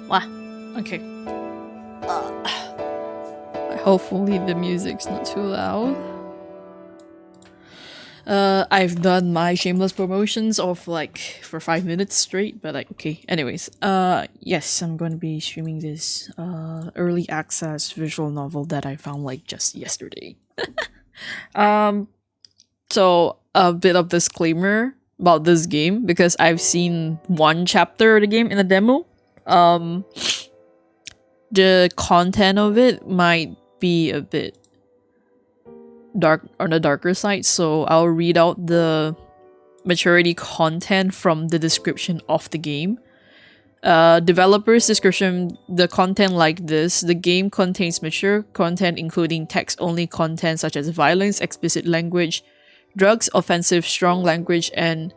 Wow. Okay. Hopefully the music's not too loud. I've done my shameless promotions of like for 5 minutes straight, but like okay. Anyways, yes, I'm gonna be streaming this early access visual novel that I found like just yesterday. So a bit of disclaimer about this game because I've seen one chapter of the game in a demo. The content of it might be a bit dark on the darker side, so I'll read out the maturity content from the description of the game. Developers description the content like this: the game contains mature content including text-only content such as violence, explicit language, drugs, offensive, strong language, and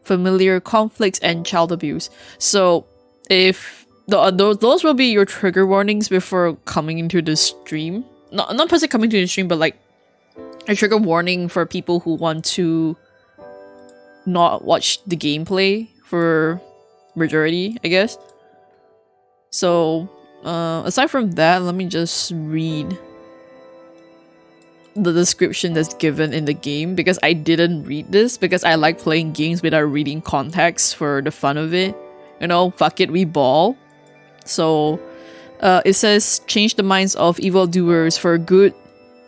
familiar conflicts and child abuse. So if those will be your trigger warnings before coming into the stream. Not per se coming to the stream, but like a trigger warning for people who want to not watch the gameplay for majority, I guess. So aside from that, let me just read the description that's given in the game because I didn't read this because I like playing games without reading context for the fun of it. You know, fuck it, we ball. So it says change the minds of evildoers for good.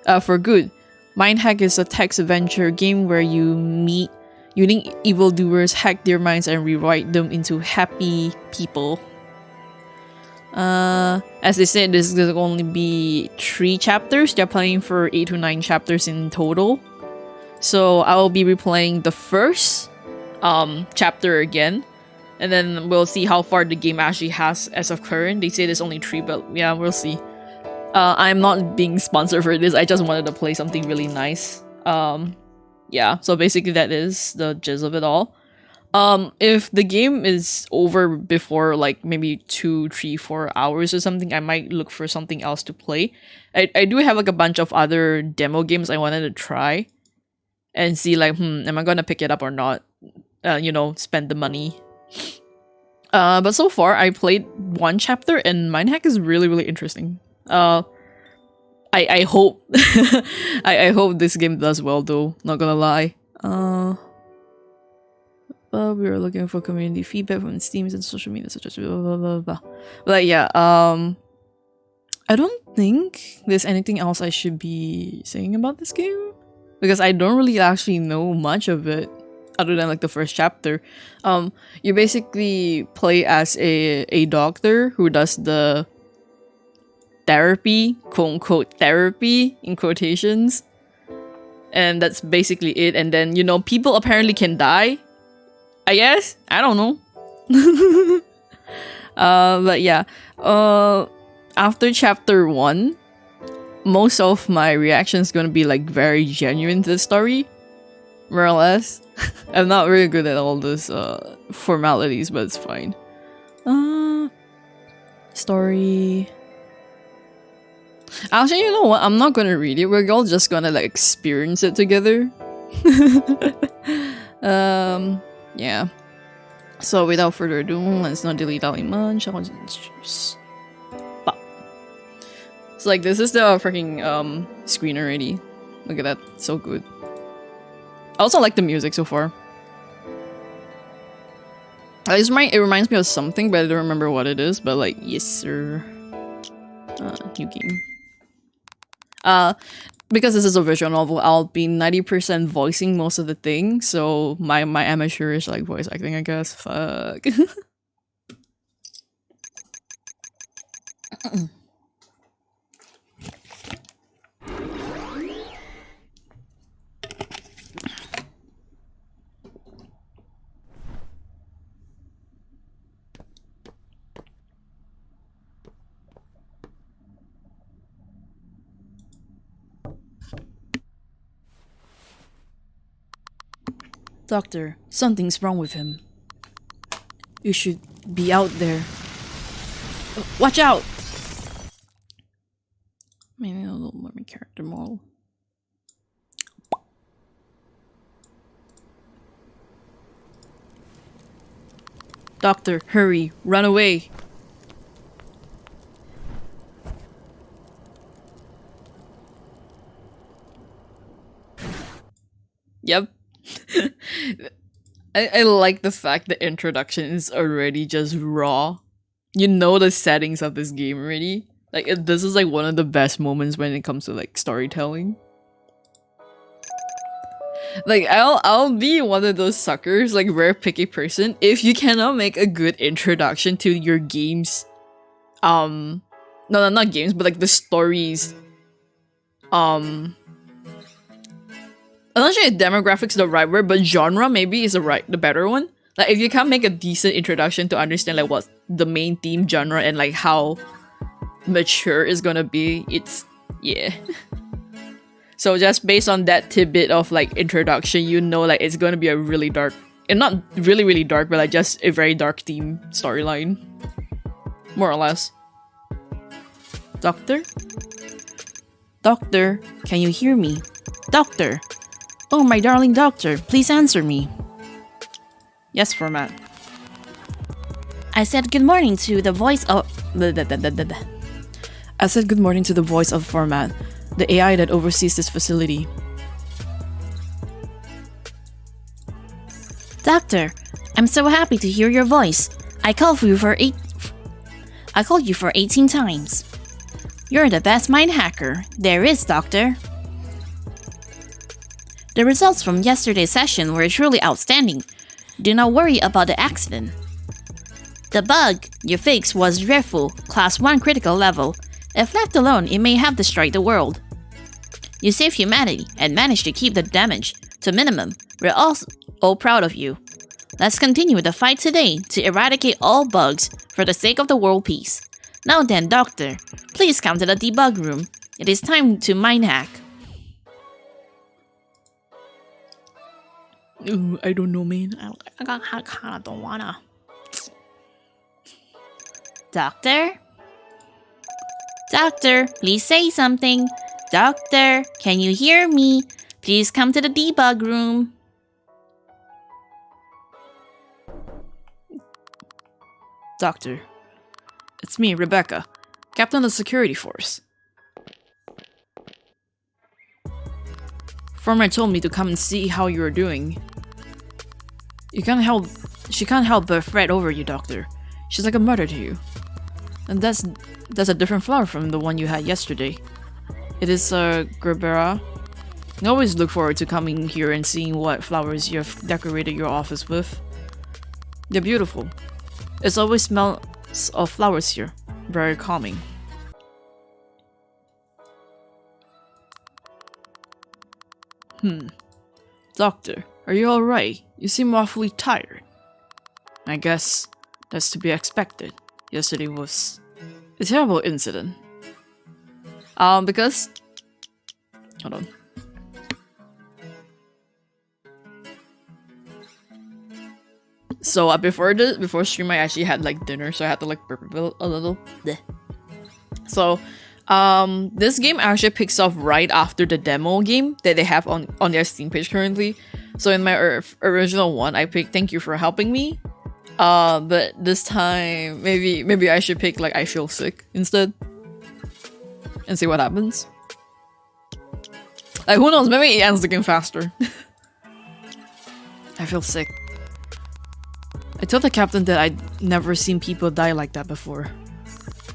Mindhack is a text adventure game where you meet unique evildoers, hack their minds, and rewrite them into happy people. As they said, this is going to only be 3 chapters. They're planning for 8 to 9 chapters in total. So I will be replaying the first chapter again. And then we'll see how far the game actually has as of current. They say there's only 3, but yeah, we'll see. I'm not being sponsored for this. I just wanted to play something really nice. Yeah, so basically that is the gist of it all. If the game is over before like maybe 2, 3, 4 hours or something, I might look for something else to play. I do have like a bunch of other demo games I wanted to try and see like, am I gonna pick it up or not? You know, spend the money. But so far I played 1 chapter and Mindhack is really, really interesting. I hope I hope this game does well though, not gonna lie. Well, we were looking for community feedback from Steam and social media such as blah blah blah blah. But yeah, I don't think there's anything else I should be saying about this game because I don't really actually know much of it other than like the first chapter. You basically play as a doctor who does the therapy, quote unquote therapy in quotations, and that's basically it. And then you know people apparently can die, I guess. I don't know. But yeah, after chapter 1, most of my reaction is gonna be like very genuine to the story, more or less. I'm not really good at all those formalities, but it's fine. Story. Actually, you know what? I'm not gonna read it. We're all just gonna like experience it together. Yeah. So without further ado, let's not delete out much. I'll just pop. It's like this is the freaking screen already. Look at that, so good. I also like the music so far. It reminds me of something, but I don't remember what it is. But like, yes sir. New game. Because this is a visual novel, I'll be 90% voicing most of the things, so my amateurish like voice acting, I guess. Fuck. Doctor, something's wrong with him. You should be out there. Watch out! Maybe a little more character model. Doctor, hurry, run away! Yep. I like the fact the introduction is already just raw. You know the settings of this game already. Like this is like one of the best moments when it comes to like storytelling. Like I'll be one of those suckers, like rare picky person, if you cannot make a good introduction to your games. No, not games, but like the stories. I'm not sure if demographics the right word, but genre maybe is the better one. Like if you can't make a decent introduction to understand like what the main theme genre and like how mature is gonna be, it's yeah. So just based on that tidbit of like introduction, you know like it's gonna be a really dark, and not really really dark, but like just a very dark theme storyline, more or less. Doctor? Doctor, can you hear me? Doctor! Oh, my darling doctor, please answer me. Yes, Format. I said good morning to the voice of... I said good morning to the voice of Format, the AI that oversees this facility. Doctor, I'm so happy to hear your voice. I called you for 18 times. You're the best mind hacker there is, Doctor. The results from yesterday's session were truly outstanding. Do not worry about the accident. The bug you fixed was dreadful, Class 1 critical level. If left alone, it may have destroyed the world. You saved humanity and managed to keep the damage to minimum. We're all proud of you. Let's continue the fight today to eradicate all bugs for the sake of the world peace. Now then, Doctor, please come to the debug room. It is time to mind hack. Ooh, I don't know, man. I kinda don't wanna. Doctor? Doctor, please say something. Doctor, can you hear me? Please come to the debug room. Doctor, it's me, Rebecca, Captain of the Security Force. Format told me to come and see how you are doing. She can't help but fret over you, Doctor. She's like a mother to you. And that's a different flower from the one you had yesterday. It is Gerbera. I always look forward to coming here and seeing what flowers you've decorated your office with. They're beautiful. It always smells of flowers here. Very calming. Doctor, are you alright? You seem awfully tired. I guess that's to be expected. Yesterday was a terrible incident. Because... Hold on. So before stream I actually had like dinner, so I had to like burp a little. So this game actually picks up right after the demo game that they have on their Steam page currently. So in my original one, I picked "Thank you for helping me," but this time maybe I should pick like "I feel sick" instead, and see what happens. Like who knows? Maybe it ends the game faster. I feel sick. I told the captain that I'd never seen people die like that before.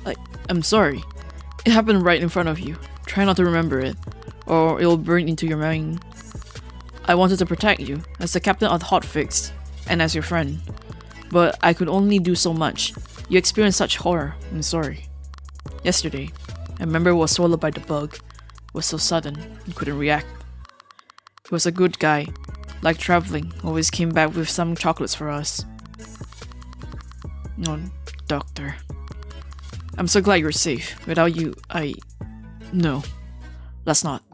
Like, I'm sorry. It happened right in front of you. Try not to remember it, or it'll burn into your mind. I wanted to protect you, as the captain of Hotfix, and as your friend. But I could only do so much. You experienced such horror. I'm sorry. Yesterday, I remember it was swallowed by the bug. It was so sudden, I couldn't react. He was a good guy. Liked traveling, always came back with some chocolates for us. Oh, Doctor. I'm so glad you're safe. Without you, No. Let's not.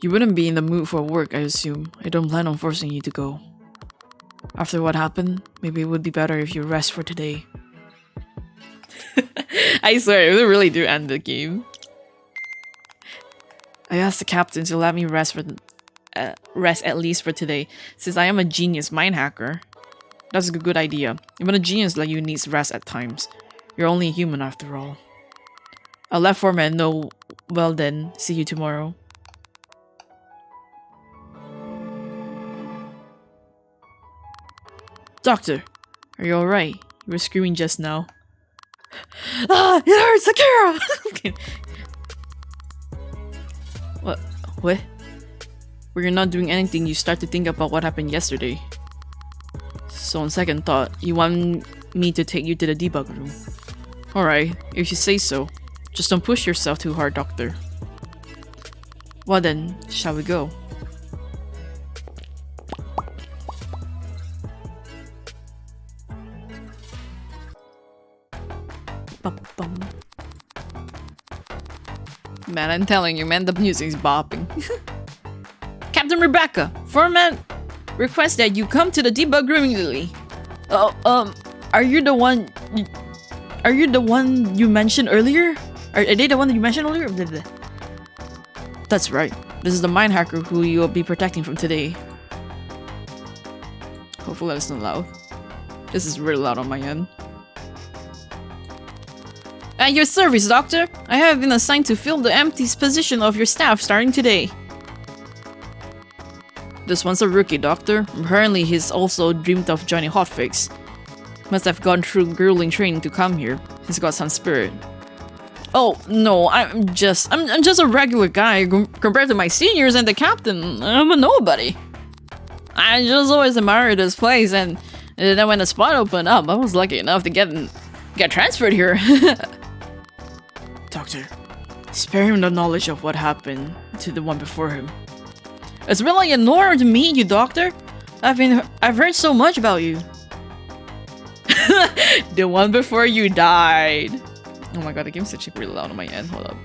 You wouldn't be in the mood for work, I assume. I don't plan on forcing you to go. After what happened, maybe it would be better if you rest for today. I swear, it really do end the game. I asked the captain to let me rest at least for today, since I am a genius mind hacker. That's a good idea. Even a genius like you needs rest at times. You're only a human after all. I'll let Format know. Well then, see you tomorrow. Doctor, are you alright? You were screaming just now. Ah, it hurts, Akira! Okay. What? What? When you're not doing anything, you start to think about what happened yesterday. So on second thought, you want me to take you to the debug room. Alright, if you say so. Just don't push yourself too hard, Doctor. Well then, shall we go? Ba-bum. Man, I'm telling you, man, the music's bopping. Captain Rebecca, Format requests that you come to the debug room immediately. Are you the one? Are you the one you mentioned earlier? Are they the one that you mentioned earlier? That's right. This is the mind hacker who you'll be protecting from today. Hopefully that's not loud. This is really loud on my end. At your service, Doctor! I have been assigned to fill the empty position of your staff starting today. This one's a rookie, Doctor. Apparently he's also dreamed of joining Hotfix. Must have gone through grueling training to come here. He's got some spirit. Oh, no, I'm just a regular guy compared to my seniors and the captain. I'm a nobody. I just always admired this place, and then when the spot opened up, I was lucky enough to get transferred here. Doctor, spare him the knowledge of what happened to the one before him. It's really an honor to meet you, Doctor. I've heard so much about you. The one before you died. Oh my god, the game's actually really loud on my end. Hold up.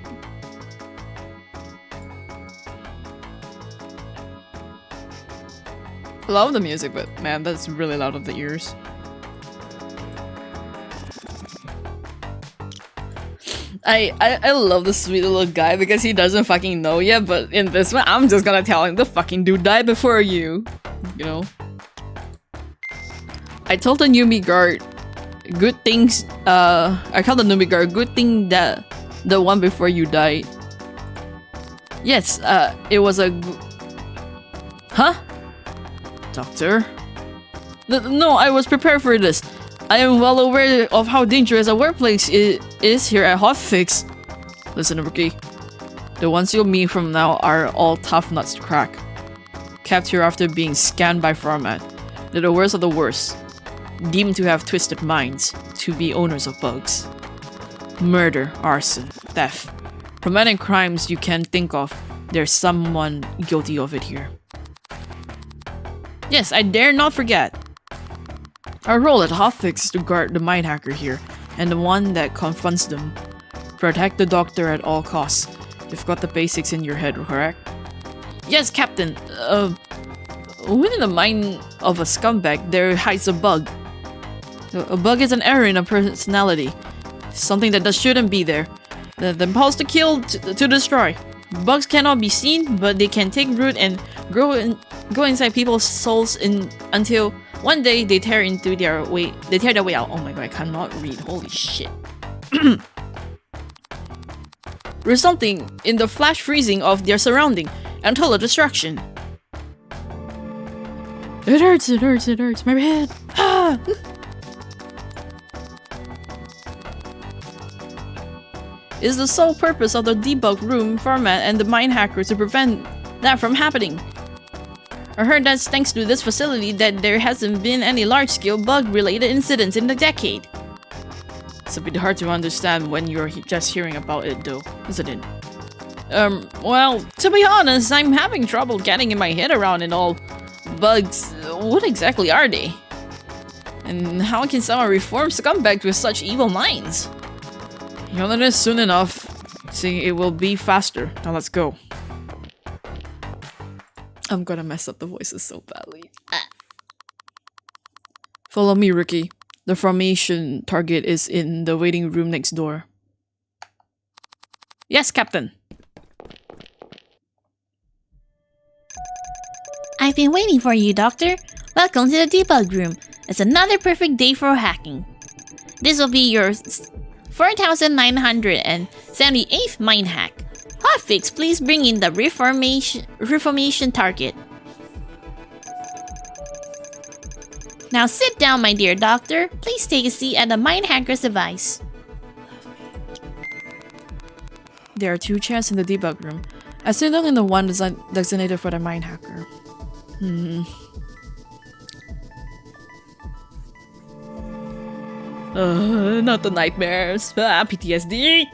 I love the music, but man, that's really loud of the ears. I love the sweet little guy because he doesn't fucking know yet, but in this one, I'm just gonna tell him the fucking dude died before you. You know? I told the newbie guard good things, I called the newbie guard good thing that the one before you died. Yes, it was a Huh? Doctor? No, I was prepared for this. I am well aware of how dangerous a workplace is here at Hotfix. Listen, rookie. The ones you'll meet from now are all tough nuts to crack. Kept here after being scanned by Format. They're the worst of the worst. Deemed to have twisted minds, to be owners of bugs. Murder, arson, theft. From any crimes you can think of, there's someone guilty of it here. Yes, I dare not forget. Our role at Hotfix is to guard the mind hacker here, and the one that confronts them. Protect the Doctor at all costs. You've got the basics in your head, correct? Yes, Captain. Within the mind of a scumbag, there hides a bug. A bug is an error in a personality. Something that shouldn't be there. The impulse to kill, to destroy. Bugs cannot be seen, but they can take root and grow inside people's souls until one day they tear their way out. Oh my god, I cannot read. Holy shit. Resulting in the flash freezing of their surrounding and total destruction. It hurts, it hurts, it hurts. My head. Ah! Is the sole purpose of the debug room Format and the mind hacker to prevent that from happening. I heard that's thanks to this facility that there hasn't been any large-scale bug-related incidents in a decade. It's a bit hard to understand when you're just hearing about it though, isn't it? Well, to be honest, I'm having trouble getting in my head around it all. Bugs, what exactly are they? And how can someone reform scumbags with such evil minds? You'll learn this soon enough. See, it will be faster. Now let's go. I'm gonna mess up the voices so badly. Follow me, rookie. The formation target is in the waiting room next door. Yes, Captain. I've been waiting for you, Doctor. Welcome to the debug room. It's another perfect day for hacking. This will be your 4978th mind hack. Hotfix, please bring in the reformation target. Now sit down, my dear doctor. Please take a seat at the mind hacker's device. There are 2 chairs in the debug room. I sit down in the one designated for the mind hacker. Not the nightmares. PTSD.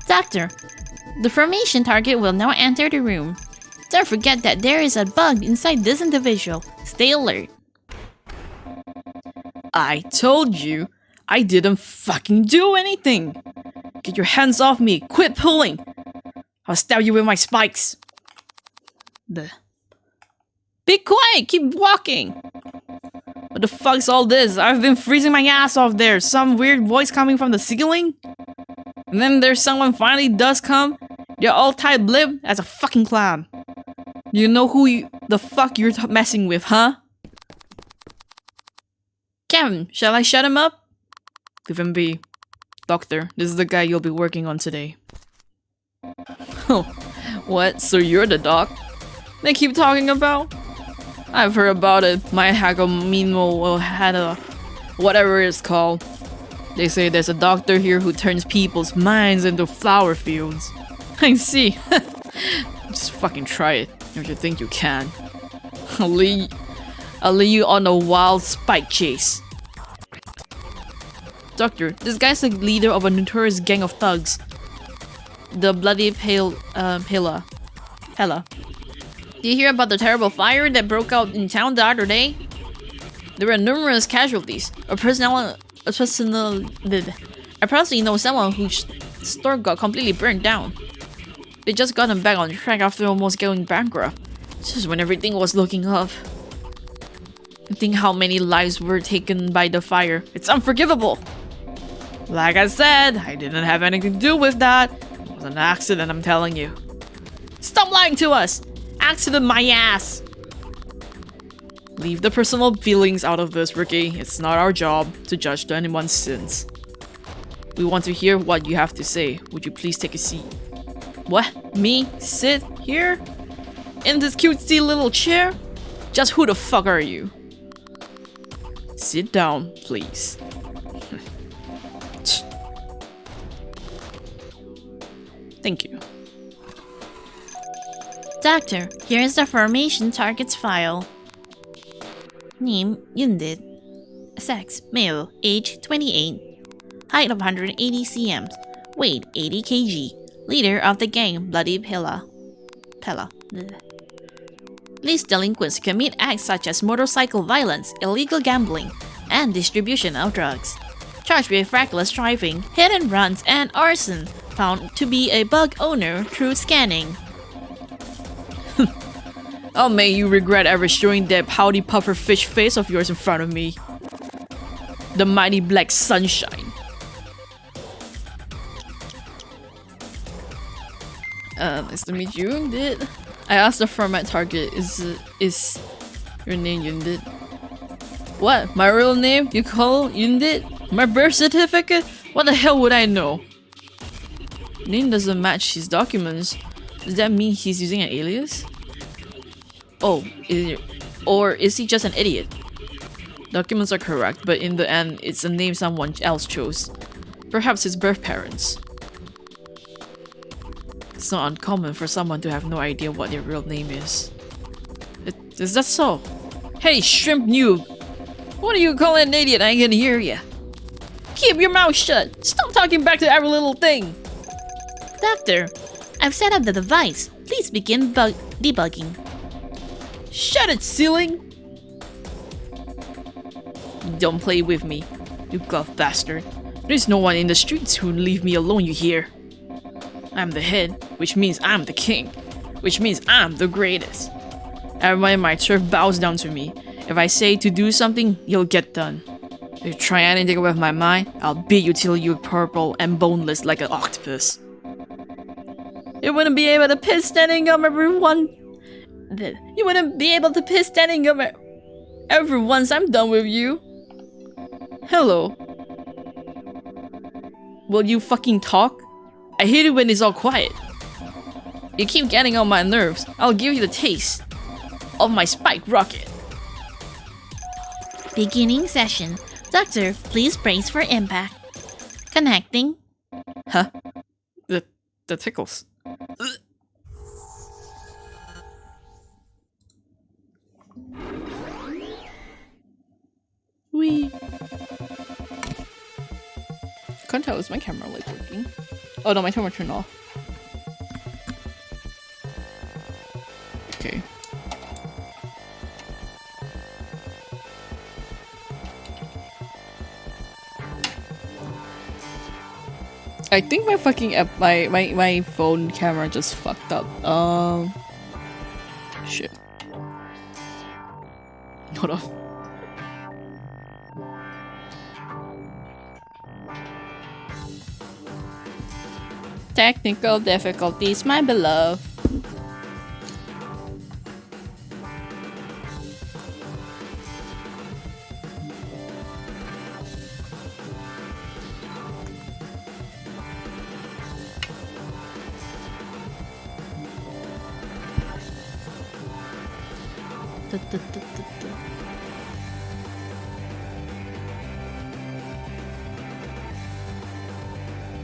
Doctor, the formation target will now enter the room. Don't forget that there is a bug inside this individual. Stay alert. I told you, I didn't fucking do anything. Get your hands off me. Quit pulling. I'll stab you with my spikes. Be quiet. Keep walking. What the fuck's all this? I've been freezing my ass off there. Some weird voice coming from the ceiling? And then there's someone finally does come. You're all tight-lipped as a fucking clown. You know who the fuck you're messing with, huh? Kevin, shall I shut him up? Leave him be. Doctor, this is the guy you'll be working on today. Oh, what? So you're the doc? They keep talking about? I've heard about it. My hacker meanwhile had a... whatever it's called. They say there's a doctor here who turns people's minds into flower fields. I see. Just fucking try it if you think you can. I'll lead you on a wild spike chase. Doctor, this guy's the leader of a notorious gang of thugs. The Bloody Pilla. Did you hear about the terrible fire that broke out in town the other day? There were numerous casualties. I personally know someone whose store got completely burned down. They just got him back on track after almost going bankrupt. Just when everything was looking up. Think how many lives were taken by the fire. It's unforgivable. Like I said, I didn't have anything to do with that. It was an accident, I'm telling you. Stop lying to us! Accident my ass! Leave the personal feelings out of this, Ricky. It's not our job to judge anyone's sins. We want to hear what you have to say. Would you please take a seat? What? Me? Sit here? In this cutesy little chair? Just who the fuck are you? Sit down, please. Thank you. Doctor, here is the formation target's file. Name, Yundit. Sex, male, age 28. Height of 180 cm. Weight 80 kg. Leader of the gang, Bloody Pilla. These delinquents commit acts such as motorcycle violence, illegal gambling, and distribution of drugs. Charged with reckless driving, hit and runs, and arson. Found to be a bug owner through scanning. Oh, may you regret ever showing that pouty puffer fish face of yours in front of me. The mighty black sunshine. Nice to meet you, Yundit. I asked the format target, is your name Yundit? What? My real name? You call Yundit? My birth certificate? What the hell would I know? Name doesn't match his documents. Does that mean he's using an alias? Oh, or is he just an idiot? Documents are correct, but in the end, it's a name someone else chose. Perhaps his birth parents. It's not uncommon for someone to have no idea what their real name is. Is that so? Hey, shrimp noob! What are you calling an idiot? I can hear ya. Keep your mouth shut! Stop talking back to every little thing! Doctor, I've set up the device. Please begin debugging. Shut it, ceiling! Don't play with me, you glove bastard. There's no one in the streets who'd leave me alone, you hear? I'm the head, which means I'm the king, which means I'm the greatest. Everyone in my turf bows down to me. If I say to do something, you'll get done. If you try anything with my mind, I'll beat you till you're purple and boneless like an octopus. You wouldn't be able to piss standing up, everyone. You wouldn't be able to piss standing up every once I'm done with you. Hello. Will you fucking talk? I hate it when it's all quiet. You keep getting on my nerves. I'll give you the taste of my spike rocket. Beginning session. Doctor, please brace for impact. Connecting. Huh? The tickles. Wee. Can't tell, is my camera like working? Oh no, my camera turned off. Okay. I think my fucking app, my phone camera just fucked up. Shit. Hold on. Technical difficulties, my beloved.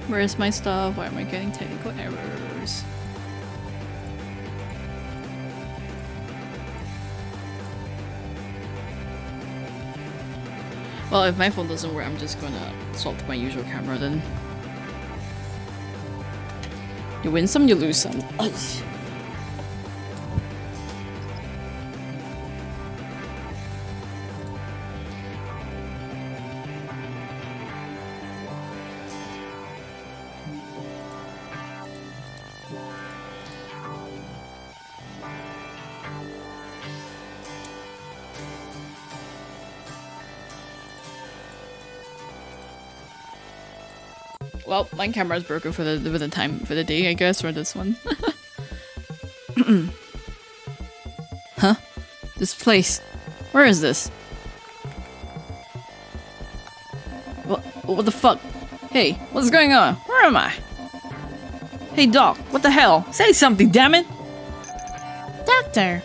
Where's my stuff? Why am I getting technical errors? Well, if my phone doesn't work, I'm just gonna swap to my usual camera then. You win some, you lose some. Ugh. Well, my camera's broken for the time for the day, I guess, for this one. Huh? This place. Where is this? What the fuck? Hey, what's going on? Where am I? Hey Doc, what the hell? Say something, damn it! Doctor,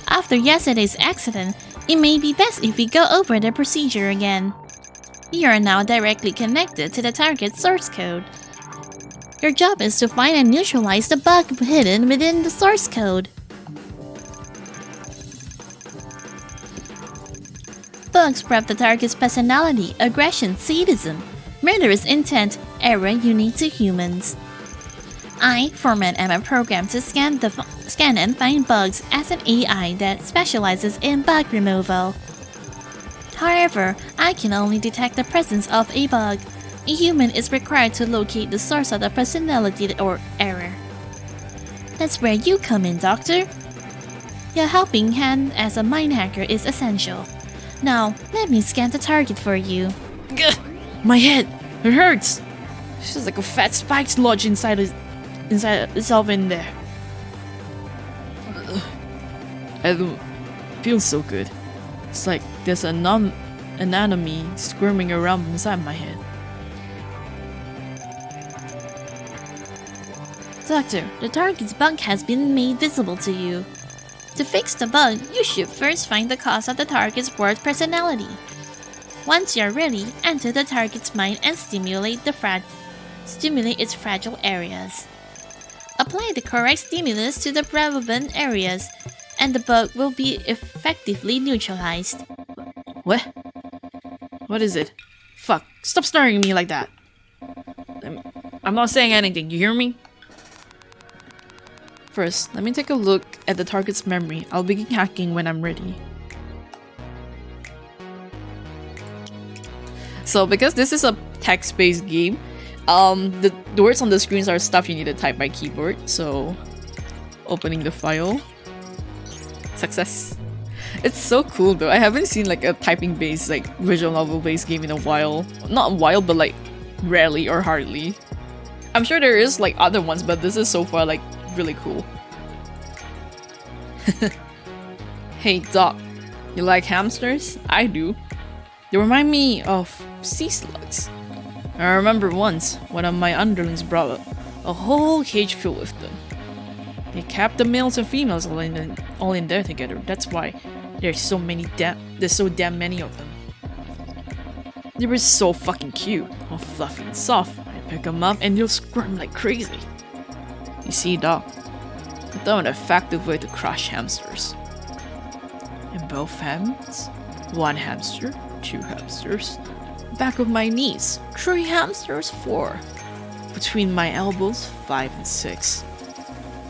after yesterday's accident, it may be best if we go over the procedure again. You are now directly connected to the target source code. Your job is to find and neutralize the bug hidden within the source code. Bugs prep the target's personality, aggression, sadism, murderous intent, error unique to humans. I, Foreman, am a program to scan and find bugs as an AI that specializes in bug removal. However, I can only detect the presence of a bug. A human is required to locate the source of the personality or error. That's where you come in, Doctor. Your helping hand as a mind hacker is essential. Now, let me scan the target for you. Gah! My head! It hurts! It's just like a fat spike lodged inside itself in there. I don't feel so good. It's like there's an anatomy squirming around inside my head. Doctor, the target's bug has been made visible to you. To fix the bug, you should first find the cause of the target's worst personality. Once you're ready, enter the target's mind and stimulate its fragile areas. Apply the correct stimulus to the relevant areas, and the bug will be effectively neutralized. What? What is it? Fuck, stop staring at me like that. I'm not saying anything, you hear me? First, let me take a look at the target's memory. I'll begin hacking when I'm ready. So because this is a text-based game, the words on the screens are stuff you need to type by keyboard. So, opening the file. Success. It's so cool though. I haven't seen like a typing-based, like visual novel-based game in a while. Not a while, but like rarely or hardly. I'm sure there is like other ones, but this is so far like really cool. Hey Doc, you like hamsters? I do. They remind me of sea slugs. I remember once one of my underlings brought a whole cage filled with them. They kept the males and females all in there together. That's why There's so damn many of them. They were so fucking cute, all fluffy and soft. I pick them up and they'll squirm like crazy. You see, Doc, I thought an effective way to crush hamsters. In both hands, 1 hamster, 2 hamsters. Back of my knees, 3 hamsters, 4. Between my elbows, 5 and 6.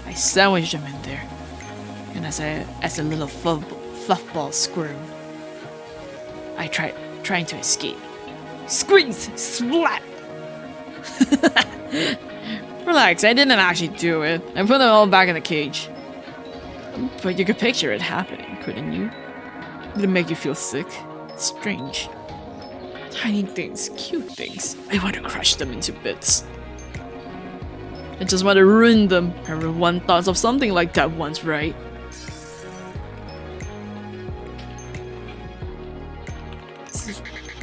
I sandwiched them in there, and as a little fluff ball squirmed, I tried trying to escape. Squeeze! Splat! Relax, I didn't actually do it. I put them all back in the cage. But you could picture it happening, couldn't you? Did it make you feel sick? It's strange. Tiny things, cute things. I want to crush them into bits. I just want to ruin them. Everyone thought of something like that once, right?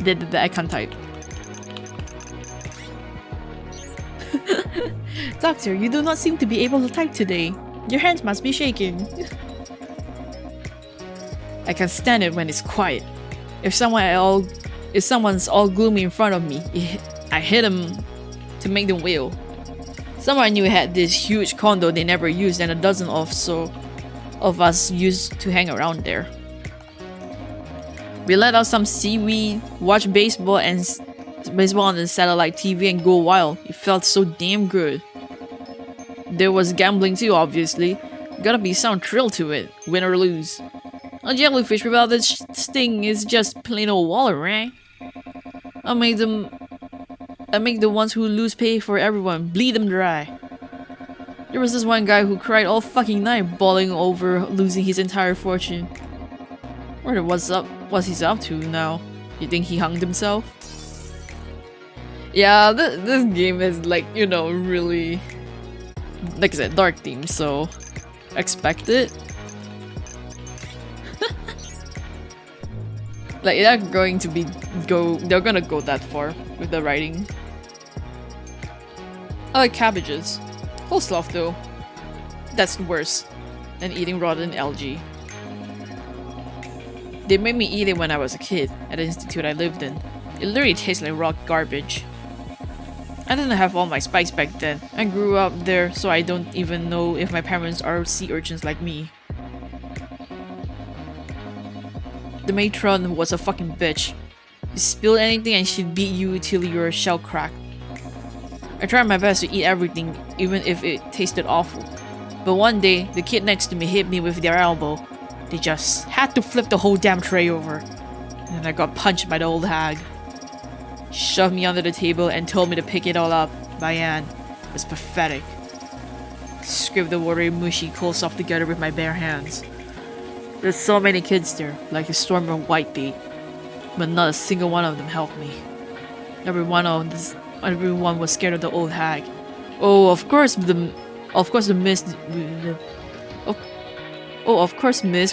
I can't type. Doctor, you do not seem to be able to type today. Your hands must be shaking. I can stand it when it's quiet. If someone's all gloomy in front of me, I hit them to make them wail. Someone I knew had this huge condo they never used, and a dozen of us used to hang around there. We let out some seaweed, watch baseball on the satellite TV, and go wild. It felt so damn good. There was gambling too, obviously. Gotta be some thrill to it, win or lose. A jellyfish without the sting is just plain old water, right? I make the ones who lose pay for everyone, bleed them dry. There was this one guy who cried all fucking night, bawling over losing his entire fortune. Wonder what's he's up to now? You think he hung himself? Yeah, this game is like, you know, really, like I said, dark theme, so expect it. Like, they're gonna go that far with the writing. I like cabbages. Coleslaw though. That's worse than eating rotten algae. They made me eat it when I was a kid at the institute I lived in. It literally tastes like raw garbage. I didn't have all my spikes back then. I grew up there, so I don't even know if my parents are sea urchins like me. The matron was a fucking bitch. You spill anything and she'd beat you till your shell cracked. I tried my best to eat everything, even if it tasted awful. But one day, the kid next to me hit me with their elbow. They just had to flip the whole damn tray over. And then I got punched by the old hag. She shoved me under the table and told me to pick it all up by hand. It was pathetic. I scraped the watery, mushy coleslaw together with my bare hands. There's so many kids there, like a storm of whitebait, but not a single one of them helped me. Everyone was scared of the old hag. Oh, of course, miss,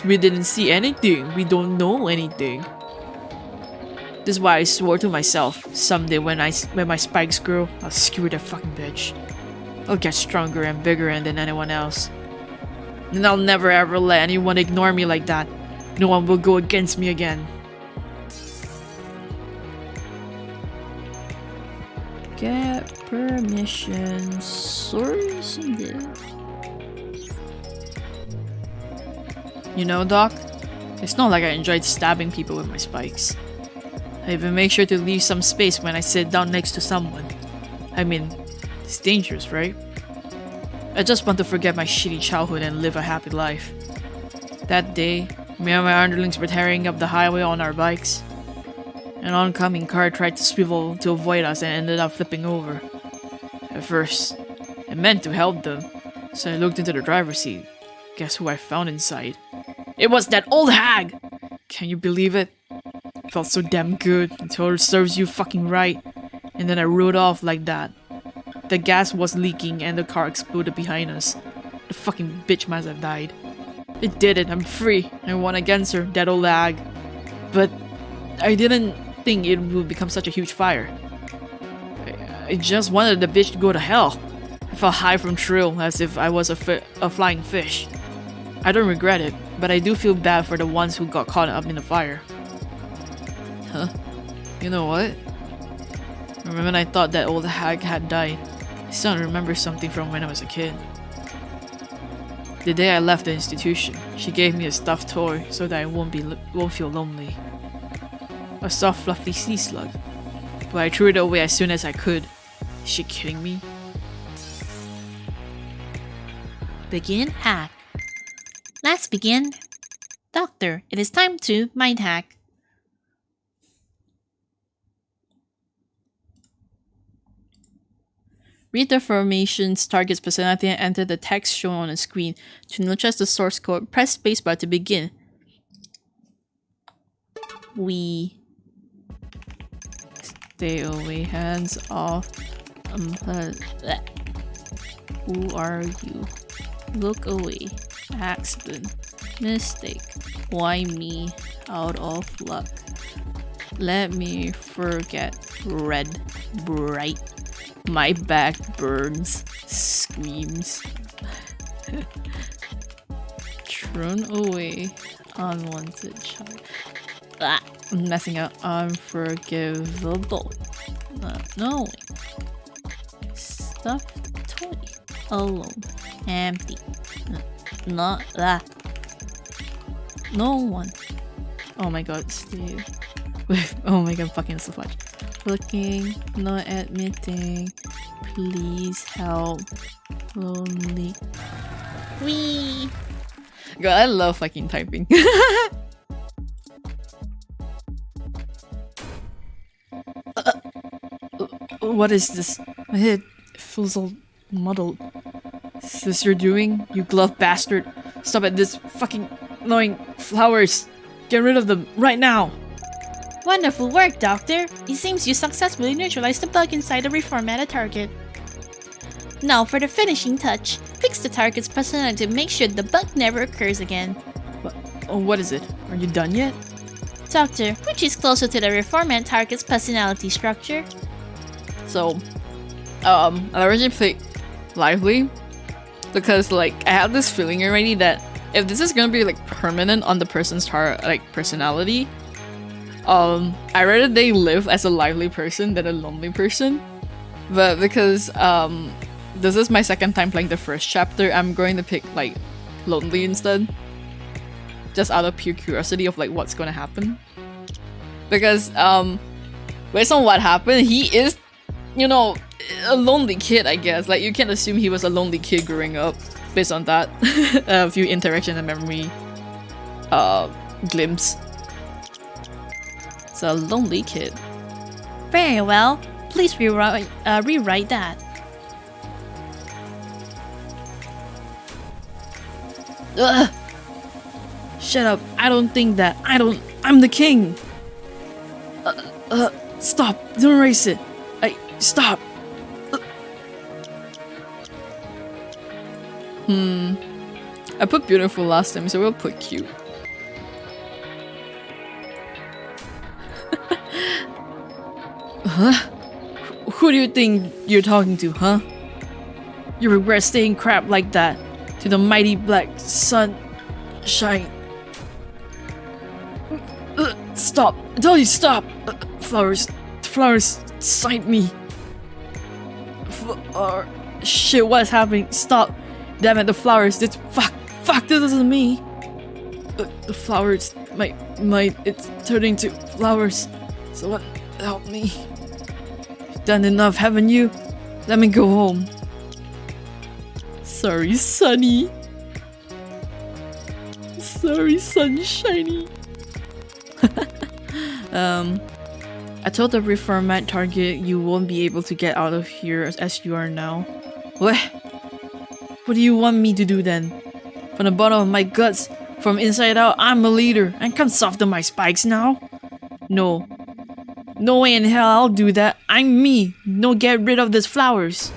we didn't see anything. We don't know anything. This is why I swore to myself, someday when my spikes grow, I'll screw that fucking bitch. I'll get stronger and bigger than anyone else. And I'll never ever let anyone ignore me like that. No one will go against me again. Get permission. Source. You know, Doc, it's not like I enjoyed stabbing people with my spikes. I even make sure to leave some space when I sit down next to someone. I mean, it's dangerous, right? I just want to forget my shitty childhood and live a happy life. That day, me and my underlings were tearing up the highway on our bikes. An oncoming car tried to swivel to avoid us and ended up flipping over. At first, I meant to help them, so I looked into the driver's seat. Guess who I found inside? It was that old hag! Can you believe it? It felt so damn good until it serves you fucking right. And then I rode off like that. The gas was leaking and the car exploded behind us. The fucking bitch must have died. It did it, I'm free. I won against her, that old hag. But I didn't think it would become such a huge fire. I just wanted the bitch to go to hell. I felt high from thrill, as if I was a flying fish. I don't regret it, but I do feel bad for the ones who got caught up in the fire. Huh? You know what? Remember when I thought that old hag had died? I still remember something from when I was a kid. The day I left the institution, she gave me a stuffed toy so that I won't feel lonely. A soft, fluffy sea slug. But I threw it away as soon as I could. Is she kidding me? Begin hack. Let's begin. Doctor, it is time to mind hack. Read the formation's target's personality and enter the text shown on the screen. To notice the source code, press spacebar to begin. We stay away, hands off. Who are you? Look away. Accident. Mistake. Why me? Out of luck. Let me forget. Red. Bright. My back burns. Screams. Thrown away. Unwanted child. I'm messing up. Unforgivable. Not knowing. Stuffed toy. Alone. Empty. Not that. No one. Oh my god, Steve. Oh my god, fucking so much. Looking, not admitting. Please help. Lonely. Wee. God, I love fucking typing. What is this? My head feels all muddled. Is this you're doing? You glove bastard. Stop at this fucking annoying flowers. Get rid of them right now. Wonderful work, Doctor. It seems you successfully neutralized the bug inside the reformatted target. Now for the finishing touch. Fix the target's personality to make sure the bug never occurs again. What is it? Are you done yet? Doctor, which is closer to the reformat target's personality structure? So, I originally played Lively because like I have this feeling already that if this is gonna be like permanent on the person's personality, I'd rather they live as a lively person than a lonely person. But because this is my second time playing the first chapter, I'm going to pick like lonely instead. Just out of pure curiosity of like what's gonna happen. Because based on what happened, he is, you know, a lonely kid, I guess. Like you can't assume he was a lonely kid growing up based on that a few interaction and memory glimpse. It's a lonely kid. Very well. Please rewrite that. Ugh. Shut up. I don't think that. I'm the king. Stop. Don't erase it. Stop. I put beautiful last time, so we'll put cute. Huh? Who do you think you're talking to, huh? You regret staying crap like that to the mighty black sunshine. Stop! I tell you, stop! Flowers, sight me. Shit, what is happening? Stop! Damn it, the flowers! It's fuck! This isn't me. The flowers, it's turning to flowers. Someone help me. You've done enough, haven't you? Let me go home. Sorry, Sunny. Sorry, Sunshiny. I told the reformat target you won't be able to get out of here as you are now. What do you want me to do then? From the bottom of my guts, from inside out, I'm a leader. I can't soften my spikes now. No. No way in hell I'll do that. I'm me. No, get rid of these flowers.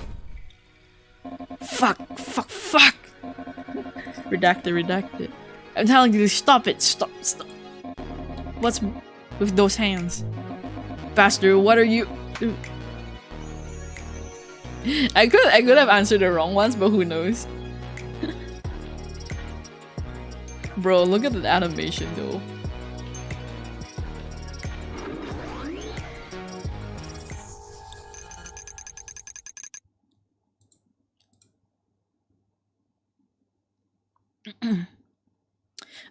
Fuck. Redacted. I'm telling you to stop it. Stop. What's with those hands? Bastard, what are you? I could have answered the wrong ones, but who knows? Bro, look at the animation though.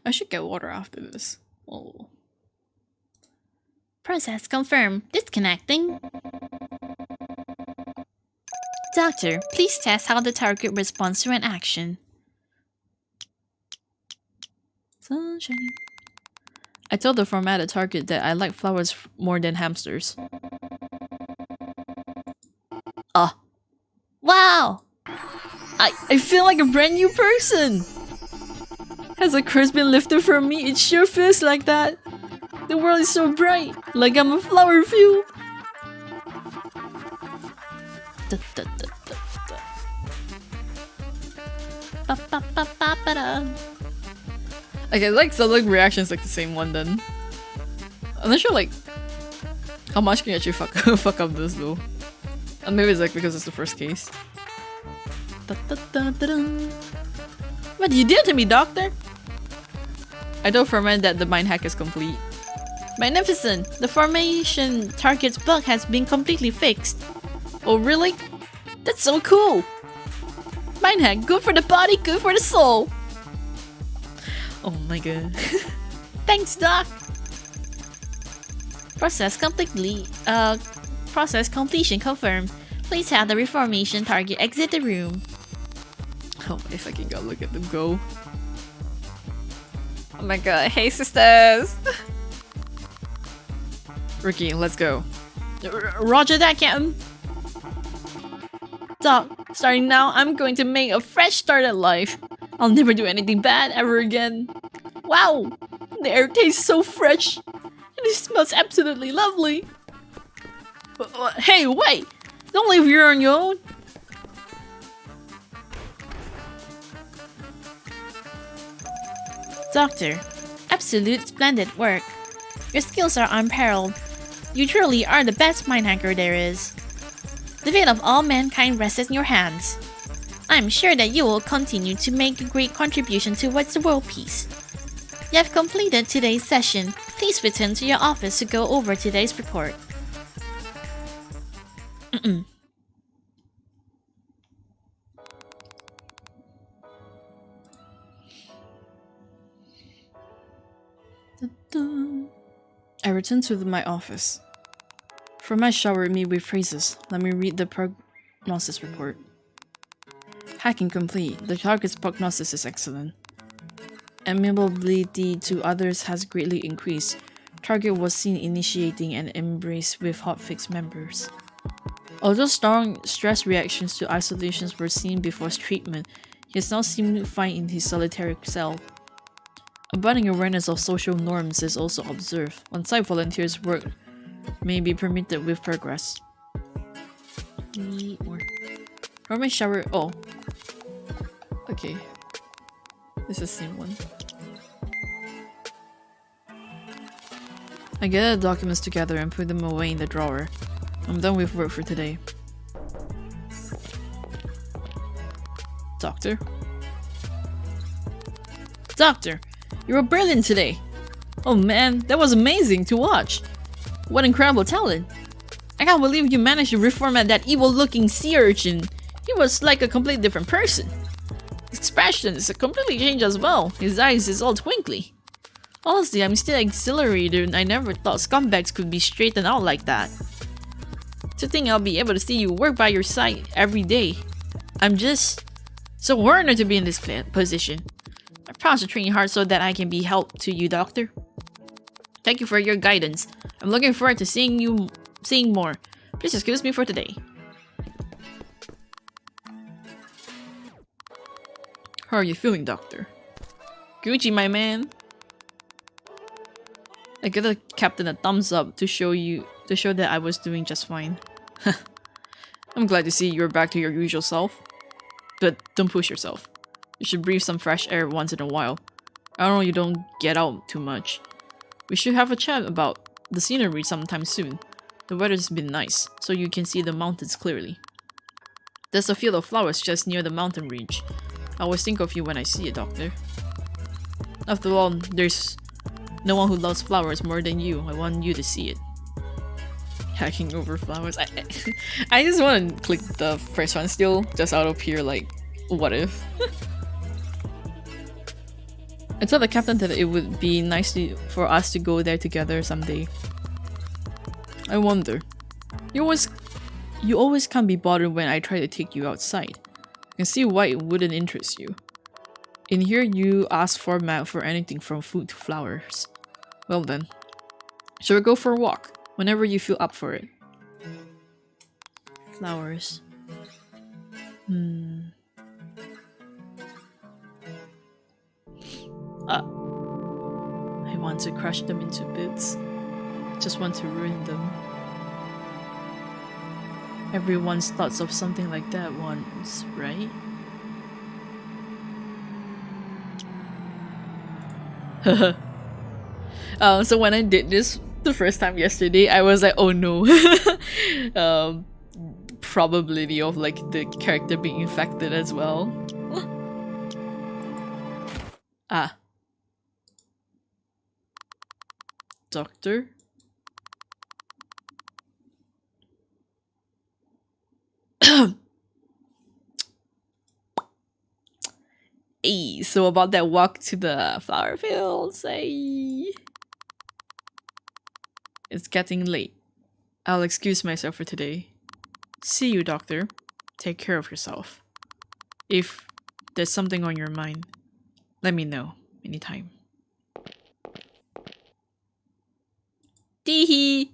I should get water after this. Oh. Process confirmed. Disconnecting. Doctor, please test how the target responds to an action. Sunshiny. I told the formatted target that I like flowers more than hamsters. Ah. Wow! I feel like a brand new person! Has a curse been lifted from me? It sure feels like that. The world is so bright, like I'm a flower field. Okay, like the reaction's like the same one then. I'm not sure like how much can you actually fuck up this though. And maybe it's like because it's the first case. What did you do to me, Doctor? I told Ferment that the mind hack is complete. Magnificent! The formation target's bug has been completely fixed. Oh really? That's so cool! Mind hack, good for the body, good for the soul! Oh my god. Thanks, Doc! Process completion confirmed. Please have the reformation target exit the room. Oh, if I can go look at them go. Oh my god, hey sisters! Ricky, let's go. Roger that, Captain. Doc, starting now, I'm going to make a fresh start at life. I'll never do anything bad ever again. Wow! The air tastes so fresh. And it smells absolutely lovely. Hey, wait! Don't leave here on your own. Doctor, absolute splendid work. Your skills are unparalleled. You truly are the best mind hacker there is. The fate of all mankind rests in your hands. I'm sure that you will continue to make a great contribution towards the world peace. You have completed today's session. Please return to your office to go over today's report. I returned to my office. Ferment showered me with praises. Let me read the prognosis report. Hacking complete. The target's prognosis is excellent. Amenability to others has greatly increased. Target was seen initiating an embrace with hotfix members. Although strong stress reactions to isolations were seen before treatment, he has now seemed fine in his solitary cell. A budding awareness of social norms is also observed. On-site volunteers' work may be permitted with progress. Need more. Roman shower. Oh. Okay. This is the same one. I gather the documents together and put them away in the drawer. I'm done with work for today. Doctor? Doctor! You were brilliant today! Oh man, that was amazing to watch! What incredible talent! I can't believe you managed to reformat that evil-looking sea urchin! He was like a completely different person! His expression is completely changed as well. His eyes is all twinkly. Honestly, I'm still exhilarated. I never thought scumbags could be straightened out like that. To think I'll be able to see you work by your side every day. I'm just so honored to be in this position. I promise to train hard so that I can be help to you, Doctor. Thank you for your guidance. I'm looking forward to seeing more. Please excuse me for today. How are you feeling, Doctor? Gucci, my man. I gave the captain a thumbs up to show that I was doing just fine. I'm glad to see you're back to your usual self. But don't push yourself. You should breathe some fresh air once in a while. I know you don't get out too much. We should have a chat about the scenery sometime soon. The weather's been nice, so you can see the mountains clearly. There's a field of flowers just near the mountain ridge. I always think of you when I see it, Doctor. After all, there's no one who loves flowers more than you. I want you to see it. Hacking over flowers. I just want to click the first one still, just out of pure like, what if? I told the captain that it would be nice for us to go there together someday. I wonder. You always can't be bothered when I try to take you outside. I can see why it wouldn't interest you. In here, you ask for map for anything from food to flowers. Well then, shall we go for a walk? Whenever you feel up for it. Flowers. I want to crush them into bits. Just want to ruin them. Everyone's thoughts of something like that once, right? So when I did this the first time yesterday, I was like, oh no. Probability of like the character being infected as well. Ah. Doctor? Hey, so about that walk to the flower fields, hey. It's getting late. I'll excuse myself for today. See you, doctor. Take care of yourself. If there's something on your mind, let me know anytime. Teehee!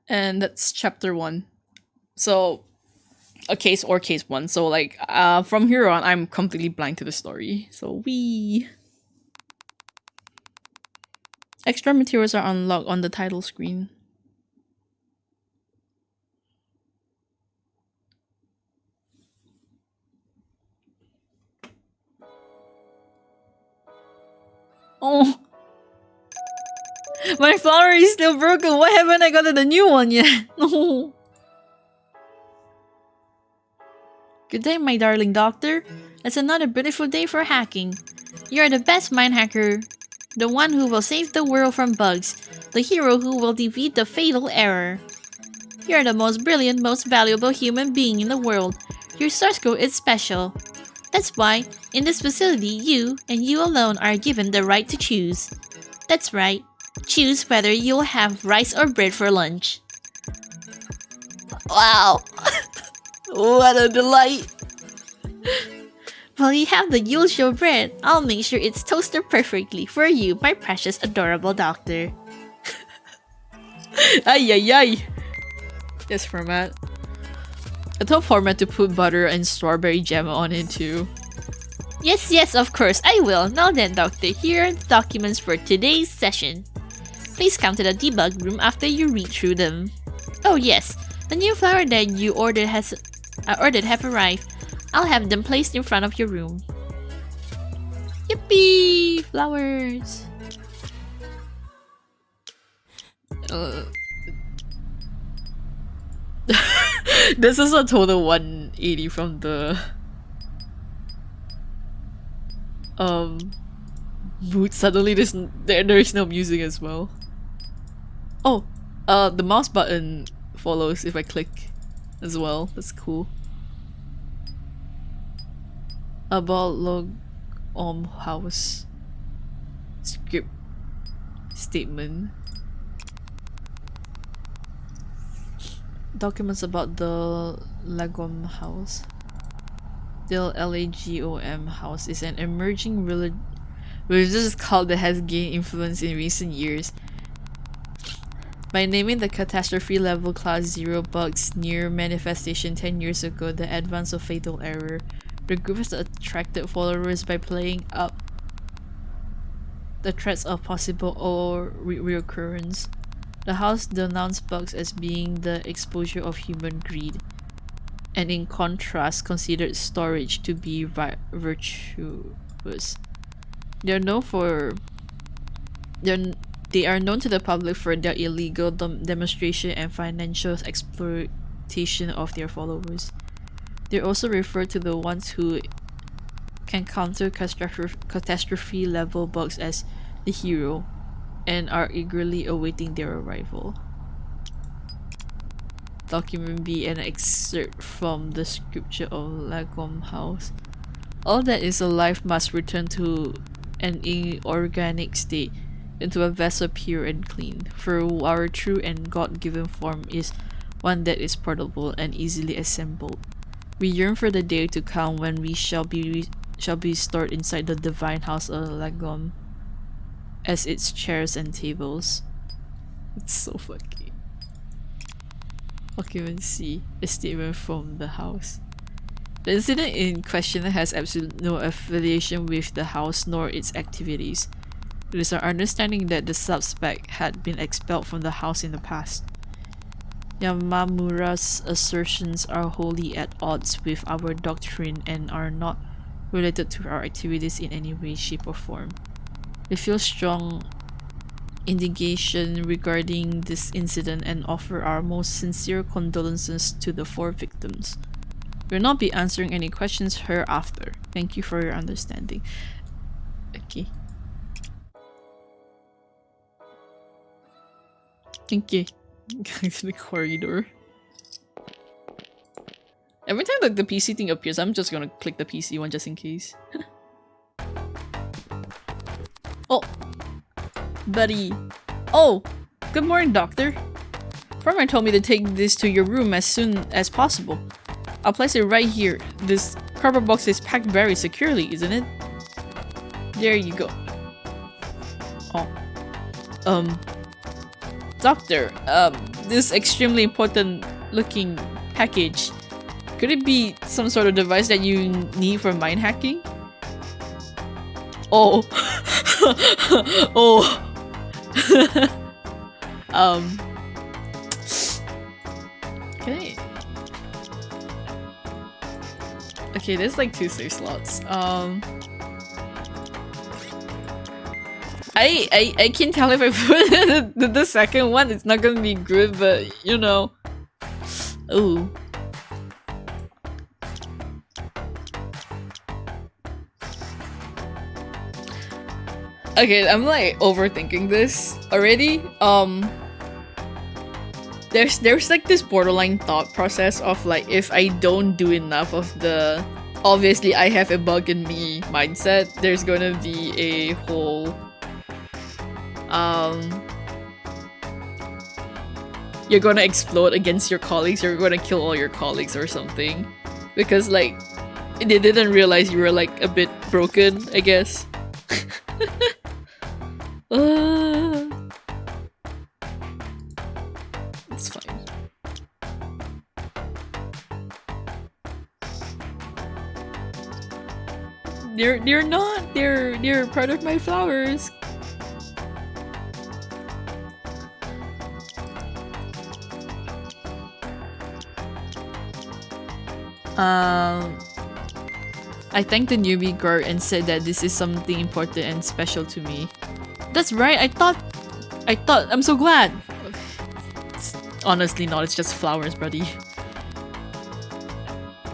And that's chapter 1. So, case 1. So like, from here on, I'm completely blind to the story. So extra materials are unlocked on the title screen. Oh, my flower is still broken. Why haven't I gotten a new one yet? No. Good day, my darling doctor. It's another beautiful day for hacking. You're the best mind hacker. The one who will save the world from bugs. The hero who will defeat the fatal error. You're the most brilliant, most valuable human being in the world. Your source code is special. That's why, in this facility, you, and you alone, are given the right to choose. That's right. Choose whether you'll have rice or bread for lunch. Wow! What a delight! While you have the usual bread, I'll make sure it's toasted perfectly for you, my precious, adorable doctor. Ay ay ay! Yes, format. I told format to put butter and strawberry jam on it too. Yes, of course, I will. Now then, doctor, here are the documents for today's session. Please come to the debug room after you read through them. Oh yes, the new flower that you ordered have arrived. I'll have them placed in front of your room. Yippee! Flowers! This is a total 180 from the boot. Suddenly there is no music as well. Oh, the mouse button follows if I click as well. That's cool. About log house script statement. Documents about the Lagom house. The Lagom house is an emerging religious cult that has gained influence in recent years. By naming the catastrophe level class 0 bugs near manifestation 10 years ago the advance of fatal error, the group has attracted followers by playing up the threats of possible or reoccurrence. The house denounced bugs as being the exposure of human greed, and in contrast considered storage to be virtuous. They are known to the public for their illegal demonstration and financial exploitation of their followers. They also refer to the ones who can counter catastrophe level bugs as the hero and are eagerly awaiting their arrival. Document B, an excerpt from the scripture of Lagom House. All that is alive must return to an inorganic state, into a vessel pure and clean, for our true and God-given form is one that is portable and easily assembled. We yearn for the day to come when we shall be stored inside the divine house of Lagom as its chairs and tables. It's so fucking. Occupancy, a statement from the house. The incident in question has absolutely no affiliation with the house nor its activities. It is our understanding that the suspect had been expelled from the house in the past. Yamamura's assertions are wholly at odds with our doctrine and are not related to our activities in any way, shape, or form. We feel strong indignation regarding this incident and offer our most sincere condolences to the 4 victims. We will not be answering any questions hereafter. Thank you for your understanding. Okay. Okay. Going to the corridor. Every time like the PC thing appears, I'm just gonna click the PC one just in case. Oh! Buddy. Oh! Good morning, doctor. Farmer told me to take this to your room as soon as possible. I'll place it right here. This cardboard box is packed very securely, isn't it? There you go. Oh. Doctor, this extremely important looking package. Could it be some sort of device that you need for mind hacking? Oh. Oh. Okay. Okay, there's like 2 save slots. I can tell if I put the second one, it's not gonna be good, but you know. Ooh. Okay, I'm like overthinking this already. There's like this borderline thought process of like, if I don't do enough of the obviously I have a bug in me mindset, there's gonna be a whole you're gonna explode against your colleagues, you're gonna kill all your colleagues or something. Because like they didn't realize you were like a bit broken, I guess. It's fine. They're not. They're part of my flowers. I thanked the newbie guard and said that this is something important and special to me. That's right, I thought, I'm so glad! It's honestly not, it's just flowers, buddy.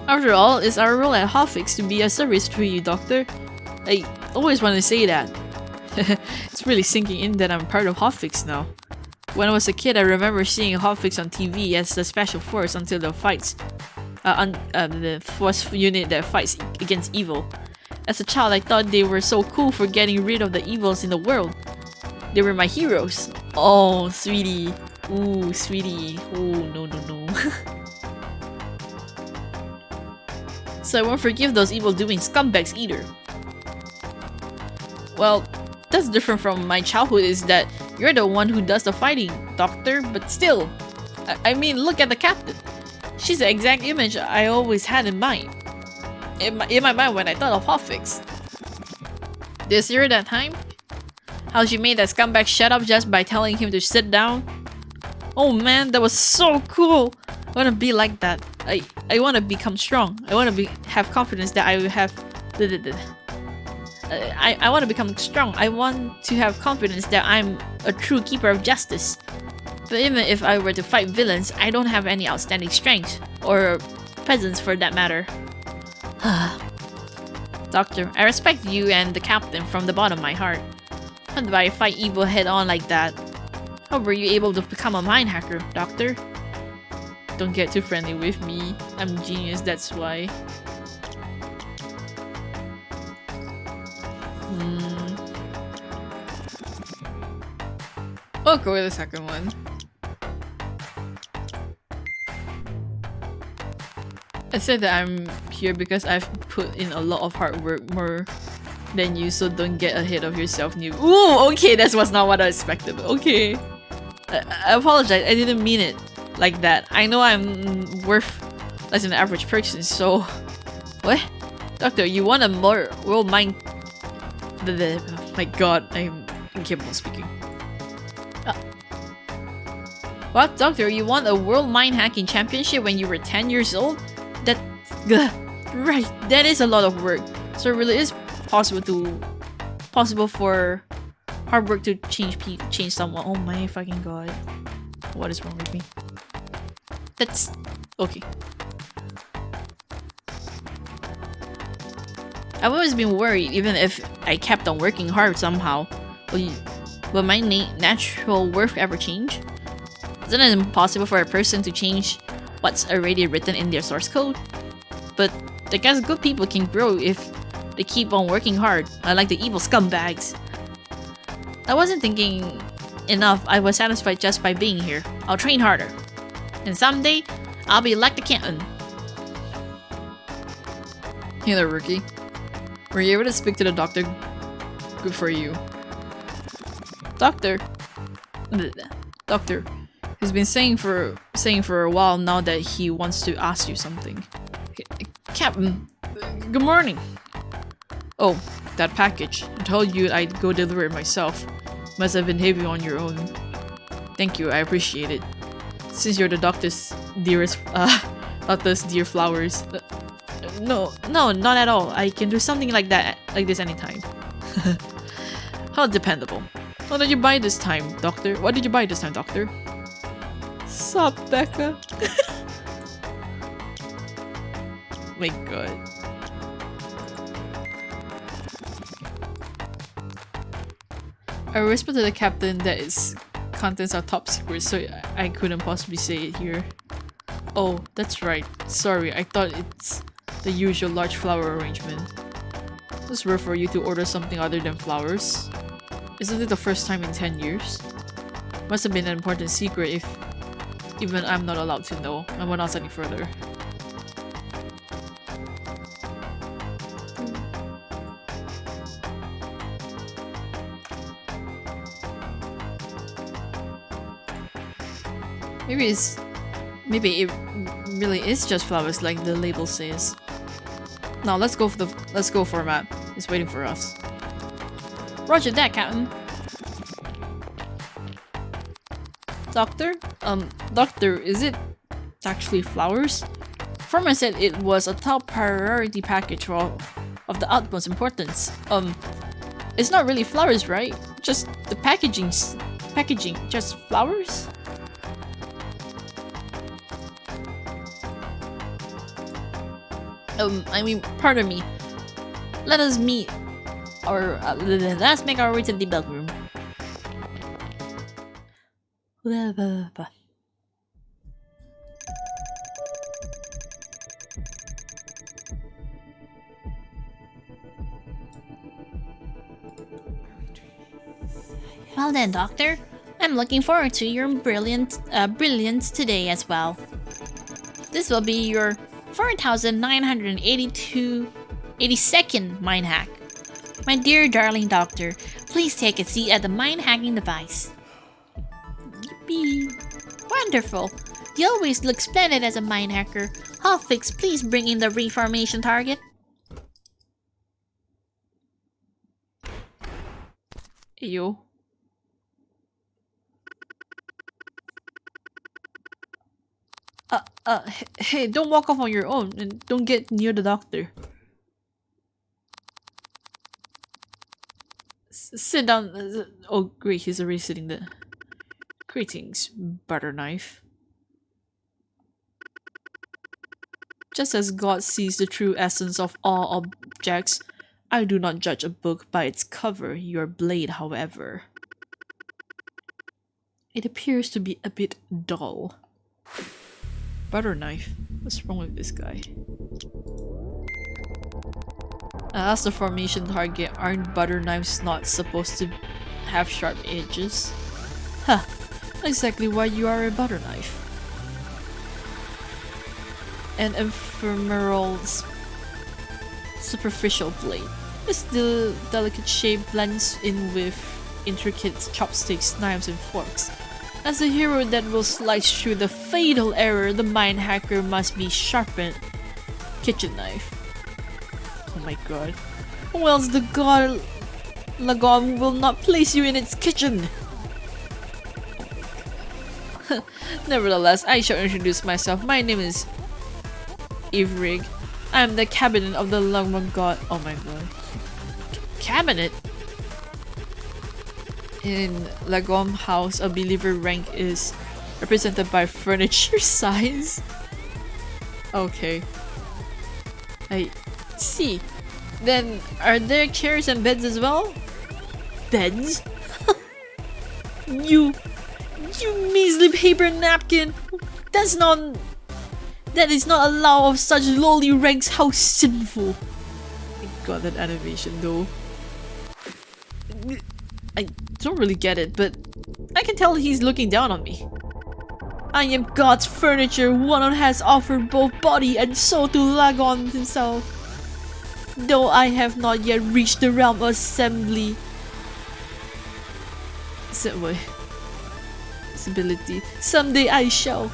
After all, it's our role at Hotfix to be a service to you, Doctor. I always want to say that. It's really sinking in that I'm part of Hotfix now. When I was a kid, I remember seeing Hotfix on TV as the special force until the fights. The force unit that fights against evil. As a child, I thought they were so cool for getting rid of the evils in the world. They were my heroes. Oh, sweetie. Ooh, sweetie. Ooh, no, no, no. So I won't forgive those evil-doing scumbags either. Well, that's different from my childhood is that you're the one who does the fighting, Doctor, but still. I mean, look at the captain. She's the exact image I always had in mind. In my mind when I thought of Hotfix. This year that time? How she made that scumbag shut up just by telling him to sit down? Oh man, that was so cool! I wanna be like that. I wanna become strong. I wanna have confidence that I will have... I wanna become strong. I want to have confidence that I'm a true keeper of justice. But even if I were to fight villains, I don't have any outstanding strengths or peasants for that matter. Doctor, I respect you and the captain from the bottom of my heart. How do I fight evil head on like that? How were you able to become a mind hacker, Doctor? Don't get too friendly with me. I'm a genius, that's why. I'll go with the second one. I said that I'm here because I've put in a lot of hard work, more than you, so don't get ahead of yourself. Ooh, okay, that was not what I expected, but okay. I apologize, I didn't mean it like that. I know I'm worth less than the average person, so... What? Doctor, you want a more world mind... My god, I'm incapable of speaking. What, Doctor? You won a World Mind Hacking Championship when you were 10 years old? Right, that is a lot of work. So it really is possible for hard work to change someone. Oh my fucking god. What is wrong with me? That's... okay. I've always been worried, even if I kept on working hard somehow. Will my natural worth ever change? Isn't it impossible for a person to change what's already written in their source code? But I guess good people can grow if they keep on working hard, unlike the evil scumbags. I wasn't thinking enough. I was satisfied just by being here. I'll train harder. And someday, I'll be like the captain. Hey there, rookie. Were you able to speak to the doctor? Good for you. Doctor. Doctor. He's been saying for a while now that he wants to ask you something. Captain, good morning. Oh, that package. I told you I'd go deliver it myself. Must have been heavy on your own. Thank you, I appreciate it. Since you're the doctor's dear flowers. No, not at all. I can do something like this anytime. How dependable. What did you buy this time, Doctor? What did you buy this time, Doctor? Sup, Becca? My god. I whispered to the captain that its contents are top secret, so I couldn't possibly say it here. Oh, that's right. Sorry, I thought it's the usual large flower arrangement. It's rare for you to order something other than flowers. Isn't it the first time in 10 years? Must have been an important secret if even I'm not allowed to know. I won't ask any further. Maybe it really is just flowers like the label says. Now let's go for a map. It's waiting for us. Roger that, Captain. Doctor? Doctor, is it actually flowers? Foreman said it was a top priority package of the utmost importance. It's not really flowers, right? Just the packaging, just flowers? I mean, pardon me. Let's make our way to the bell room. Well then, Doctor. I'm looking forward to your brilliance today as well. This will be your 4,982nd mind hack. My dear darling Doctor, please take a seat at the mind hacking device. Yippee! Wonderful! You always look splendid as a mind hacker. Hotfix, please bring in the reformation target. Ew. Hey, don't walk off on your own and don't get near the doctor. Sit down. Oh, great, he's already sitting there. Greetings, butter knife. Just as God sees the true essence of all objects, I do not judge a book by its cover, your blade, however. It appears to be a bit dull. Butter knife? What's wrong with this guy? As the formation target, aren't butter knives not supposed to have sharp edges? Huh, exactly why you are a butter knife. An ephemeral superficial blade. Its delicate shape blends in with intricate chopsticks, knives, and forks. As a hero that will slice through the fatal error, the mind hacker must be sharpened. Kitchen knife. Oh my god. Or else the god Lagom will not place you in its kitchen. Nevertheless, I shall introduce myself. My name is Ivrig. I am the cabinet of the Lagom god. Oh my god. Cabinet? In Lagom house, a believer rank is represented by furniture size. Okay. I see. Then, are there chairs and beds as well? Beds? You measly paper napkin! That is not allowed of such lowly ranks. How sinful! I got that animation though. I don't really get it, but I can tell he's looking down on me. I am God's furniture, one who has offered both body and soul to Lagom himself. Though I have not yet reached the realm of assembly. Someday I shall.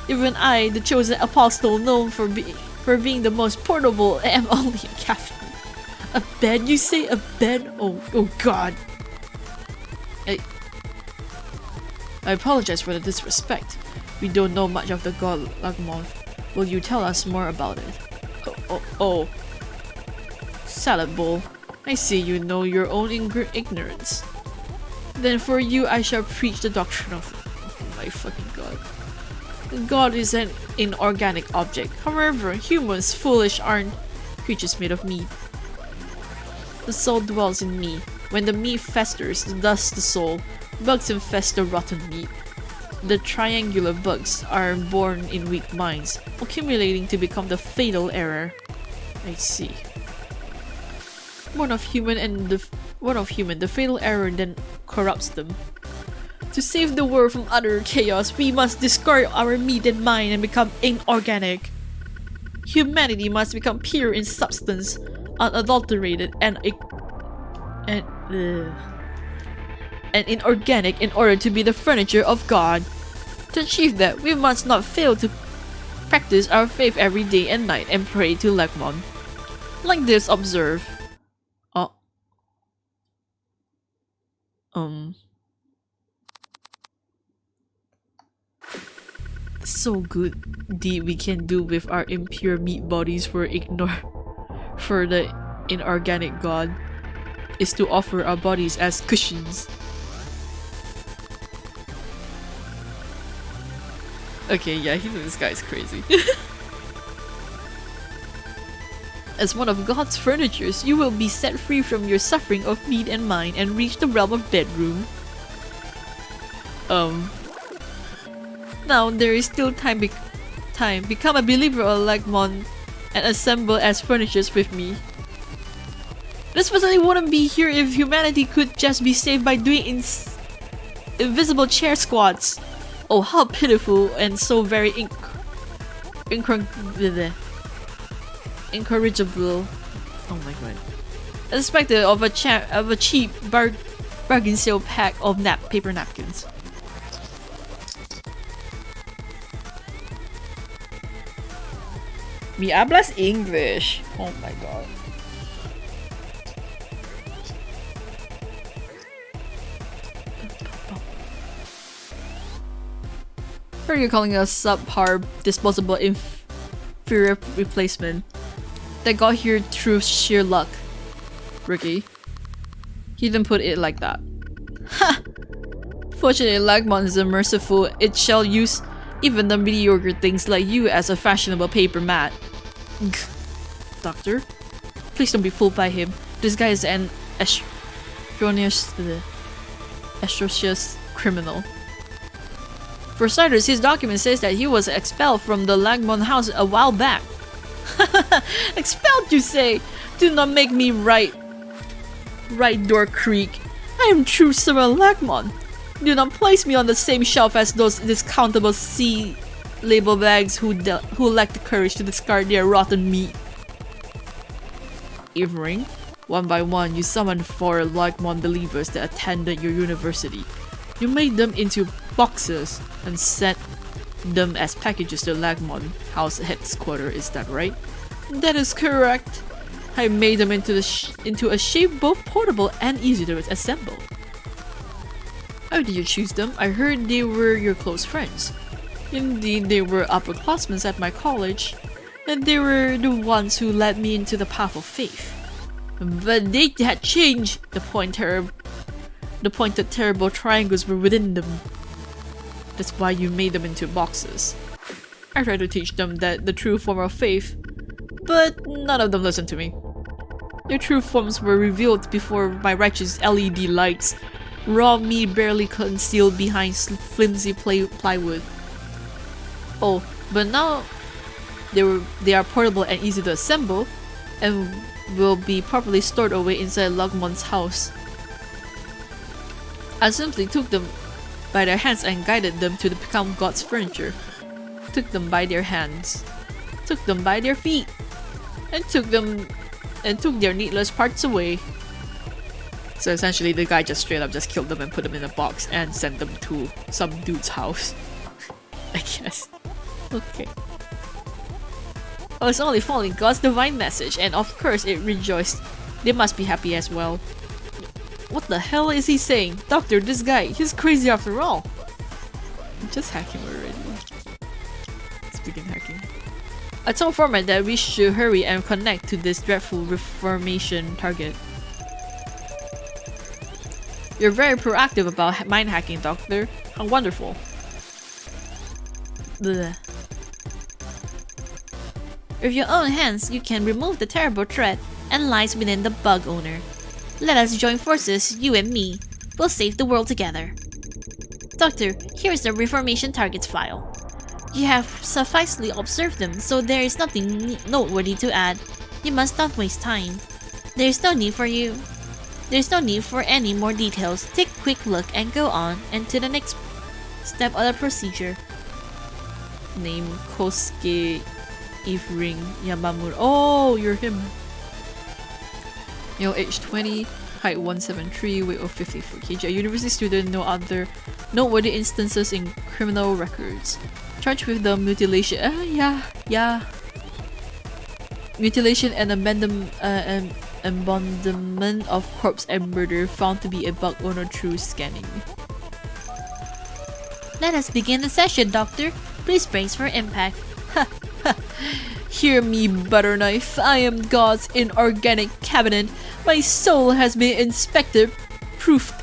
Even I, the chosen apostle known for being the most portable, am only a captain. A bed, you say? A bed? Oh god. I apologize for the disrespect. We don't know much of the god Lagom. Will you tell us more about it? Oh. Salad bowl. I see you know your own ignorance. Then for you I shall preach the doctrine of... Oh my fucking god. God is an inorganic object. However, humans, foolish, aren't creatures made of meat. The soul dwells in me. When the meat festers, thus the soul. Bugs infest the rotten meat. The triangular bugs are born in weak minds, accumulating to become the fatal error. I see. Born of human, the fatal error then corrupts them. To save the world from utter chaos, we must discard our meat and mind and become inorganic. Humanity must become pure in substance, unadulterated, and inorganic in order to be the furniture of God. To achieve that, we must not fail to practice our faith every day and night and pray to Lagom. Like this, observe. So good deed we can do with our impure meat bodies for the inorganic god is to offer our bodies as cushions. Okay, yeah, he knows this guy's crazy. As one of God's furnitures, you will be set free from your suffering of meat and mind and reach the realm of bedroom. Now there is still time. Become a believer of Lagom and assemble as furnitures with me. This facility wouldn't be here if humanity could just be saved by doing invisible chair squats. Oh, how pitiful and so very incorrigible. Oh my god. Expected of a cheap bargain sale pack of paper napkins. Me hablas English. Oh my god. Or you're calling a subpar disposable inferior replacement that got here through sheer luck, Ricky. He didn't put it like that. Ha! Fortunately, Lagom is merciful. It shall use even the mediocre things like you as a fashionable paper mat. Doctor, please don't be fooled by him. This guy is an atrocious criminal. For starters, his document says that he was expelled from the Lagmon house a while back. Expelled, you say? Do not make me right door creak. I am true Cyril Lagmon. Do not place me on the same shelf as those discountable label bags who lack the courage to discard their rotten meat. Evering, one by one, you summoned 4 Lagmon believers that attended your university. You made them into boxes and sent them as packages to Lagmon House headquarters, is that right? That is correct. I made them into a shape both portable and easy to assemble. How did you choose them? I heard they were your close friends. Indeed, they were upperclassmen at my college, and they were the ones who led me into the path of faith. But they had changed. The pointed terrible triangles were within them. That's why you made them into boxes. I tried to teach them that the true form of faith, but none of them listened to me. Their true forms were revealed before my righteous LED lights. Raw meat barely concealed behind flimsy plywood. Oh, but now they are portable and easy to assemble, and will be properly stored away inside Lagmon's house. I simply took them by their hands and guided them to become God's furniture. Took them by their hands, took them by their feet, and took their needless parts away. So essentially, the guy just straight up just killed them and put them in a box and sent them to some dude's house. I guess. Okay. I was only following God's divine message, and of course it rejoiced. They must be happy as well. What the hell is he saying? Doctor, this guy, he's crazy after all. Just hack him already. Let's begin hacking. I told Foreman that we should hurry and connect to this dreadful reformation target. You're very proactive about mind hacking, Doctor. How wonderful. Blech. With your own hands, you can remove the terrible threat and lies within the bug owner. Let us join forces, you and me. We'll save the world together. Doctor, here is the Reformation Targets file. You have sufficiently observed them, so there is nothing noteworthy to add. You must not waste time. There's no need for any more details. Take a quick look and go on and to the next step of the procedure. Name Kosuke Evering Yamamura. Oh, you're him. Male, age 20, height 173, weight of 54 kg. A university student, no other noteworthy instances in criminal records. Charged with the mutilation. Mutilation and abandonment of corpse and murder found to be a bug owner through scanning. Let us begin the session, Doctor. Please brace for impact. Hear me, Butterknife. I am God's inorganic cabinet. My soul has been inspected, proofed.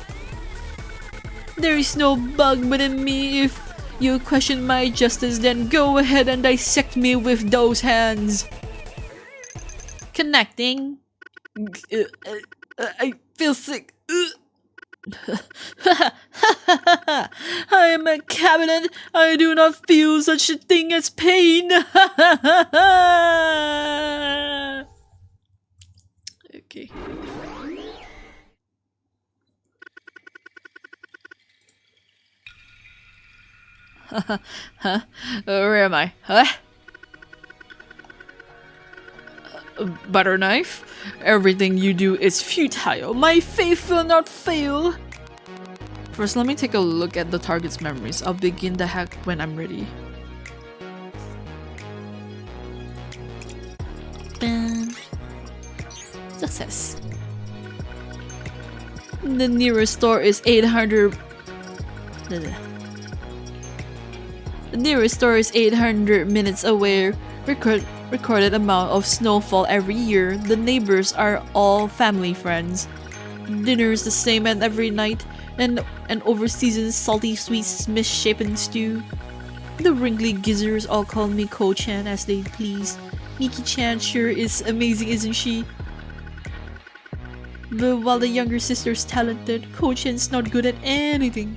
There is no bug within me. If you question my justice, then go ahead and dissect me with those hands. Connecting. I feel sick. I am a cabinet. I do not feel such a thing as pain. Okay. Huh? Where am I? Huh? Butterknife? Everything you do is futile. My faith will not fail. First, let me take a look at the target's memories. I'll begin the hack when I'm ready. Boom. Success. The nearest store is 800. The nearest store is 800 minutes away. Recorded amount of snowfall every year. The neighbors are all family friends. Dinner is the same and every night. And an over-seasoned salty sweet misshapen stew. The wrinkly gizzards all call me Ko-chan as they please. Miki-chan sure is amazing, isn't she? But while the younger sister's talented, Ko-chan's not good at anything.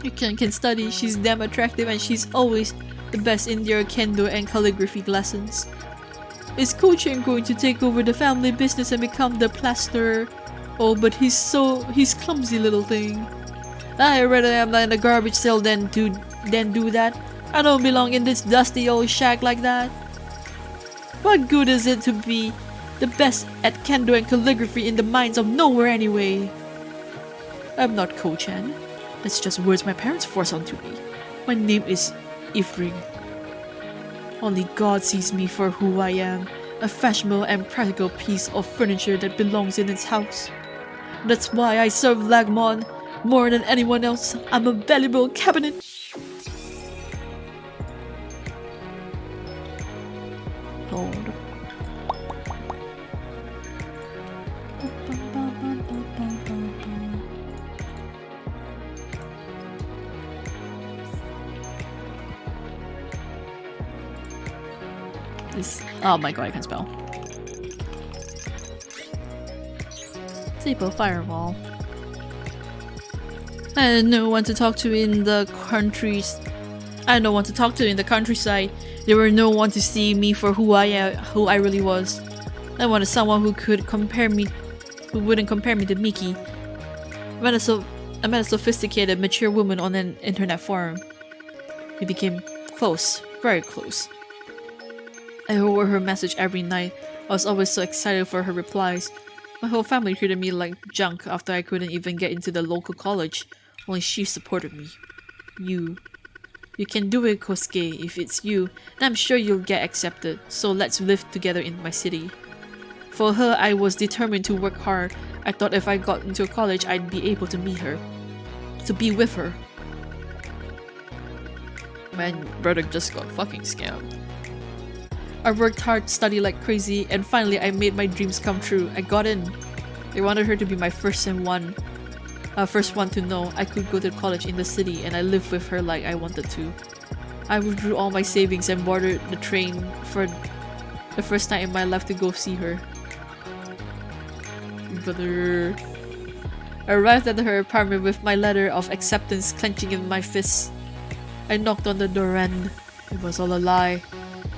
Yukian can study, she's damn attractive, and she's always the best in their kendo and calligraphy lessons. Is Ko-chan going to take over the family business and become the plasterer? Oh, but he's clumsy little thing. I rather am in a garbage sale than do that. I don't belong in this dusty old shack like that. What good is it to be the best at kendo and calligraphy in the mines of nowhere anyway? I'm not Ko-chan. That's just words my parents force onto me. My name is Ifring. Only God sees me for who I am, a fashionable and practical piece of furniture that belongs in its house. That's why I serve Lagmon more than anyone else. I'm a valuable cabinet. Hold. Oh my god, I can spell. Sleepo Fireball. I had no one to talk to in the countries. I had no one to talk to in the countryside. There were no one to see me for who I really was. I wanted someone who wouldn't compare me to Miki. I met a sophisticated, mature woman on an internet forum. We became close, very close. I wrote her message every night. I was always so excited for her replies. My whole family treated me like junk after I couldn't even get into the local college. Only she supported me. You can do it, Kosuke. If it's you, then I'm sure you'll get accepted. So let's live together in my city. For her, I was determined to work hard. I thought if I got into college, I'd be able to meet her. To be with her. My brother just got fucking scammed. I worked hard, studied like crazy, and finally I made my dreams come true. I got in. I wanted her to be my first one to know I could go to college in the city, and I lived with her like I wanted to. I withdrew all my savings and boarded the train for the first time in my life to go see her. Brother. I arrived at her apartment with my letter of acceptance clenching in my fists. I knocked on the door and it was all a lie.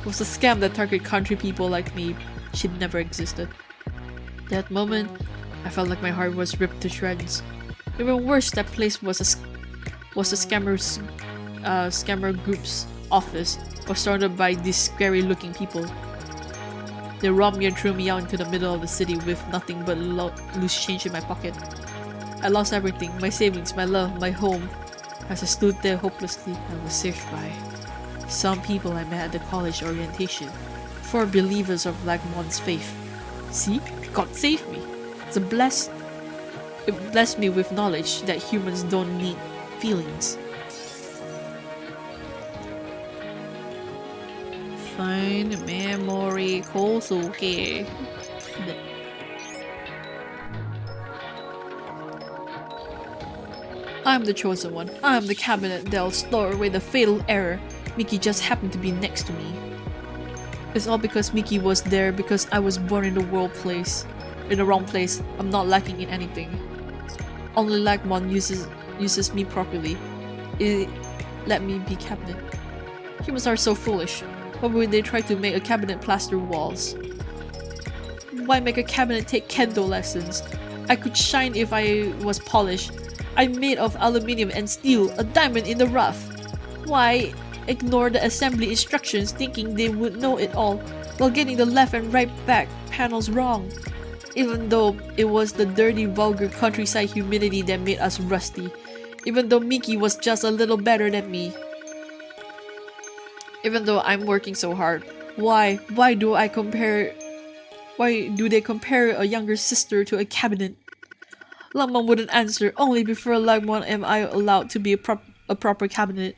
It was a scam that targeted country people like me. She'd never existed. That moment, I felt like my heart was ripped to shreds. Even worse, that place was a scammer group's office, was surrounded by these scary-looking people. They robbed me and threw me out into the middle of the city with nothing but loose change in my pocket. I lost everything, my savings, my love, my home. As I stood there hopelessly, I was saved by some people I met at the college orientation, 4 believers of Lagmon's faith. See? God saved me. It blessed me with knowledge that humans don't need feelings. Find memory Kosuke. I'm the chosen one. I'm the cabinet that'll store away the fatal error. Miki just happened to be next to me. It's all because Miki was there, because I was born in the wrong place. I'm not lacking in anything. Only Lagmon uses me properly. It let me be cabinet. Humans are so foolish. Why would they try to make a cabinet plaster walls? Why make a cabinet take kendo lessons? I could shine if I was polished. I'm made of aluminium and steel, a diamond in the rough. Why ignore the assembly instructions thinking they would know it all, while getting the left and right back panels wrong? Even though it was the dirty, vulgar countryside humidity that made us rusty. Even though Miki was just a little better than me. Even though I'm working so hard. Why do they compare a younger sister to a cabinet? Lagmon wouldn't answer. Only before Lagmon am I allowed to be a proper cabinet.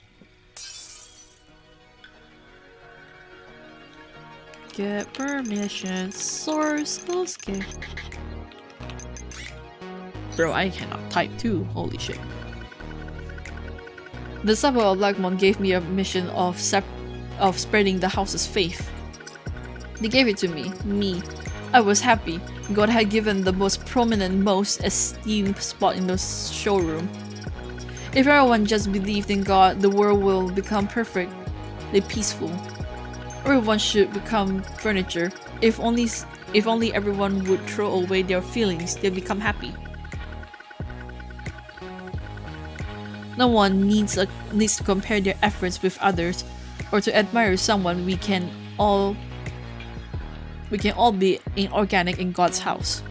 Get permission. Source. Okay. Bro, I cannot type too. Holy shit. The Sabo of Lagmon gave me a mission of spreading the house's faith. They gave it to me. Me. I was happy. God had given the most prominent, most esteemed spot in the showroom. If everyone just believed in God, the world will become perfect, peaceful. Everyone should become furniture. If only everyone would throw away their feelings, they'd become happy. No one needs to compare their efforts with others, or to admire someone. We can all be inorganic in God's house.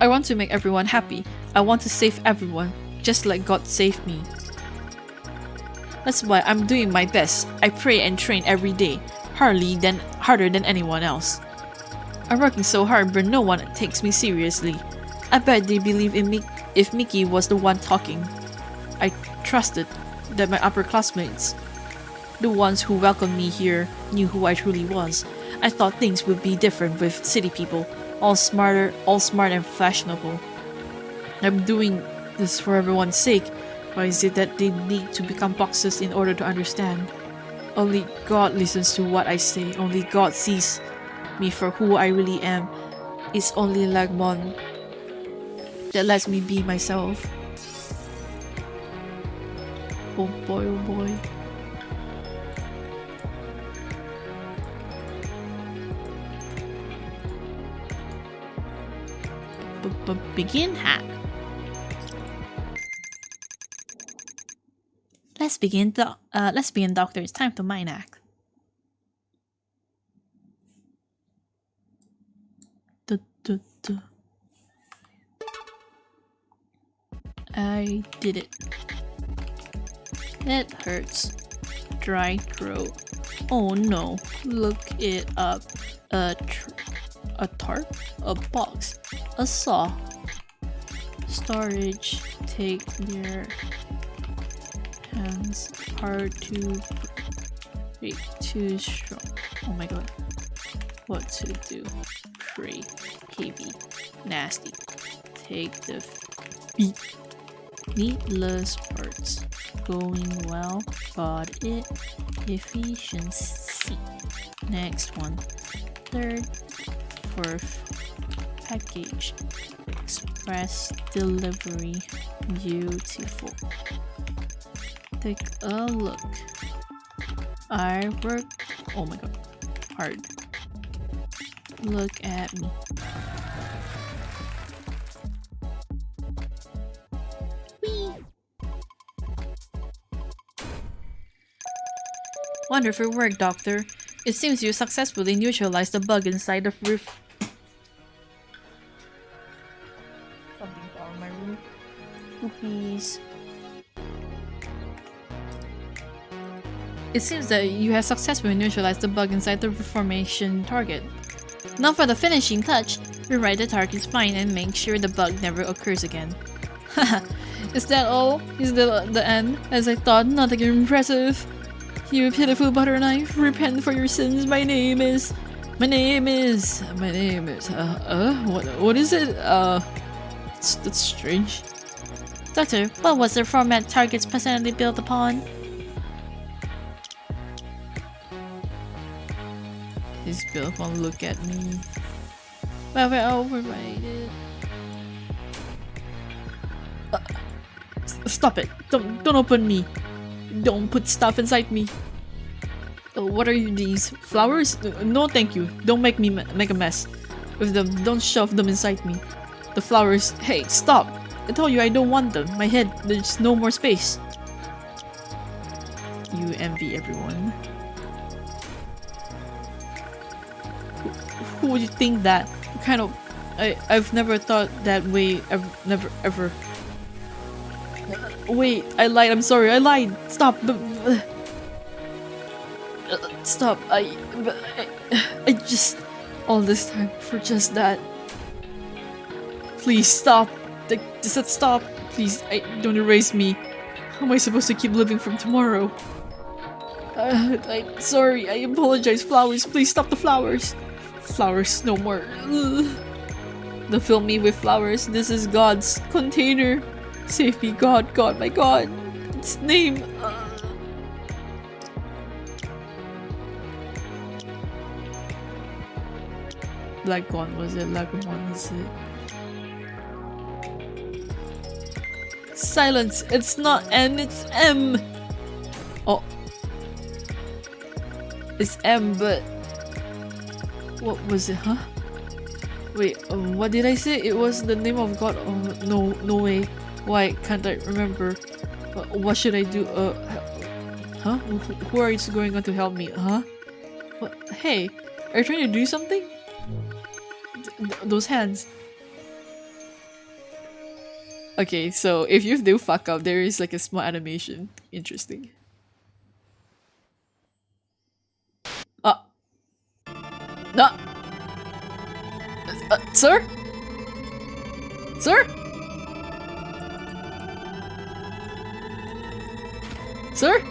I want to make everyone happy. I want to save everyone, just like God saved me. That's why I'm doing my best. I pray and train every day, harder than anyone else. I'm working so hard, but no one takes me seriously. I bet they believe in me if Mickey was the one talking. I trusted that my upperclassmates, the ones who welcomed me here, knew who I truly was. I thought things would be different with city people, all smart and fashionable. I'm doing this for everyone's sake. Why is it that they need to become boxes in order to understand? Only God listens to what I say. Only God sees me for who I really am. It's only Lagmon that lets me be myself. Oh boy, oh boy. Begin hack. Let's begin, Doctor. It's time to mind hack. I did it. It hurts. Dry throat. Oh no. Look it up. A tarp? A box. A saw. Storage. Take your hands. Hard to break. Too strong. Oh my god. What to do? Pray. Heavy. Nasty. Take the beat. Needless parts. Going well. Got it. Efficiency. Next one. Third. Fourth. Package. Express delivery. Beautiful. Take a look. I work. Oh my god. Hard. Look at me. Wonderful work, Doctor. It seems you successfully neutralized the bug inside the roof. Something fell on my roof. Oopies. It seems that you have successfully neutralized the bug inside the formation target. Now for the finishing touch, rewrite the target's spine and make sure the bug never occurs again. Haha, is that all? Is that the end? As I thought, nothing impressive. You pitiful butter knife, repent for your sins. My name is. What is it? That's strange. Doctor, what was the format targets personally built upon? His built won't look at me. Well, I'll override it. Stop it! Don't open me! Don't put stuff inside me. What are these? Flowers? No, thank you. Don't make me make a mess with them. Don't shove them inside me. The flowers. Hey, stop! I told you I don't want them. My head. There's no more space. You envy everyone. Who would you think that? Kind of. I've never thought that way. Never ever. Wait, I lied. I'm sorry. I lied. Stop. Stop. I just all this time for just that. Please stop. Just stop. Please, don't erase me. How am I supposed to keep living from tomorrow? I'm sorry. I apologize. Flowers. Please stop the flowers. Flowers. No more. Don't fill me with flowers. This is God's container. Save me, God, God, my God. Its name. Lagon, was it? Lagomon, is it? Silence! It's not N, it's M! Oh. It's M, but... What was it, huh? Wait, what did I say? It was the name of God? Oh, no way. Why can't I remember? What should I do? Huh? Who are you going on to help me? Huh? What? Hey, are you trying to do something? Those hands. Okay, so if you do fuck up, there is like a small animation. Interesting. No! Sir? Sir? Sir?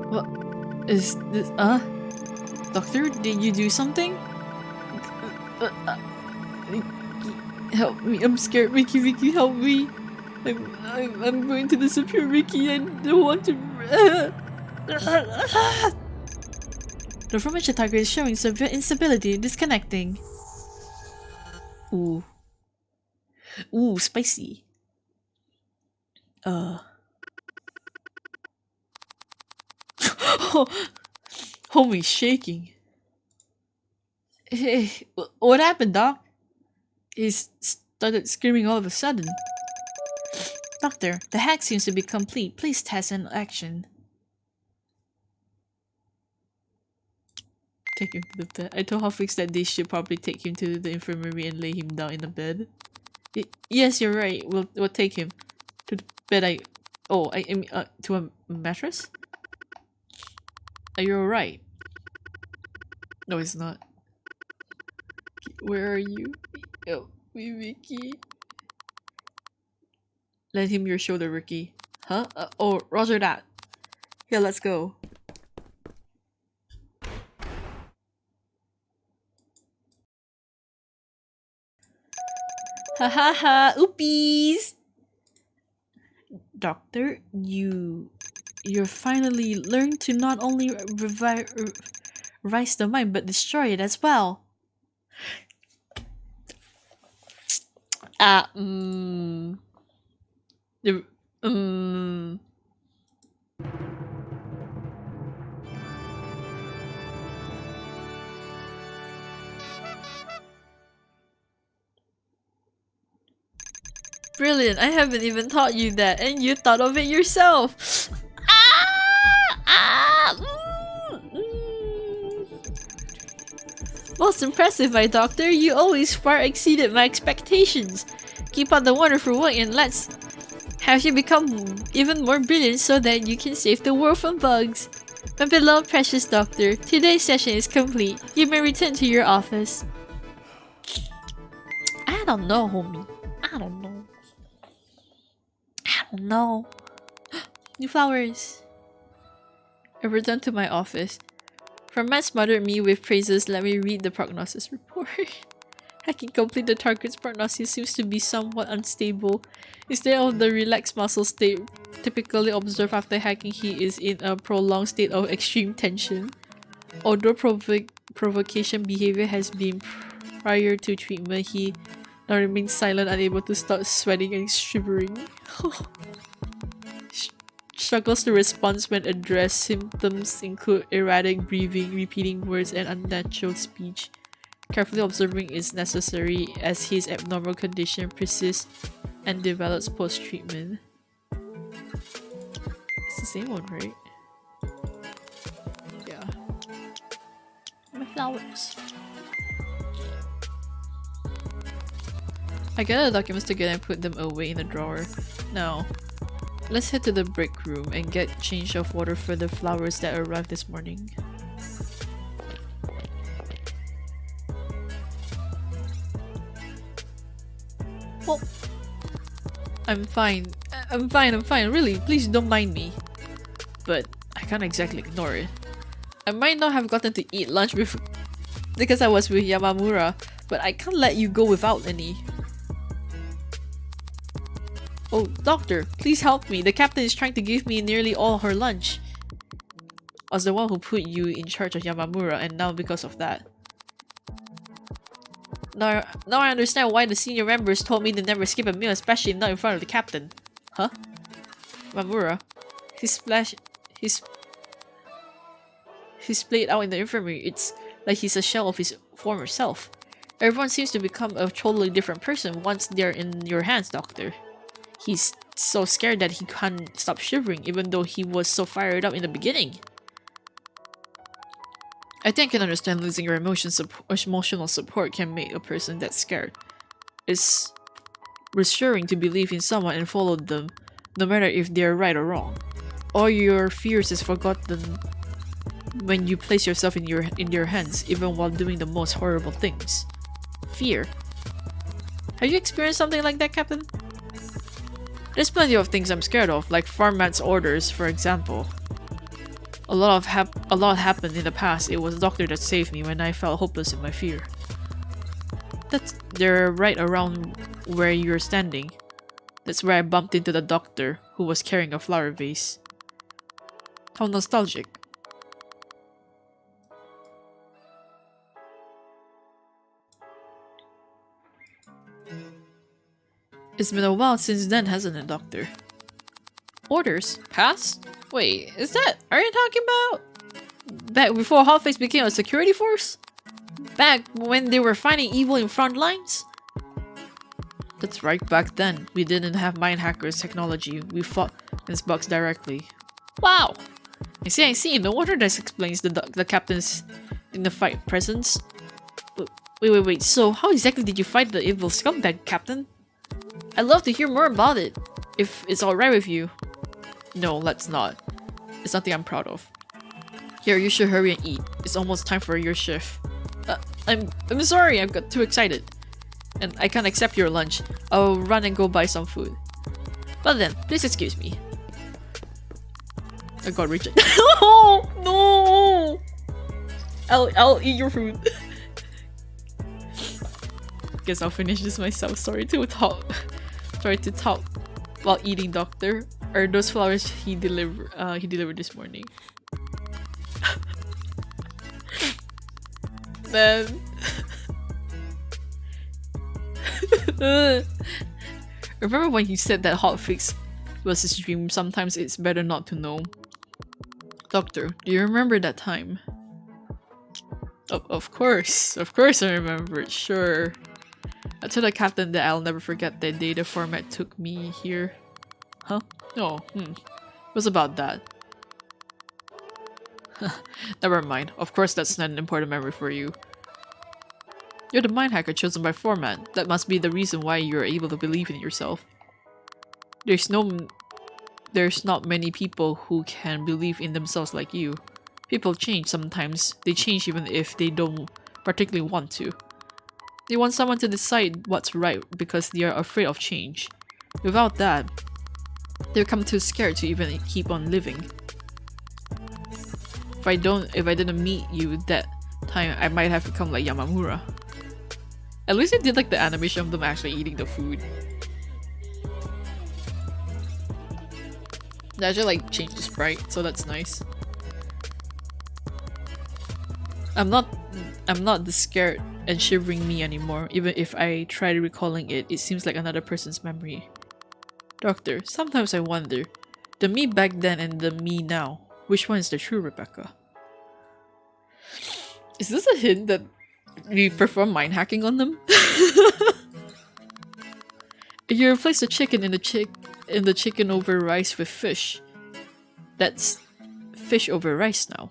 What is this? Doctor, did you do something? Help me, I'm scared. Ricky, help me. I'm going to disappear, Ricky. I don't want to. The formation target is showing severe instability, disconnecting. Ooh, spicy. Homie's shaking. Hey, what happened, Doc? He started screaming all of a sudden. Doctor, the hack seems to be complete. Please test and action. Take him to the bed. I told Hotfix that they should probably take him to the infirmary and lay him down in the bed. Yes, you're right. We'll take him to the bed. I mean, to a mattress. Are you alright? No, it's not. Where are you? Help me, Vicky. Lend him your shoulder, Ricky. Huh? Oh, roger that. Yeah, let's go. Ha ha ha! Oopies! Doctor, you're finally learned to not only rise the mind but destroy it as well. Brilliant, I haven't even taught you that, and you thought of it yourself! Most impressive, my doctor. You always far exceeded my expectations. Keep up the wonderful work and let's have you become even more brilliant so that you can save the world from bugs. My beloved precious doctor, today's session is complete. You may return to your office. I don't know, homie. I don't know. New flowers. I returned to my office. Fermat smothered me with praises. Let me read the prognosis report. Hacking complete, the target's prognosis seems to be somewhat unstable. Instead of the relaxed muscle state typically observed after hacking, he is in a prolonged state of extreme tension. Although provocation behavior has been prior to treatment, he now remains silent, unable to stop sweating and shivering. Struggles to respond when addressed. Symptoms include erratic breathing, repeating words, and unnatural speech. Carefully observing is necessary as his abnormal condition persists and develops post-treatment. It's the same one, right? Yeah. My flowers. I gather the documents together and put them away in a drawer. Now, let's head to the break room and get change of water for the flowers that arrived this morning. Well, I'm fine. I'm fine. Really, please don't mind me. But I can't exactly ignore it. I might not have gotten to eat lunch because I was with Yamamura, but I can't let you go without any. Oh, doctor, please help me. The captain is trying to give me nearly all her lunch. I was the one who put you in charge of Yamamura, and now because of that. Now I understand why the senior members told me to never skip a meal, especially not in front of the captain. Huh? Mamura? He's splayed out in the infirmary. It's like he's a shell of his former self. Everyone seems to become a totally different person once they're in your hands, Doctor. He's so scared that he can't stop shivering, even though he was so fired up in the beginning. I think I can understand losing your emotional support can make a person that scared. It's reassuring to believe in someone and follow them, no matter if they're right or wrong. All your fears is forgotten when you place yourself in their hands, even while doing the most horrible things. Fear. Have you experienced something like that, Captain? There's plenty of things I'm scared of, like Farmat's orders, for example. A lot happened in the past. It was the doctor that saved me when I felt hopeless in my fear. They're right around where you're standing. That's where I bumped into the doctor, who was carrying a flower vase. How nostalgic. It's been a while since then, hasn't it, Doctor? Orders? Past? Wait, are you talking about back before Hotface became a security force? Back when they were fighting evil in front lines? That's right, back then, we didn't have mind hackers technology. We fought against bugs directly. Wow! I see. No wonder this explains the captain's in the fight presence. Wait. So, how exactly did you fight the evil scumbag, Captain? I'd love to hear more about it, if it's alright with you. No, let's not. It's nothing I'm proud of. Here, you should hurry and eat. It's almost time for your shift. I'm sorry, I got too excited. And I can't accept your lunch. I'll run and go buy some food. But then, please excuse me. I got rejected. Oh, no! I'll eat your food. Guess I'll finish this myself. Sorry to talk while eating, Doctor. Are those flowers he delivered this morning? Man. Remember when he said that hotfix was his dream? Sometimes it's better not to know. Doctor, do you remember that time? Of course I remember it, sure. I told the captain that I'll never forget the day the format took me here. Huh? Oh, It was about that. Never mind. Of course that's not an important memory for you. You're the mind hacker chosen by format. That must be the reason why you're able to believe in yourself. There's not many people who can believe in themselves like you. People change sometimes. They change even if they don't particularly want to. They want someone to decide what's right because they are afraid of change. Without that, they become too scared to even keep on living. If I didn't meet you that time, I might have become like Yamamura. At least I did like the animation of them actually eating the food. They actually like changed the sprite, so that's nice. I'm not the scared and shivering me anymore. Even if I try recalling it, it seems like another person's memory. Doctor, sometimes I wonder, the me back then and the me now, which one is the true Rebecca? Is this a hint that we perform mind hacking on them? You replace the chicken in the chicken over rice with fish. That's fish over rice now.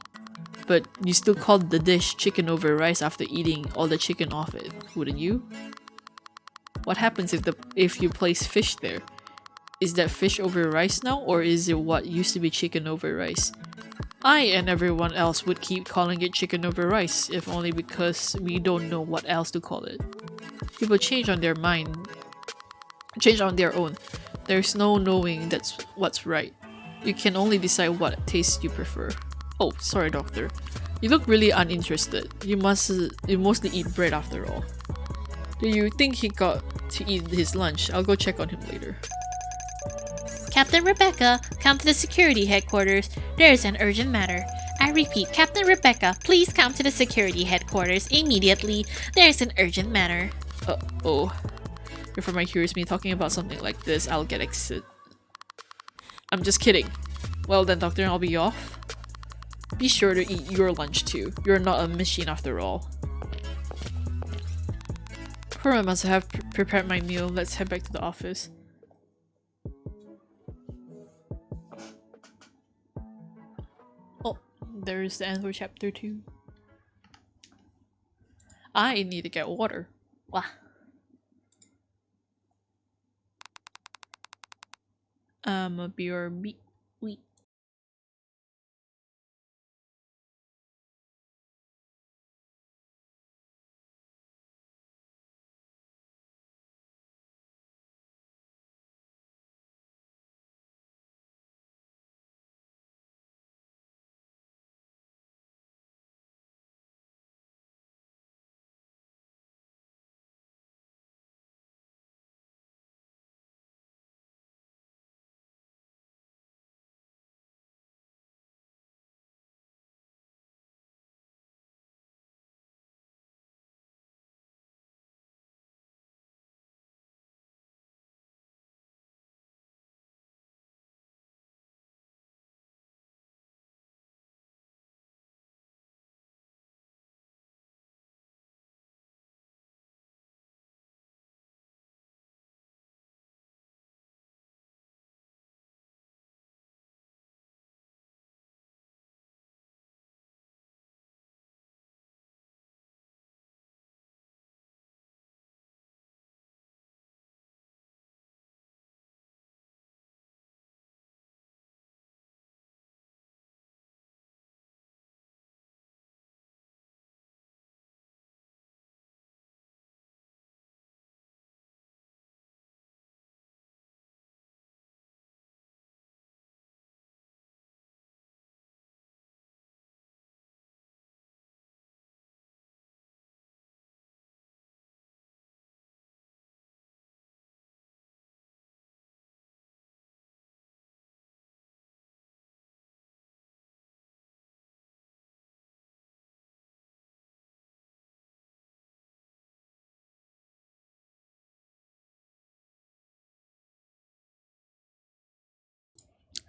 But you still called the dish chicken over rice after eating all the chicken off it, wouldn't you? What happens if you place fish there? Is that fish over rice now, or is it what used to be chicken over rice? I and everyone else would keep calling it chicken over rice, if only because we don't know what else to call it. People change on their own. There's no knowing that's what's right. You can only decide what taste you prefer. Oh, sorry, Doctor. You look really uninterested. You mostly eat bread after all. Do you think he got to eat his lunch? I'll go check on him later. Captain Rebecca, come to the security headquarters. There's an urgent matter. I repeat, Captain Rebecca, please come to the security headquarters immediately. There's an urgent matter. Oh. If my hears me talking about something like this, I'll get exit. I'm just kidding. Well then, Doctor, I'll be off. Be sure to eat your lunch too. You're not a machine after all. I must have prepared my meal. Let's head back to the office. Oh, there's the end of chapter 2. I need to get water. Wah. A BRB. Wait.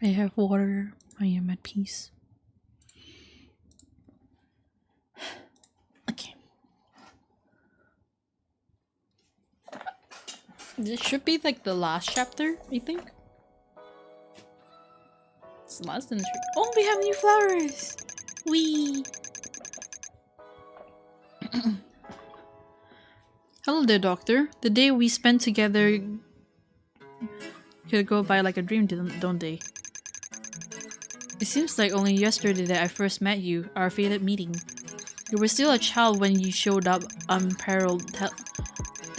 I have water. I am at peace. Okay. This should be like the last chapter, I think. It's less than 3. Oh, we have new flowers! Wee. Hello there, Doctor. The day we spent together could go by like a dream, don't they? It seems like only yesterday that I first met you, our fated meeting. You were still a child when you showed up the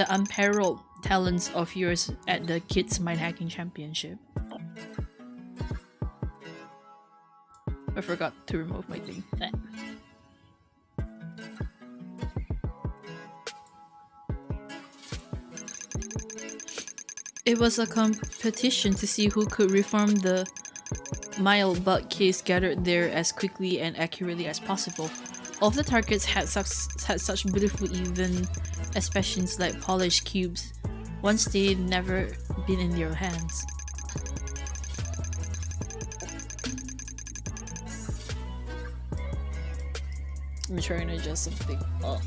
unparalleled talents of yours at the Kids Mind Hacking Championship. I forgot to remove my thing. It was a competition to see who could reform the Mile bug case gathered there as quickly and accurately as possible. All of the targets had such beautiful even expressions like polished cubes, once they'd never been in your hands. I'm trying to adjust something up.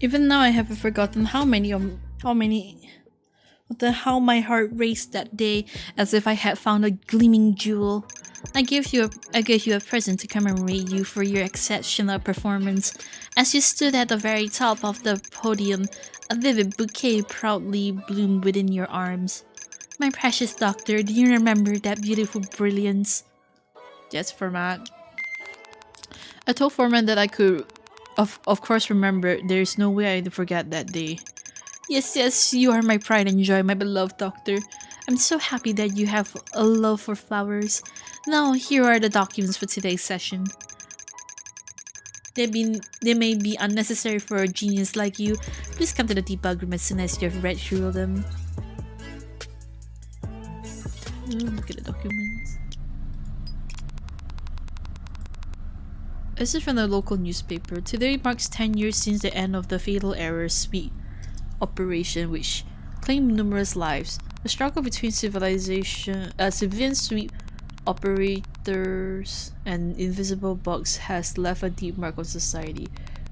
Even now, I haven't forgotten how my heart raced that day, as if I had found a gleaming jewel. I gave you a present to commemorate you for your exceptional performance. As you stood at the very top of the podium, a vivid bouquet proudly bloomed within your arms. My precious doctor, do you remember that beautiful brilliance? Yes, Format. I told Format that I could, of course, remember. There's no way I'd forget that day. Yes, yes, you are my pride and joy, my beloved doctor. I'm so happy that you have a love for flowers. Now, here are the documents for today's session. They may be unnecessary for a genius like you. Please come to the debug room as soon as you have read through them. Look at the documents. This is from the local newspaper. Today marks 10 years since the end of the Fatal Error Suite operation, which claimed numerous lives. The struggle between civilian sweep operators and invisible bugs has left a deep mark on society.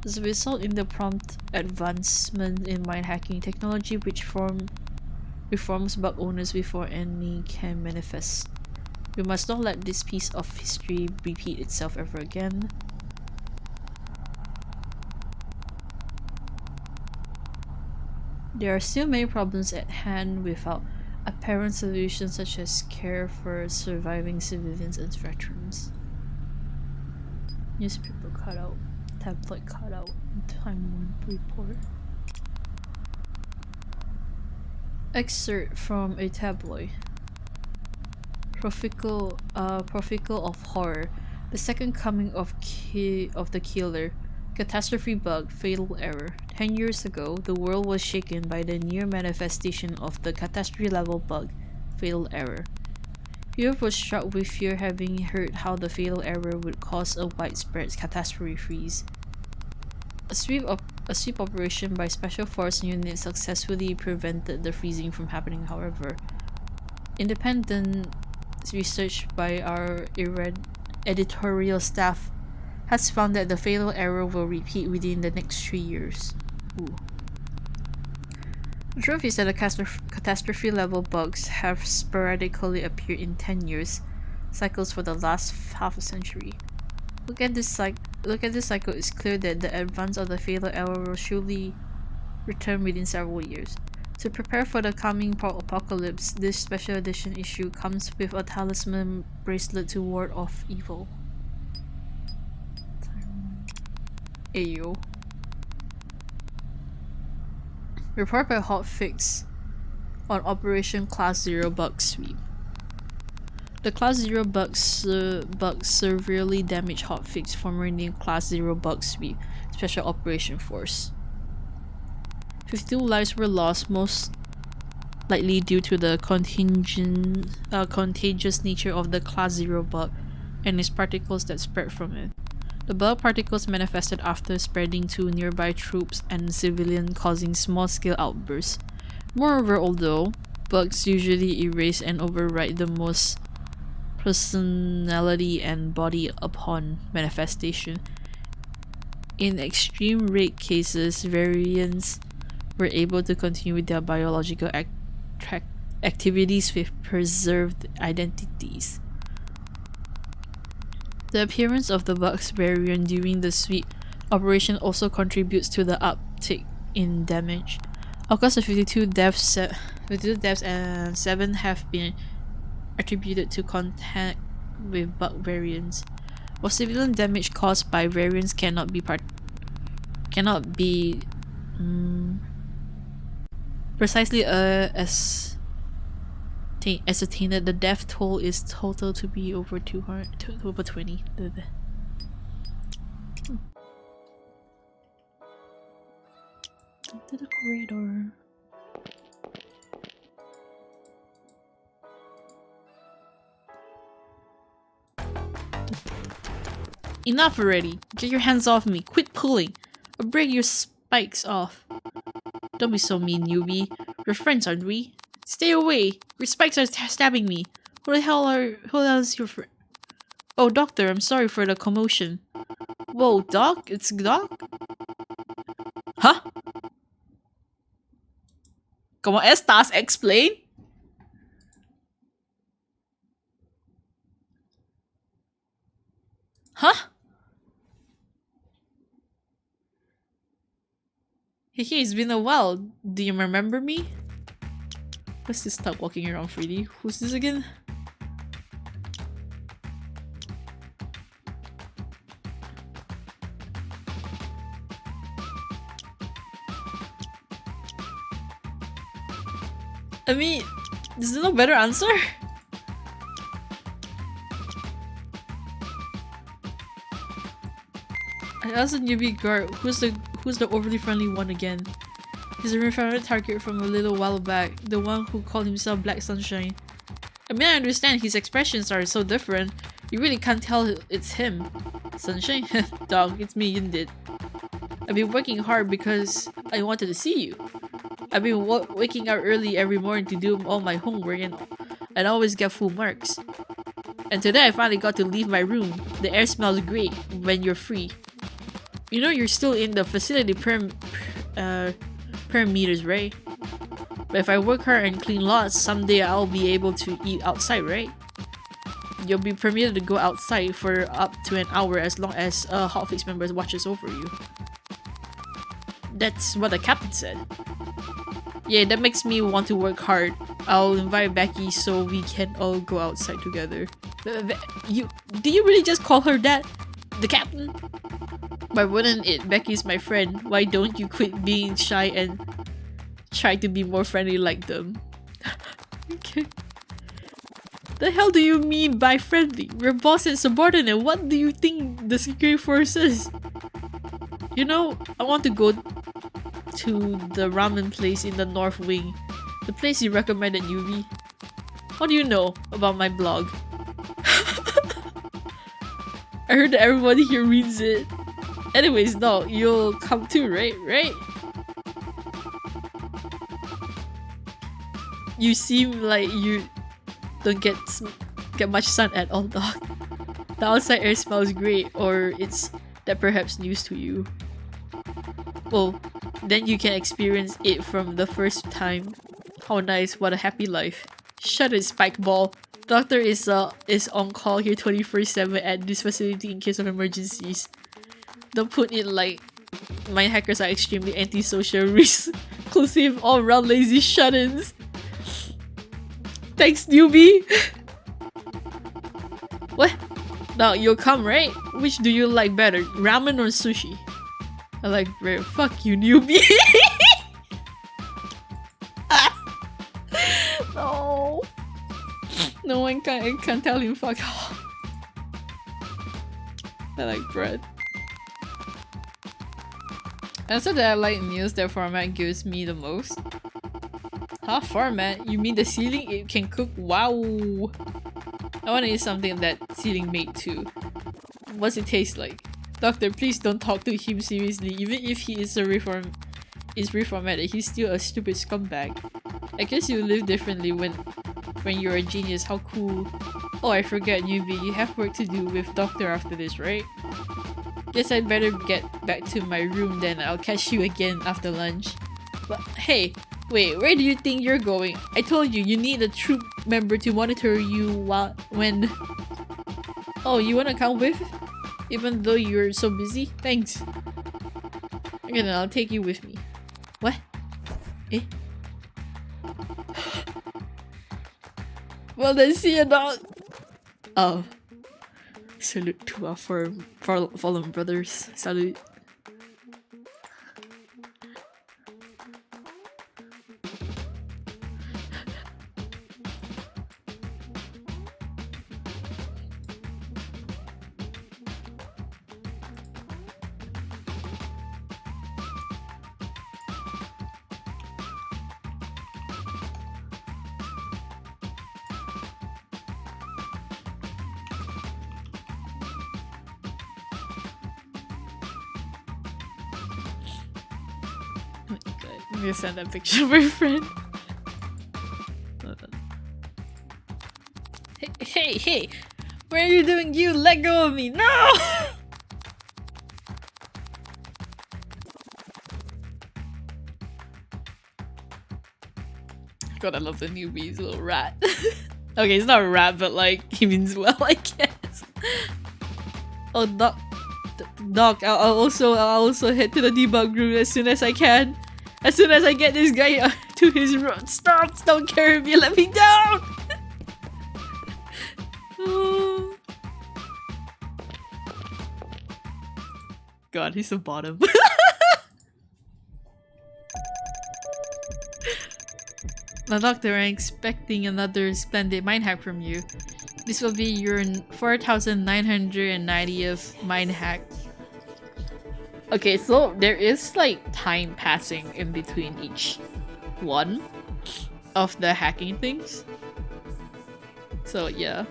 As a result, in the prompt advancement in mind hacking technology, which reforms bug owners before any can manifest. We must not let this piece of history repeat itself ever again. There are still many problems at hand without apparent solutions, such as care for surviving civilians and veterans. Newspaper cutout, tabloid cutout, Time report. Excerpt from a tabloid. Prophical of horror. The second coming of the killer. Catastrophe bug, fatal error. 10 years ago, the world was shaken by the near manifestation of the catastrophe level bug, fatal error. Europe was struck with fear, having heard how the fatal error would cause a widespread catastrophe freeze. A sweep operation by special force units successfully prevented the freezing from happening, however. Independent research by our editorial staff has found that the fatal error will repeat within the next 3 years. Ooh. The truth is that the catastrophe level bugs have sporadically appeared in 10 years cycles for the last half a century. Look at this cycle. It's clear that the advance of the fatal error will surely return within several years. To prepare for the coming apocalypse, this special edition issue comes with a talisman bracelet to ward off evil. Ayo. Report by Hotfix on Operation Class 0 Bug Sweep. The Class 0 bugs severely damaged Hotfix, formerly named Class 0 Bug Sweep Special Operation Force. 52 lives were lost, most likely due to the contagious nature of the Class 0 bug and its particles that spread from it. The bug particles manifested after spreading to nearby troops and civilians, causing small-scale outbursts. Moreover, although bugs usually erase and override the most personality and body upon manifestation, in extreme rare cases, variants were able to continue with their biological activities with preserved identities. The appearance of the bug's variant during the sweep operation also contributes to the uptick in damage. Of course, the 52 deaths and 7 have been attributed to contact with bug variants. While civilian damage caused by variants cannot be precisely ascertained, the death toll is total to be over 20. To the corridor. Enough already! Get your hands off me! Quit pulling! Or break your spikes off! Don't be so mean, newbie. We're friends, aren't we? Stay away! Your spikes are stabbing me! Who else is your friend? Oh, Doctor, I'm sorry for the commotion. Whoa, Doc? It's Doc? Huh? ¿Cómo estás? Explain? Huh? Hey, it's been a while. Do you remember me? Let's just stop walking around freely. Who's this again? I mean, is there no better answer? I asked a newbie guard, who's the overly friendly one again? He's a referred target from a little while back, the one who called himself Black Sunshine. I mean, I understand his expressions are so different, you really can't tell it's him. Sunshine? Dog, it's me, Yundit. I've been working hard because I wanted to see you. I've been waking up early every morning to do all my homework and always get full marks. And today I finally got to leave my room. The air smells great when you're free. You know you're still in the facility parameters, right? But if I work hard and clean lots, someday I'll be able to eat outside, right? You'll be permitted to go outside for up to an hour as long as a Hotfix member watches over you. That's what the captain said. Yeah, that makes me want to work hard. I'll invite Becky so we can all go outside together. Do you really just call her that? The captain? Why wouldn't it? Becky's my friend. Why don't you quit being shy and try to be more friendly like them? Okay. The hell do you mean by friendly? We're boss and subordinate. What do you think the security force is? You know, I want to go to the ramen place in the North Wing. The place you recommended, Yubi. What do you know about my blog? I heard that everybody here reads it. Anyways, no, you'll come too, right? Right? You seem like you don't get much sun at all, dog. The outside air smells great, or it's that perhaps news to you. Well, then you can experience it from the first time. How nice, what a happy life. Shut it, Spike Ball. Doctor is on call here 24/7 at this facility in case of emergencies. Don't put it like my hackers are extremely antisocial, reclusive, all-round lazy shut-ins. Thanks, newbie! What? Now, you'll come, right? Which do you like better, ramen or sushi? I like bread. Fuck you, newbie! No. No one can tell him fuck off. I like bread. I said that I like meals that format gives me the most. Huh? Format? You mean the ceiling? It can cook? Wow! I wanna eat something that ceiling made too. What's it taste like? Doctor, please don't talk to him seriously. Even if he is reformatted, he's still a stupid scumbag. I guess you live differently when you're a genius. How cool. Oh, I forget, newbie. You have work to do with Doctor after this, right? Guess I'd better get back to my room then. I'll catch you again after lunch. But hey, wait, where do you think you're going? I told you, you need a troop member to monitor you when... Oh, you wanna come with? Even though you're so busy? Thanks. Okay, then I'll take you with me. What? Eh? Well then, see you, dog! Oh. Salute to our fallen brothers. Salute. I'm gonna send that picture to my friend. Hey! What are you doing? You let go of me! No! God, I love the newbie. He's a little rat. Okay, he's not a rat, but like, he means well, I guess. Oh, Doc, I'll also head to the debug room as soon as I can. As soon as I get this guy to his room. Stop! Don't carry me! Let me down! Oh. God, he's the bottom. Now, Doctor, I'm expecting another splendid mind hack from you. This will be your 4,990th mind hack. Okay, so there is like time passing in between each one of the hacking things. So yeah.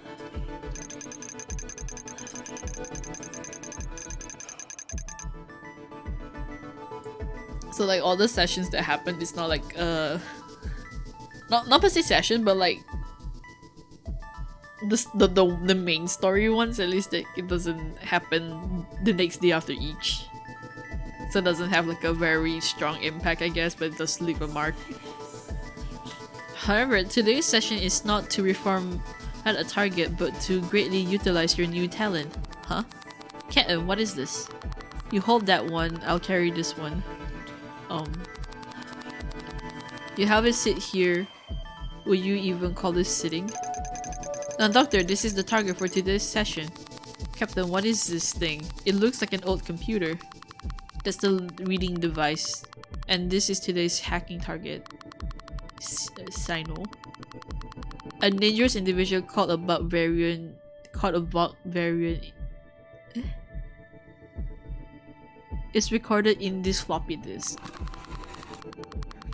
So like all the sessions that happen, it's not like not per se session, but like the main story ones, at least it doesn't happen the next day after each. So it doesn't have like a very strong impact, I guess, but it does leave a mark. However, today's session is not to reform at a target, but to greatly utilize your new talent. Huh? Ketan, what is this? You hold that one, I'll carry this one. You have it sit here. Will you even call this sitting? Now, Doctor, this is the target for today's session. Captain, what is this thing? It looks like an old computer. That's the reading device. And this is today's hacking target. Sino. A dangerous individual called a bug variant is recorded in this floppy disk.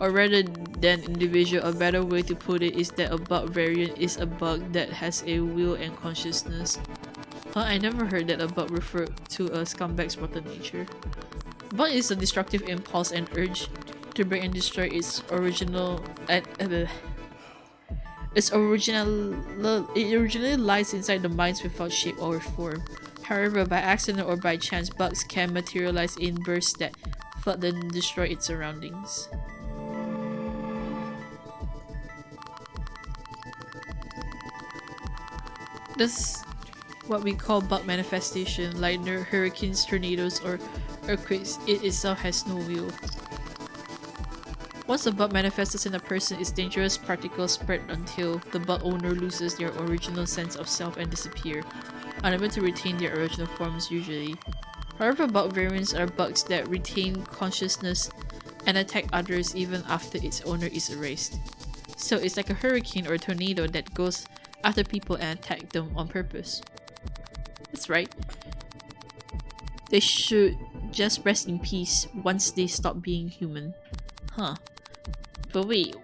Or rather than individual, a better way to put it is that a bug variant is a bug that has a will and consciousness. Huh, I never heard that a bug referred to a scumbag's rotten nature. Bug is a destructive impulse and urge to break and destroy its original. It originally lies inside the minds without shape or form. However, by accident or by chance, bugs can materialize in bursts that flood and destroy its surroundings. That's what we call bug manifestation, like hurricanes, tornadoes, or earthquakes. It itself has no will. Once a bug manifests in a person, its dangerous particles spread until the bug owner loses their original sense of self and disappear, unable to retain their original forms usually. However, bug variants are bugs that retain consciousness and attack others even after its owner is erased. So it's like a hurricane or a tornado that goes after people and attack them on purpose. That's right. They should just rest in peace once they stop being human. Huh. But wait,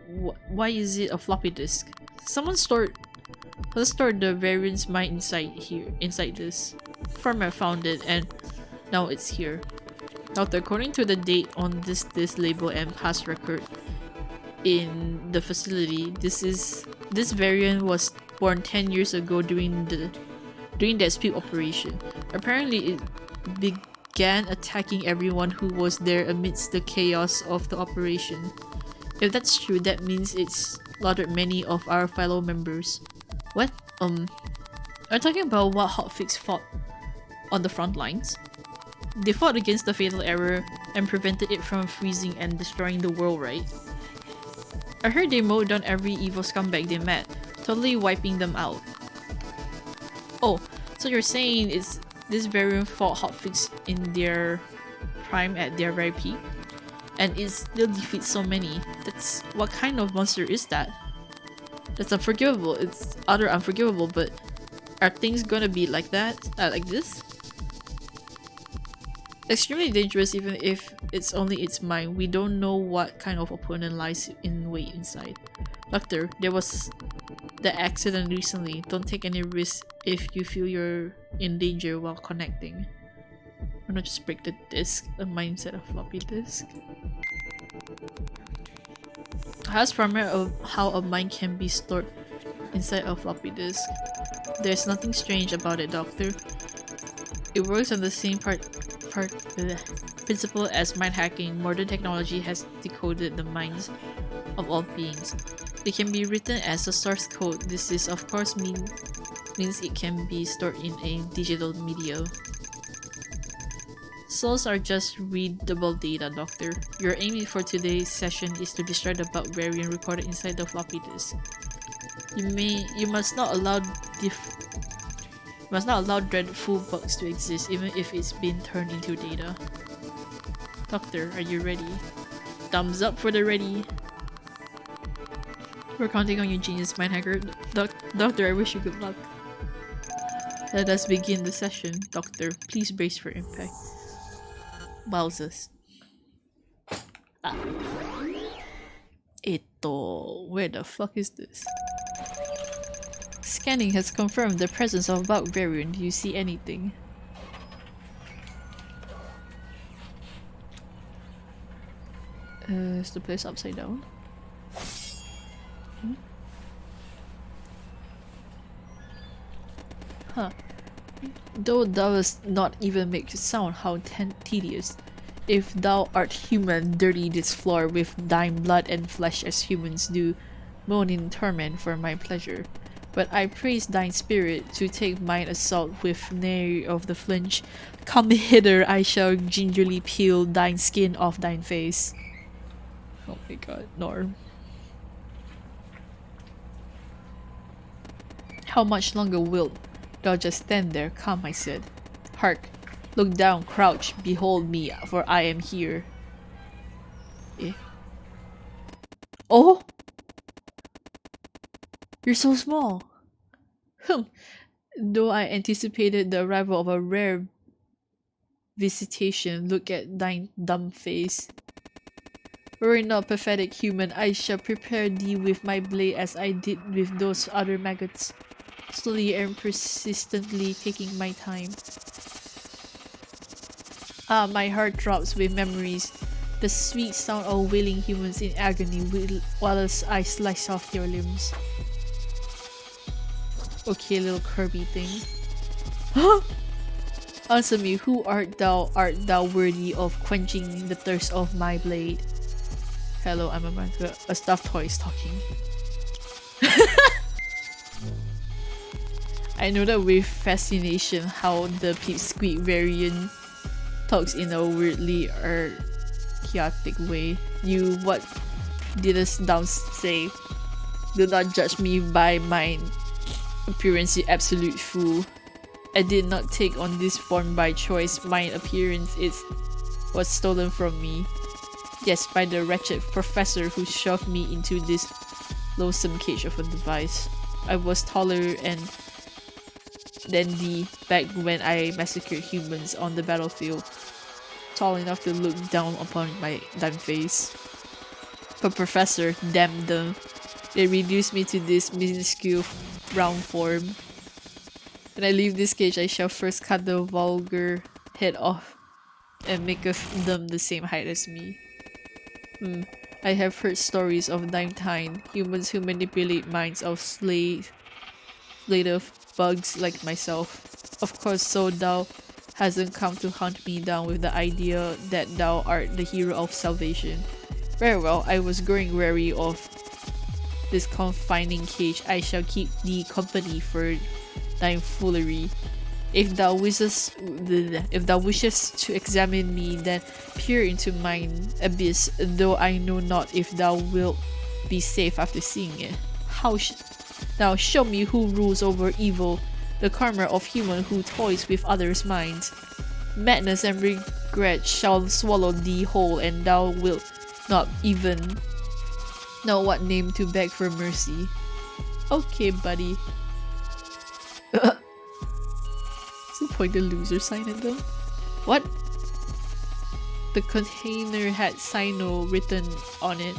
why is it a floppy disk? Let's store the variant's mind inside this. Farmer found it and now it's here. Doctor, according to the date on this label and past record in the facility, this variant was born 10 years ago during the escape operation. Apparently, it began attacking everyone who was there amidst the chaos of the operation. If that's true, that means it's slaughtered many of our fellow members. What? Are you talking about what Hotfix fought on the front lines? They fought against the fatal error and prevented it from freezing and destroying the world, right? I heard they mowed down every evil scumbag they met, totally wiping them out. Oh, so you're saying it's this variant fought Hotfix in their prime at their very peak? And it still defeats so many. That's what kind of monster is that? That's unforgivable. It's utter unforgivable, but are things gonna be like that? Like this? Extremely dangerous even if it's only its mind. We don't know what kind of opponent lies in wait inside. Doctor, there was the accident recently. Don't take any risks if you feel you're in danger while connecting. Why not just break the disk, a mindset of floppy disk? Ask Farmer of how a mind can be stored inside a floppy disk. There's nothing strange about it, Doctor. It works on the same principle as mind hacking. Modern technology has decoded the minds of all beings. It can be written as a source code. This is of course means it can be stored in a digital media. Souls are just readable data, Doctor. Your aim for today's session is to destroy the bug variant recorded inside the floppy disk. You must not allow dreadful bugs to exist, even if it's been turned into data. Doctor, are you ready? Thumbs up for the ready. We're counting on you, genius mind hacker. Doctor, I wish you good luck. Let us begin the session. Doctor, please brace for impact. Wowzers. Ah. Eto, where the fuck is this? Scanning has confirmed the presence of bug variant. Do you see anything? Is the place upside down? Huh. Though thou dost not even make sound, how tedious. If thou art human, dirty this floor with thine blood and flesh as humans do, moan in torment for my pleasure. But I praise thine spirit to take mine assault with ne'er of the flinch. Come hither, I shall gingerly peel thine skin off thine face. Oh my god, Norm. How much longer wilt thou just stand there? Come, I said. Hark, look down, crouch, behold me, for I am here. Eh? Oh! You're so small! Though I anticipated the arrival of a rare visitation, look at thine dumb face. Were it not pathetic human, I shall prepare thee with my blade as I did with those other maggots, slowly and persistently taking my time. Ah, my heart drops with memories, the sweet sound of wailing humans in agony whilst I slice off your limbs. Okay, little Kirby thing. Answer me, who art thou? Art thou worthy of quenching the thirst of my blade? Hello, I'm a stuffed toy is talking. I know that with fascination how the Pipsqueak variant talks in a weirdly chaotic way. You, what didst thou say? Do not judge me by mine appearance, you absolute fool. I did not take on this form by choice. Mine appearance was stolen from me. Yes, by the wretched professor who shoved me into this loathsome cage of a device. I was taller than thee back when I massacred humans on the battlefield. Tall enough to look down upon my damn face. But professor, damn them. They reduced me to this minuscule round form. When I leave this cage, I shall first cut the vulgar head off and make of them the same height as me. I have heard stories of thine kind, humans who manipulate minds of slave of bugs like myself. Of course, so thou hasn't come to hunt me down with the idea that thou art the hero of salvation. Very well, I was growing weary of this confining cage. I shall keep thee company for thine foolery. If thou wishes to examine me, then peer into mine abyss, though I know not if thou wilt be safe after seeing it. Now show me who rules over evil, the karma of human who toys with others' minds. Madness and regret shall swallow thee whole, and thou wilt not even know what name to beg for mercy. Okay, buddy. What's the point the loser sign at them? What? The container had Sino written on it.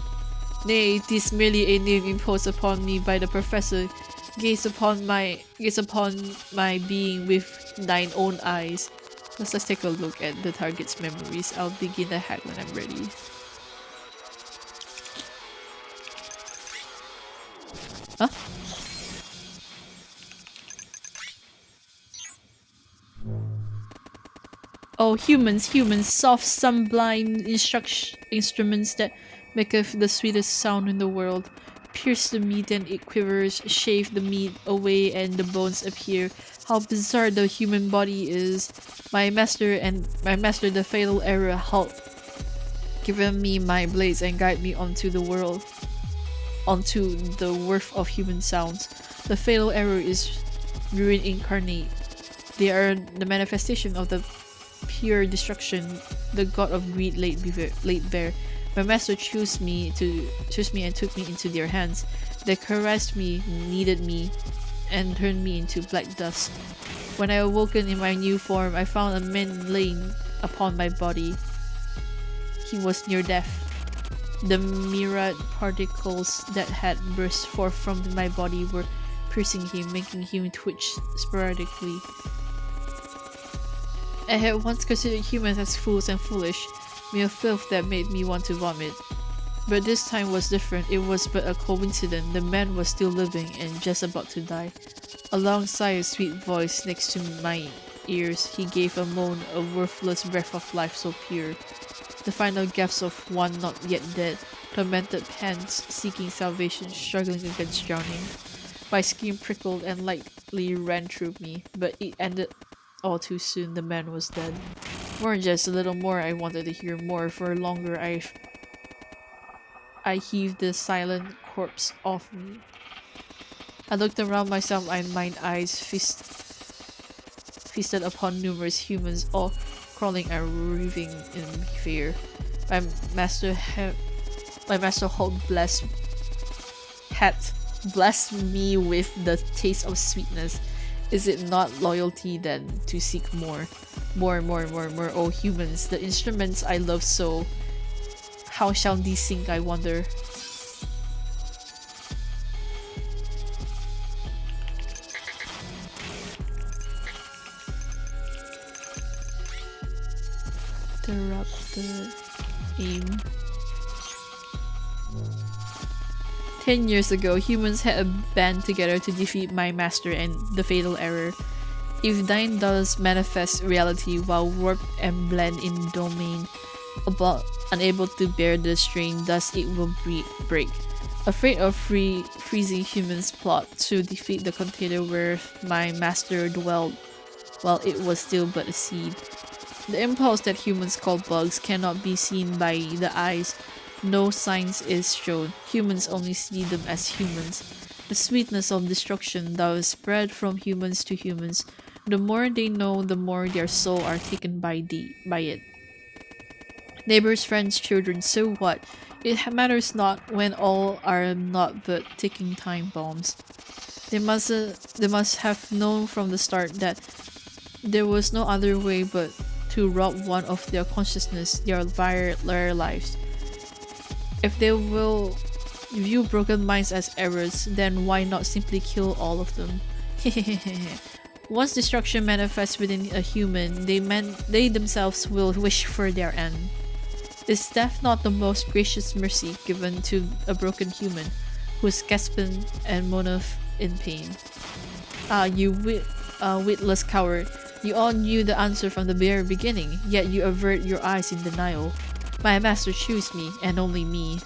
Nay, 'tis merely a name imposed upon me by the professor. Gaze upon my being with thine own eyes. Let's take a look at the target's memories. I'll begin the hack when I'm ready. Huh? Oh, humans, soft, sublime instruments that maketh the sweetest sound in the world. Pierce the meat and it quivers, shave the meat away and the bones appear. How bizarre the human body is. My master, the fatal error, halt. Given me my blades and guide me onto the worth of human sounds. The fatal error is ruin incarnate. They are the manifestation of the pure destruction the god of greed laid bare. My master chose me and took me into their hands. They caressed me, kneaded me, and turned me into black dust. When I awoken in my new form, I found a man laying upon my body. He was near death. The myriad particles that had burst forth from my body were piercing him, making him twitch sporadically. I had once considered humans as fools and foolish, mere filth that made me want to vomit. But this time was different. It was but a coincidence. The man was still living and just about to die. Alongside a sweet voice next to my ears, he gave a moan, a worthless breath of life so pure. The final gasp of one not yet dead, tormented pants seeking salvation, struggling against drowning. My skin prickled and lightly ran through me, but it ended all too soon. The man was dead. More, just a little more. I wanted to hear more. For longer, I heaved the silent corpse off me. I looked around myself and my eyes feasted upon numerous humans, all crawling and writhing in fear. My master Hulk had blessed me with the taste of sweetness. Is it not loyalty then to seek more? More, oh humans, the instruments I love so. How shall these sing, I wonder? Interrupted aim. 10 years ago, humans had a band together to defeat my master and the fatal error. If thine does manifest reality while warped and blend in domain, unable to bear the strain, thus it will break. Afraid of freezing humans' plot to defeat the container where my master dwelled while it was still but a seed. The impulse that humans call bugs cannot be seen by the eyes. No signs is shown. Humans only see them as humans. The sweetness of destruction thou is spread from humans to humans. The more they know, the more their soul are taken by it. Neighbors, friends, children, so what? It matters not when all are not but ticking time bombs. They must have known from the start that there was no other way but to rob one of their consciousness, their lives. If they will view broken minds as errors, then why not simply kill all of them? Once destruction manifests within a human, they themselves will wish for their end. Is death not the most gracious mercy given to a broken human who is gasping and moaneth in pain? Ah, you witless coward! You all knew the answer from the very beginning, yet you avert your eyes in denial. My master chose me, and only me.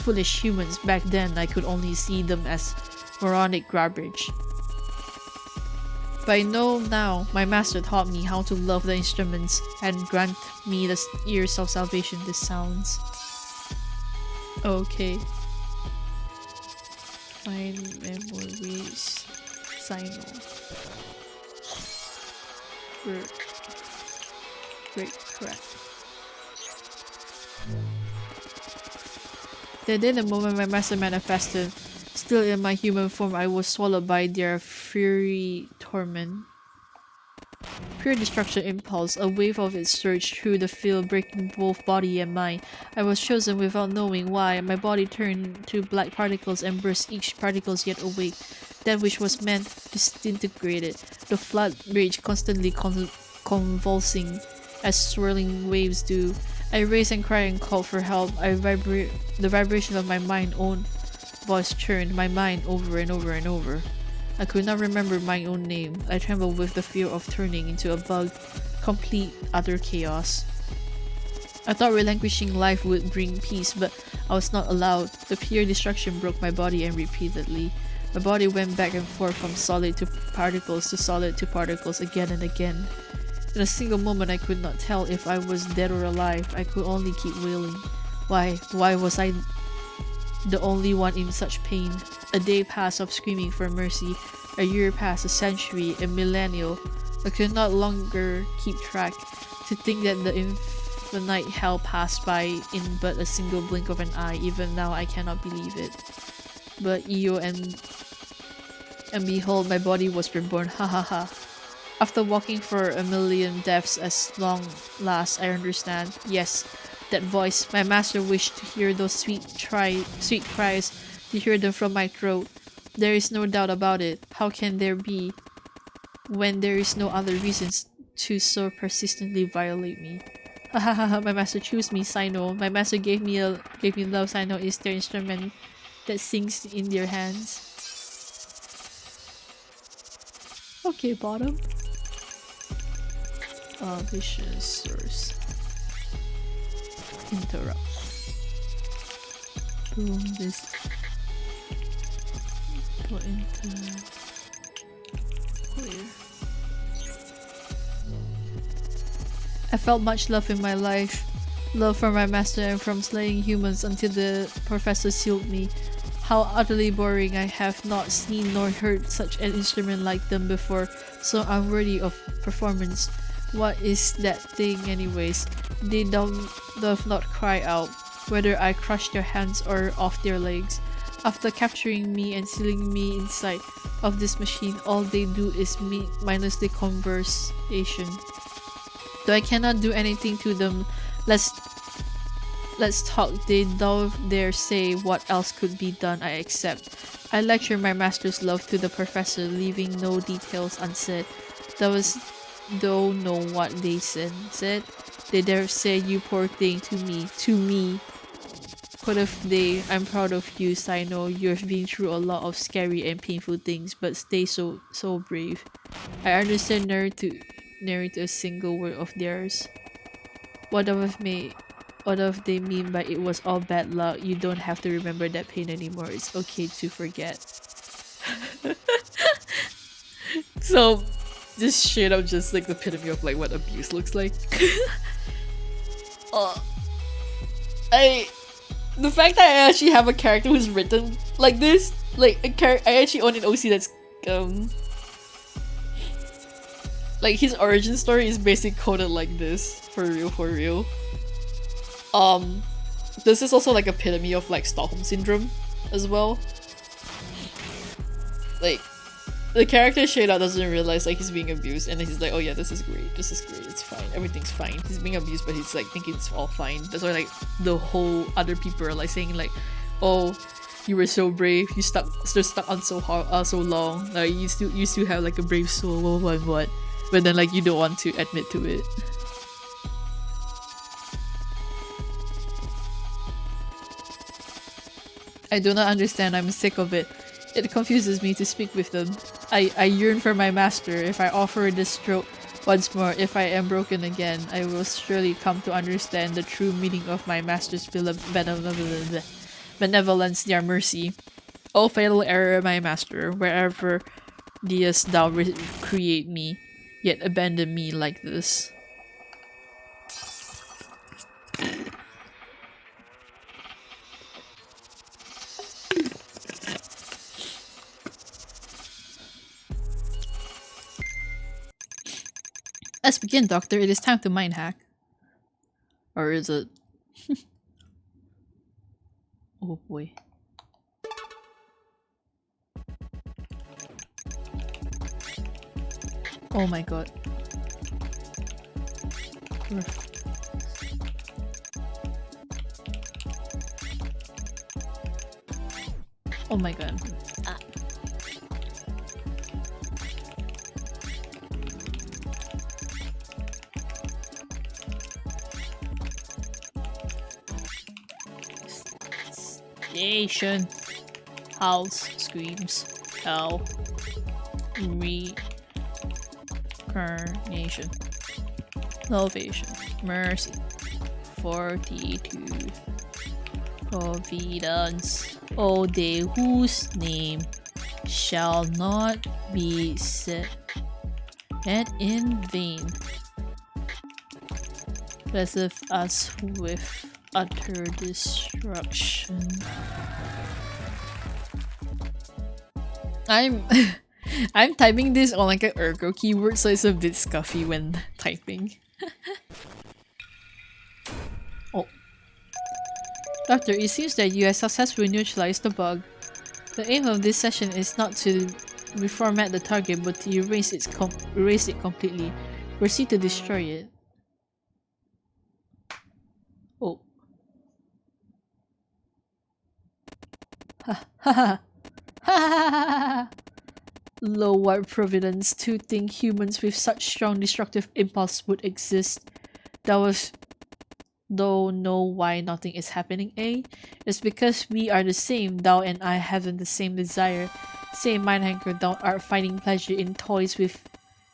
Foolish humans, back then I could only see them as moronic garbage. But I know now, my master taught me how to love the instruments and grant me the ears of salvation this sounds. Okay. Find memories. Sino. Great crap. The moment my master manifested, still in my human form, I was swallowed by their fury torment. Pure destruction impulse, a wave of it surged through the field, breaking both body and mind. I was chosen without knowing why. My body turned to black particles and burst, each particles yet awake. That which was meant disintegrated. The flood raged, constantly convulsing as swirling waves do. I raised and cried and called for help. The vibration of my own voice churned my mind over and over and over. I could not remember my own name. I trembled with the fear of turning into a bug. Complete, utter chaos. I thought relinquishing life would bring peace, but I was not allowed. The pure destruction broke my body and repeatedly. My body went back and forth from solid to solid to particles again and again. In a single moment I could not tell if I was dead or alive. I could only keep wailing. Why was I the only one in such pain? A day passed of screaming for mercy. A year passed, a century, a millennial. I could not longer keep track. To think that the infinite hell passed by in but a single blink of an eye, even now I cannot believe it. but Io and behold, my body was reborn. Ha ha ha. After walking for a million deaths as long last, I understand. Yes, that voice. My master wished to hear those sweet cries, to hear them from my throat. There is no doubt about it. How can there be when there is no other reasons to so persistently violate me? Ha ha ha ha, my master chose me, Sino. My master gave me love. Sino is their instrument that sings in their hands. Okay, bottom. Vicious source. Interrupt. Boom, this. Put into clear. I felt much love in my life. Love for my master and from slaying humans until the professor sealed me. How utterly boring. I have not seen nor heard such an instrument like them before, so unworthy of performance. What is that thing anyways? They doth not cry out, whether I crush their hands or off their legs. After capturing me and sealing me inside of this machine, all they do is mindlessly conversation. Though I cannot do anything to them, let's talk. They don't dare say what else could be done. I accept. I lecture my master's love to the professor, leaving no details unsaid. Don't know what they said. They dare say you poor thing to me. What if they? I'm proud of you, Sino. You've been through a lot of scary and painful things, but stay so brave. I understand narrate a single word of theirs. What if they mean by it was all bad luck? You don't have to remember that pain anymore. It's okay to forget. So this shit up just like the epitome of like what abuse looks like. The fact that I actually have a character who's written like this, like I actually own an OC that's like his origin story is basically coded like this, for real. This is also like epitome of like Stockholm syndrome as well. Like the character straight out doesn't realize like he's being abused, and then he's like, oh yeah, this is great, it's fine, everything's fine. He's being abused, but he's like thinking it's all fine. That's why like the whole other people are like saying like, oh, you were so brave, you stuck on so hard, so long, like you still have like a brave soul, what, but then like you don't want to admit to it. I do not understand. I'm sick of it. It confuses me to speak with them. I yearn for my master. If I offer this stroke once more, if I am broken again, I will surely come to understand the true meaning of my master's benevolence, their mercy. O fatal error, my master, wherever deest thou create me, yet abandon me like this. Let's begin, Doctor. It is time to mind hack. Or is it? Oh boy. Oh my god. Oh my god. Station. House screams. Hell. Reincarnation. Salvation. Mercy. Fortitude. Providence. O they whose name shall not be set in vain. Blesseth us with utter destruction. I'm typing this on like an ergo keyboard, so it's a bit scuffy when typing. Oh. Doctor, it seems that you have successfully neutralized the bug. The aim of this session is not to reformat the target, but to erase it completely. Proceed to destroy it. Oh. Ha ha ha ha. Low what providence to think humans with such strong destructive impulse would exist. That was though know why nothing is happening, eh? It's because we are the same. Thou and I having the same desire, same mind hanker. Thou art finding pleasure in toys with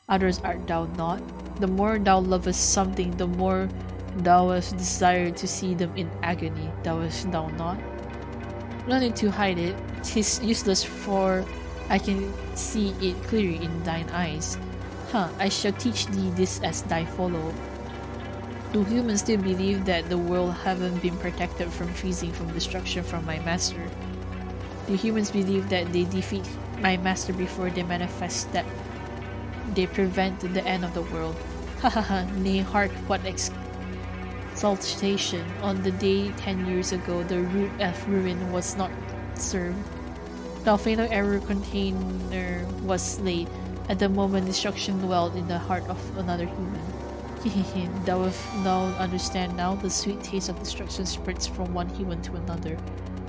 others, art thou not? The more thou lovest something, the more thou hast desire to see them in agony. Thou hast thou not? No need to hide it. 'Tis useless, for I can see it clearly in thine eyes. I shall teach thee this as thy follow. Do humans still believe that the world haven't been protected from freezing from destruction from my master? Do humans believe that they defeat my master before they manifest, that they prevent the end of the world? Nay, heart, what exaltation! On the day 10 years ago, the root of ruin was not served. The fatal error container was laid. At the moment, destruction dwelled in the heart of another human. Thou wilt now understand now. The sweet taste of destruction spreads from one human to another.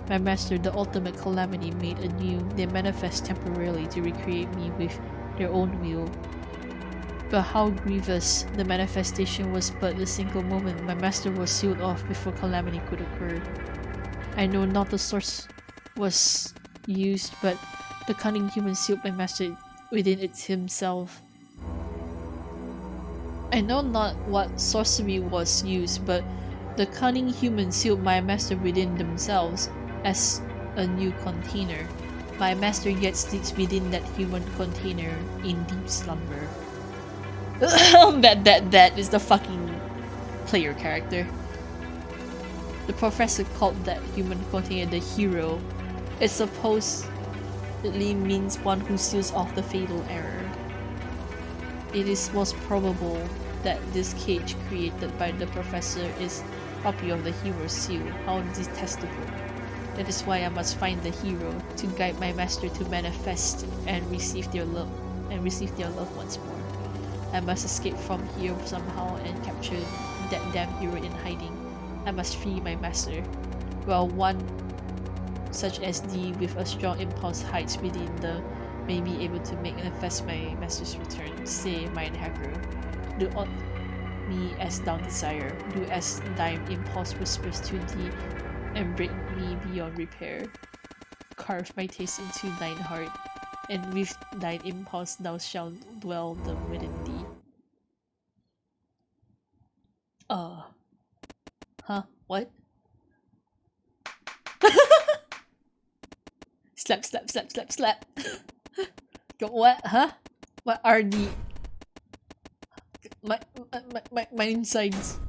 My master, the ultimate calamity made anew, they manifest temporarily to recreate me with their own will. But how grievous! The manifestation was but a single moment. My master was sealed off before calamity could occur. I know not the source was used, but the cunning human sealed my master within it himself. I know not what sorcery was used, but the cunning humans sealed my master within themselves as a new container. My master yet sleeps within that human container in deep slumber. that is the fucking player character. The professor called that human container the hero. It supposedly means one who seals off the fatal error. It is most probable that this cage created by the professor is a copy of the hero's seal. How detestable. That is why I must find the hero to guide my master to manifest and receive their love once more. I must escape from here somehow and capture that damn hero in hiding. I must free my master. Well, one such as thee with a strong impulse hides within the may be able to make manifest my master's return. Say, mind hacker, do on me as thou desire. Do as thine impulse whispers to thee, and break me beyond repair. Carve my taste into thine heart, and with thine impulse thou shalt dwell them within thee. What? Slap, slap, slap, slap, slap. What? What are the... My insides.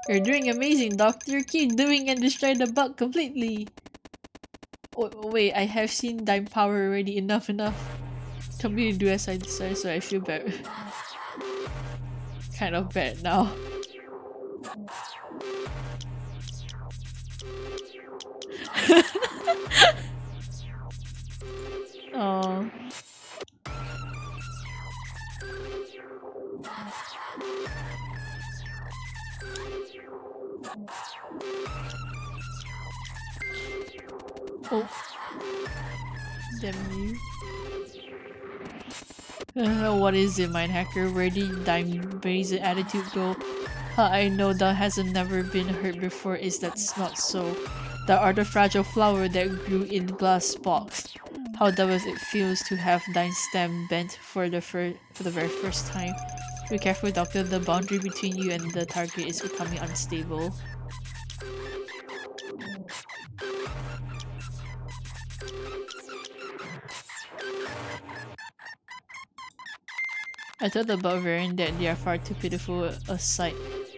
You're doing amazing, Doctor. Keep doing and destroy the bug completely. Wait, I have seen thine power already. Enough. Tell me to do as I desire, so I feel better. Kind of bad now. Oh. Oh. Damn you. What is it, mind hacker? Where did thy brazen attitude go? I know thou hasn't never been hurt before. Is that not so? Thou art a fragile flower that grew in glass box. How does it feels to have thine stem bent for the very first time? Be careful, Doctor. The boundary between you and the target is becoming unstable. I told the barbarian that they are far too pitiful a sight.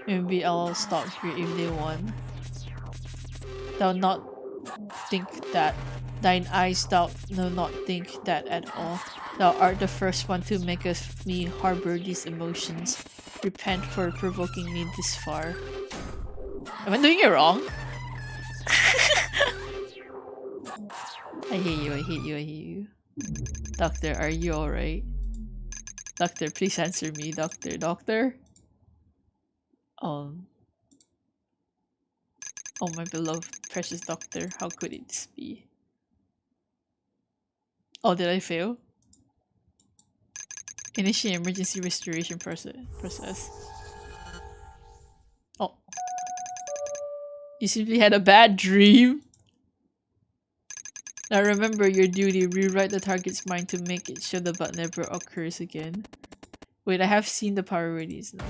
Maybe I'll stop here if they want. Thou not think that. Thine eyes thou do not think that at all. Thou art the first one to make me harbor these emotions. Repent for provoking me this far. Am I doing it wrong? I hate you, I hate you, I hate you. Doctor, are you alright? Doctor, please answer me, doctor. Doctor? Oh my beloved, precious doctor, how could it this be? Oh, did I fail? Initiate emergency restoration process. Oh. You simply had a bad dream? Now remember your duty, rewrite the target's mind to make it so the bug never occurs again. Wait, I have seen the priorities now.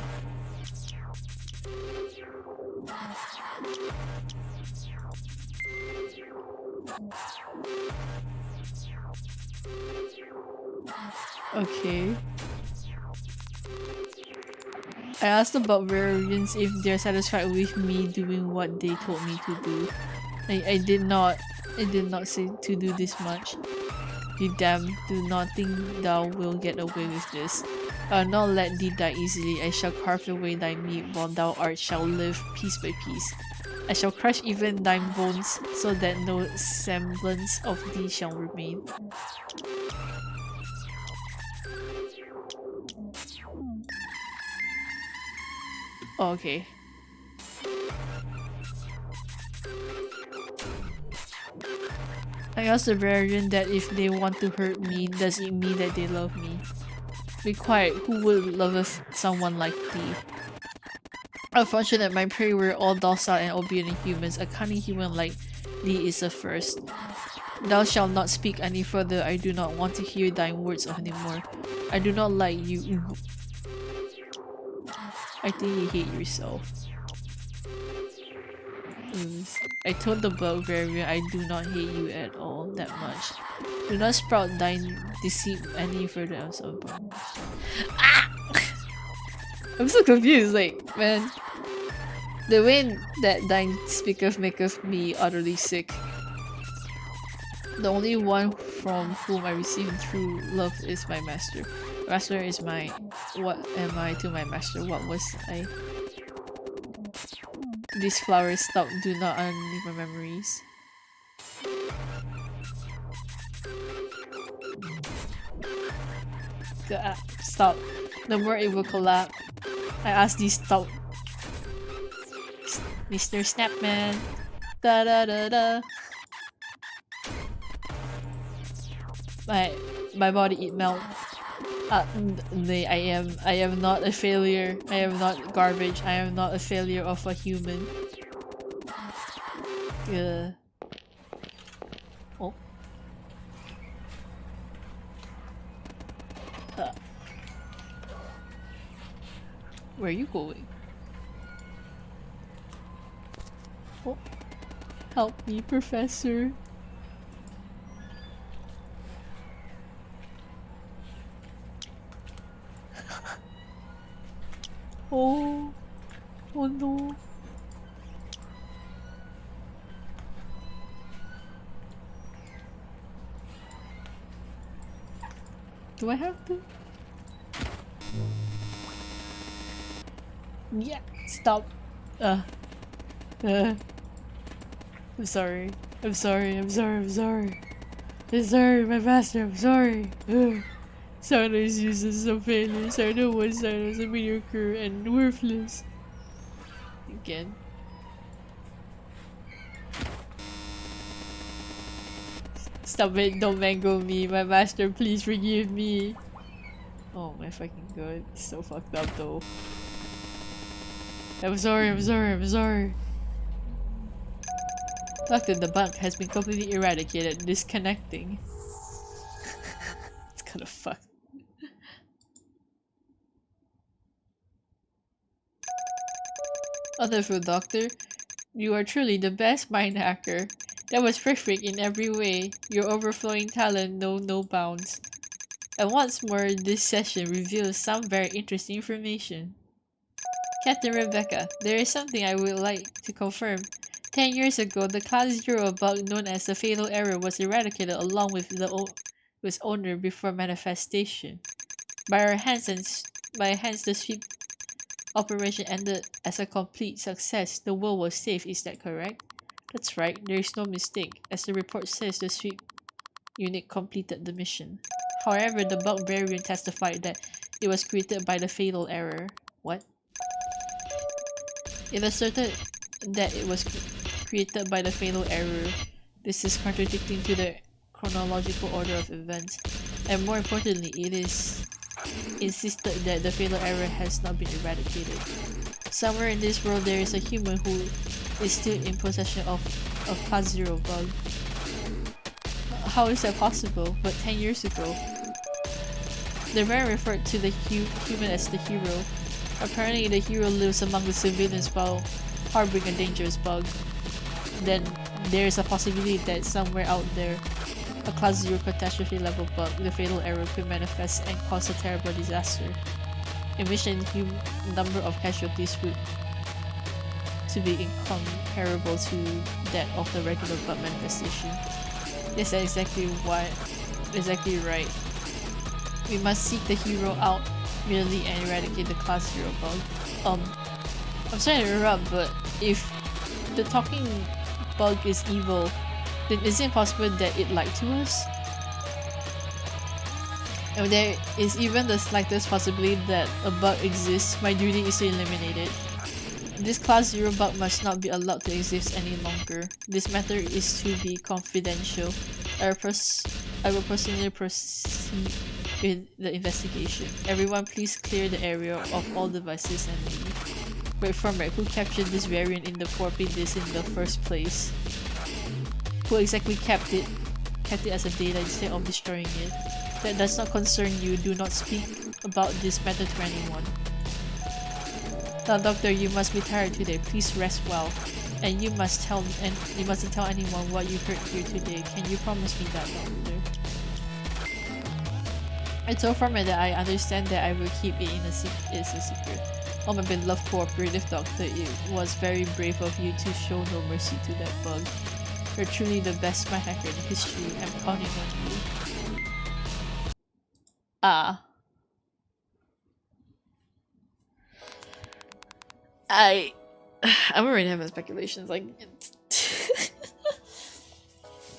Okay. I asked about variants if they're satisfied with me doing what they told me to do. I did not say to do this much. You damn, do not think thou will get away with this. I'll not let thee die easily. I shall carve away thy meat while thou art shall live piece by piece. I shall crush even thine bones so that no semblance of thee shall remain. Oh, okay. I asked the variant that if they want to hurt me, does it mean that they love me? Be quiet, who would love someone like thee? Unfortunate, my prey were all docile and obedient humans. A cunning human like thee is a first. Thou shalt not speak any further. I do not want to hear thine words anymore. I do not like you. I think you hate yourself. I told the bug variant I do not hate you at all that much. Do not sprout thine deceit any further. I'm so bummed. Ah! I'm so confused, like, man. The way that thine speaketh maketh me utterly sick. The only one from whom I receive true love is my master. Master is my... What am I to my master? What was I? These flowers stop, do not unleave my memories. Stop. The more it will collapse. I asked these stop. Mr. Snapman. Da da da da. My body it melt. I am not a failure. I am not garbage. I am not a failure of a human. Oh. Where are you going? Oh. Help me, Professor. Oh. Oh no. Do I have to? Yeah, stop. I'm sorry. I'm sorry, I'm sorry, I'm sorry. I'm sorry, my master, I'm sorry. Sound is useless, a failure. I know one side was a mediocre and worthless. Again. Stop it, don't mangle me. My master, please forgive me. Oh my fucking god. It's so fucked up though. I'm sorry, I'm sorry, I'm sorry. Doctor, the bug has been completely eradicated. Disconnecting. It's kind of fucked. Wonderful, Doctor. You are truly the best mind hacker. That was perfect in every way. Your overflowing talent know no bounds. And once more, this session reveals some very interesting information. Captain Rebecca, there is something I would like to confirm. 10 years ago, the Class 0 bug known as the Fatal Error was eradicated along with its owner before manifestation. By our hands, the sweep operation ended as a complete success. The world was safe, is that correct? That's right, there is no mistake. As the report says, the sweep unit completed the mission. However, the bug variant testified that it was created by the fatal error. What? It asserted that it was created by the fatal error. This is contradicting to the chronological order of events, and more importantly, it is insisted that the fatal error has not been eradicated. Somewhere in this world there is a human who is still in possession of a Class 0 bug. How is that possible? But 10 years ago, the variant referred to the human as the hero. Apparently the hero lives among the civilians while harboring a dangerous bug. Then there is a possibility that somewhere out there, a Class 0 catastrophe level bug, the fatal error, could manifest and cause a terrible disaster, in which the number of casualties would to be incomparable to that of the regular bug manifestation. Yes, that's exactly right. We must seek the hero out merely and eradicate the Class 0 bug. I'm sorry to interrupt, but if the talking bug is evil, then is it possible that it lied to us? If there is even the slightest possibility that a bug exists, my duty is to eliminate it. This Class 0 bug must not be allowed to exist any longer. This matter is to be confidential. I will personally proceed with the investigation. Everyone please clear the area of all devices and leave. Wait, Format, who captured this variant in the warping disk in the first place? Who exactly kept it as a data instead of destroying it? That does not concern you. Do not speak about this matter to anyone. Now, Doctor, you must be tired today. Please rest well. And you mustn't tell anyone what you heard here today. Can you promise me that, Doctor? I told Format that I understand that I will keep it a secret. Oh, my beloved cooperative Doctor, it was very brave of you to show no mercy to that bug. You're truly the best spy hacker in history. I'm counting on you. I'm already having speculations, like,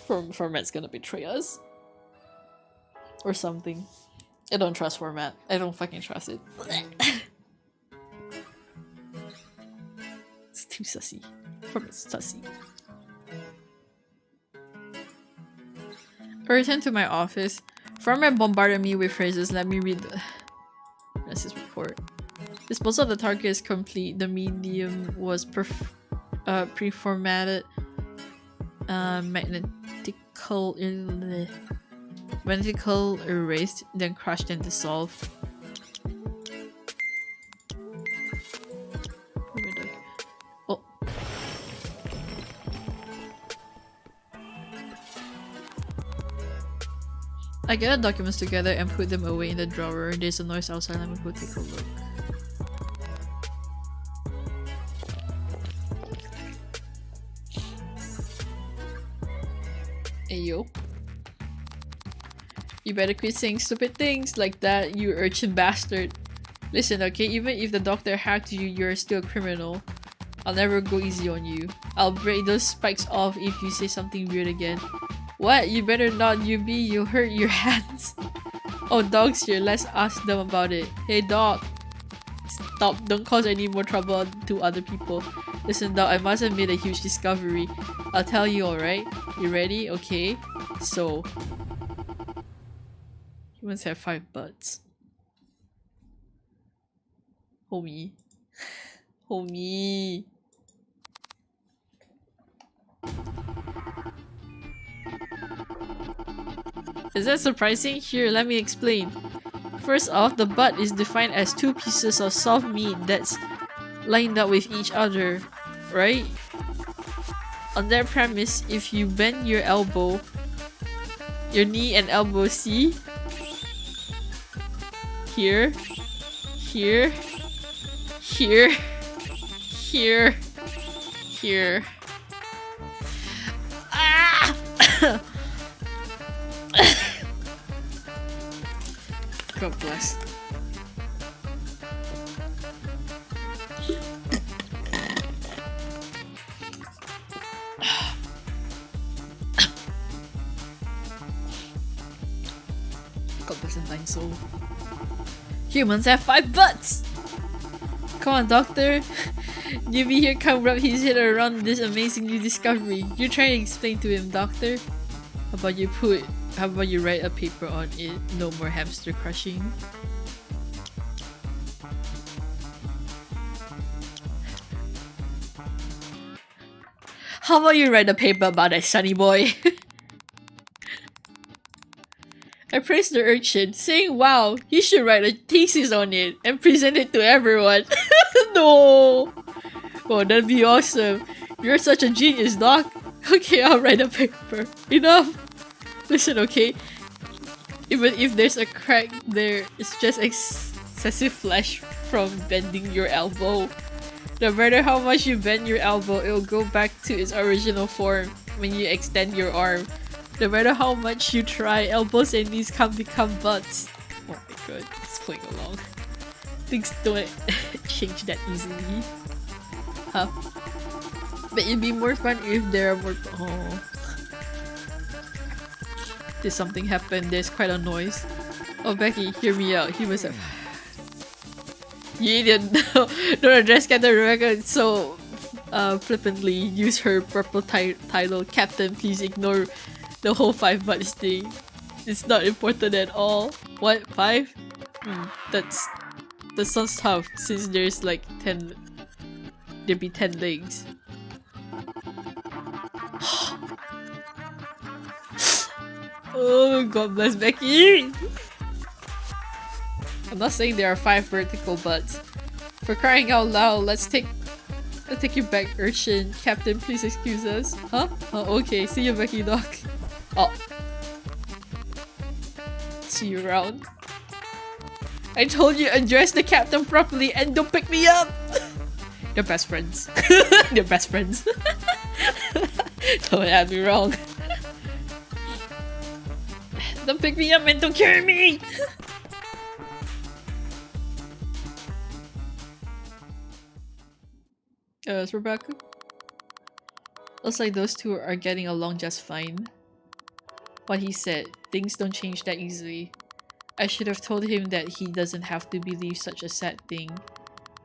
Format's gonna betray us. Or something. I don't trust Format. I don't fucking trust it. It's too sussy. Format's sussy. I returned to my office. Format bombarded me with phrases. Let me read the Ness's report. Disposal of the target is complete. The medium was pre-formatted. Magnetical erased, then crushed and dissolved. Oh. I gathered documents together and put them away in the drawer. There's a noise outside. Let me go take a look. Ayo. You better quit saying stupid things like that, you urchin bastard. Listen, okay, even if the doctor hacked you, you're still a criminal. I'll never go easy on you. I'll break those spikes off if you say something weird again. What? You better not, you'll hurt your hands. Oh, dog's here, let's ask them about it. Hey dog. Stop, don't cause any more trouble to other people. Listen dog, I must have made a huge discovery. I'll tell you, alright? You ready? Okay. So... humans have 5 butts. Homie. Homie. Is that surprising? Here, let me explain. First off, the butt is defined as 2 pieces of soft meat that's lined up with each other, right? On that premise, if you bend your elbow, your knee and elbow, see? Here, here, here, here, here. Ah! God bless. asshole. Humans have 5 butts! Come on, doctor. Newbie here can't wrap his head around this amazing new discovery. You try to explain to him, doctor. How about you write a paper on it? No more hamster crushing. How about you write a paper about that Sunny boy? I praised the urchin, saying, wow, you should write a thesis on it and present it to everyone. No! Oh, that'd be awesome. You're such a genius, Doc. Okay, I'll write a paper. Enough! Listen, okay? Even if there's a crack there, it's just excessive flesh from bending your elbow. No matter how much you bend your elbow, it'll go back to its original form when you extend your arm. No matter how much you try, elbows and knees can't become butts. Oh my god, it's playing along. Things don't change that easily. Huh? But it'd be more fun if there are more— oh. Did something happen? There's quite a noise. Oh, Becky, hear me out. He was a— You idiot! Don't address Captain Rebecca so flippantly. Use her purple title. Captain, please ignore the whole 5 butts thing. It's not important at all. What? 5? That sounds tough since there's like 10. There'd be 10 legs. Oh, God bless Becky! I'm not saying there are 5 vertical butts. For crying out loud, let's take you back, urchin. Captain, please excuse us. Huh? Oh, okay. See you, Becky, Doc. Oh. See you around. I told you address the captain properly and don't pick me up! They're best friends. They're best friends. Don't have me wrong. Don't pick me up and don't carry me! It's Rebecca. Looks like those two are getting along just fine. What he said, things don't change that easily. I should have told him that he doesn't have to believe such a sad thing.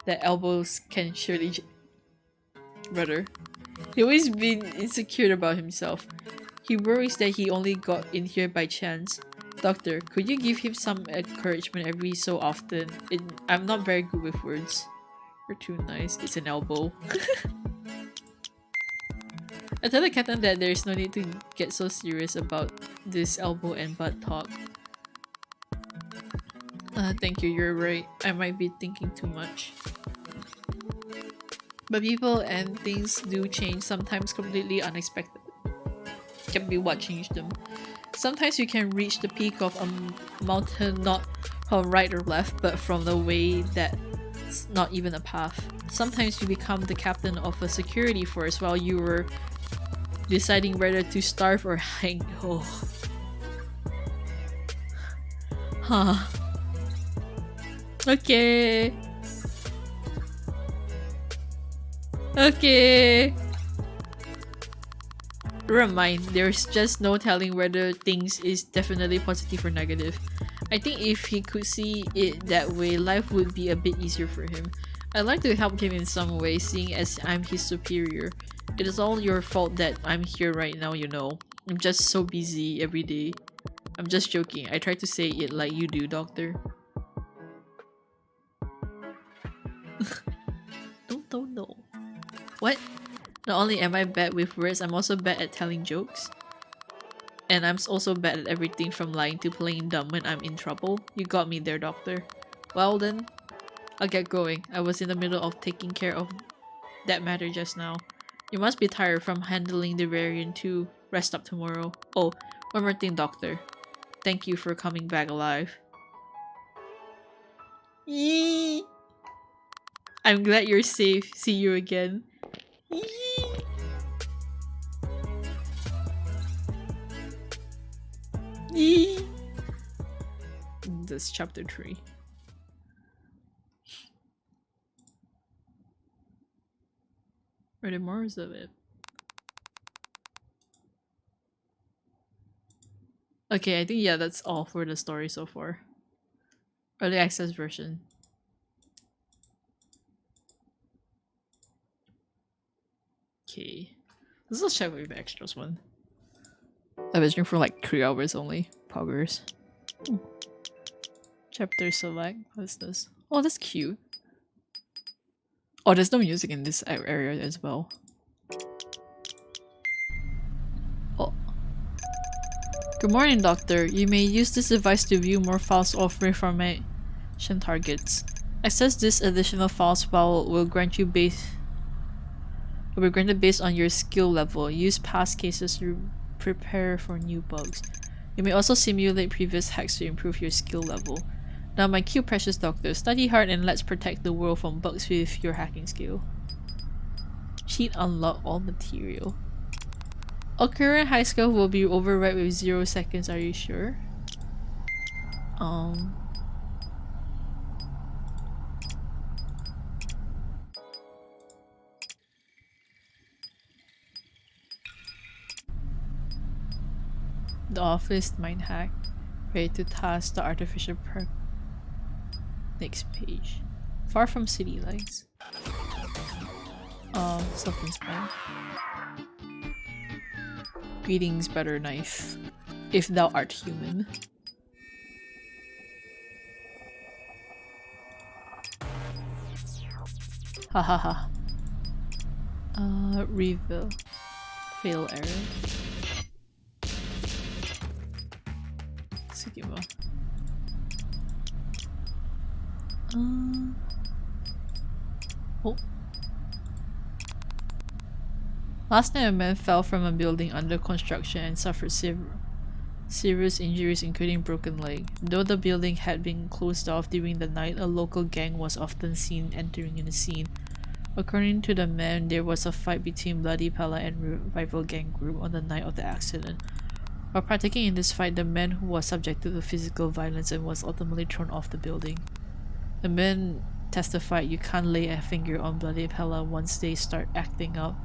That elbows can surely brother. He always been insecure about himself. He worries that he only got in here by chance. Doctor, could you give him some encouragement every so often? I'm not very good with words. You're too nice. It's an elbow. I tell the captain that there is no need to get so serious about this elbow and butt talk. Thank you, you're right. I might be thinking too much. But people and things do change, sometimes completely unexpected. Can be what changed them. Sometimes you can reach the peak of a mountain not from right or left, but from the way that's not even a path. Sometimes you become the captain of a security force while you were deciding whether to starve or hang. Oh. Huh. Okay. Okay. Remind, there's just no telling whether things is definitely positive or negative. I think if he could see it that way, life would be a bit easier for him. I'd like to help him in some way, seeing as I'm his superior. It is all your fault that I'm here right now, you know. I'm just so busy every day. I'm just joking. I try to say it like you do, Doctor. Don't know. What? Not only am I bad with words, I'm also bad at telling jokes. And I'm also bad at everything from lying to playing dumb when I'm in trouble. You got me there, Doctor. Well then, I'll get going. I was in the middle of taking care of that matter just now. You must be tired from handling the variant too. Rest up tomorrow. Oh, one more thing, Doctor. Thank you for coming back alive. Yee! I'm glad you're safe. See you again. Yee! Yee! That's chapter 3. Are there more of it? Okay, I think yeah, that's all for the story so far. Early access version. Okay. Let's check with the extras one. I've been streaming for like 3 hours only. Progress. Chapter select. What's this? Oh, that's cute. Oh, there's no music in this area as well. Oh. Good morning, Doctor. You may use this device to view more files of information targets. Access these additional files will be granted based on your skill level. Use past cases to prepare for new bugs. You may also simulate previous hacks to improve your skill level. Now my cute precious doctor, study hard and let's protect the world from bugs with your hacking skill. Cheat unlock all material. A current high score will be override with 0 seconds, are you sure? The office mind hack. Ready to task the artificial perk. Next page. Far from city lights. Self-inspired. Greetings, better knife. If thou art human. Hahaha. Reveal. Fail error. Sigma. Oh. Last night a man fell from a building under construction and suffered serious injuries including broken leg. Though the building had been closed off during the night, a local gang was often seen entering in the scene. According to the man, there was a fight between Bloody Pella and rival gang group on the night of the accident. While partaking in this fight, the man who was subjected to physical violence and was ultimately thrown off the building. The man testified, "You can't lay a finger on Bloody Pella once they start acting up.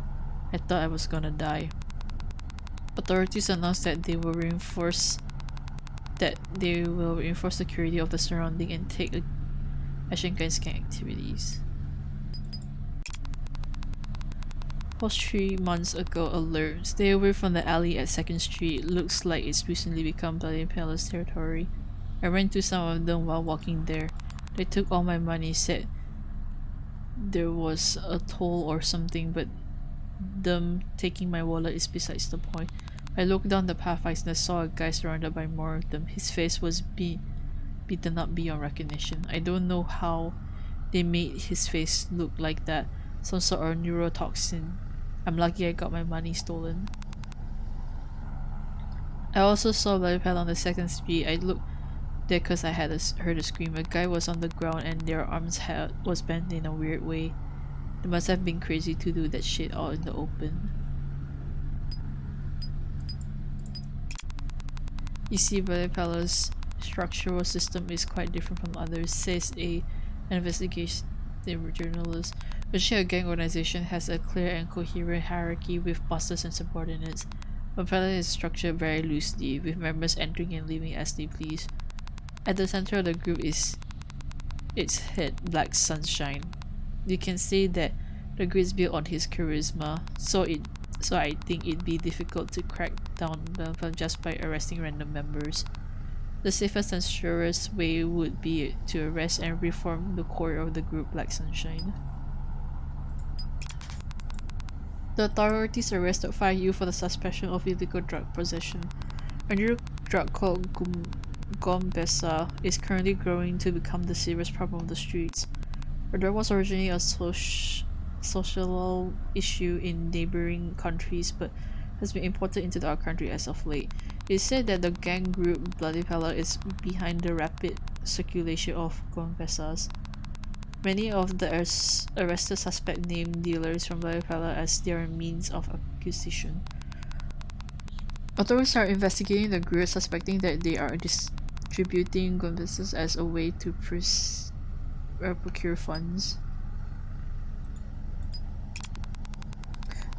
I thought I was gonna die." Authorities announced that they will reinforce security of the surrounding and take action against gang activities. Post 3 months ago alert. Stay away from the alley at 2nd Street. Looks like it's recently become Bloody Pella's territory. I ran into some of them while walking there. They took all my money, said there was a toll or something, but them taking my wallet is besides the point. I looked down the path and I saw a guy surrounded by more of them. His face was beaten up beyond recognition. I don't know how they made his face look like that. Some sort of neurotoxin. I'm lucky I got my money stolen. I also saw Bloody Pella on the 2nd Street. I looked there because I had heard a scream. A guy was on the ground and their arms was bent in a weird way. They must have been crazy to do that shit out in the open. You see, Bloody Pella's structural system is quite different from others, says an investigative journalist. Usually a gang organization has a clear and coherent hierarchy with bosses and subordinates. But Pella is structured very loosely, with members entering and leaving as they please. At the center of the group is its head, Black Sunshine. You can say that the group is built on his charisma, so I think it'd be difficult to crack down on them just by arresting random members. The safest and surest way would be to arrest and reform the core of the group, Black Sunshine. The authorities arrested 5 youth for the suspicion of illegal drug possession. A new drug called Gombesa is currently growing to become the serious problem of the streets. The drug was originally a social issue in neighboring countries, but has been imported into our country as of late. It is said that the gang group Bloody Pella is behind the rapid circulation of Gombesas. Many of the arrested suspects name dealers from Bloody Pella as their means of acquisition. Authorities are investigating the group, suspecting that they are distributing Gombesas as a way to procure funds.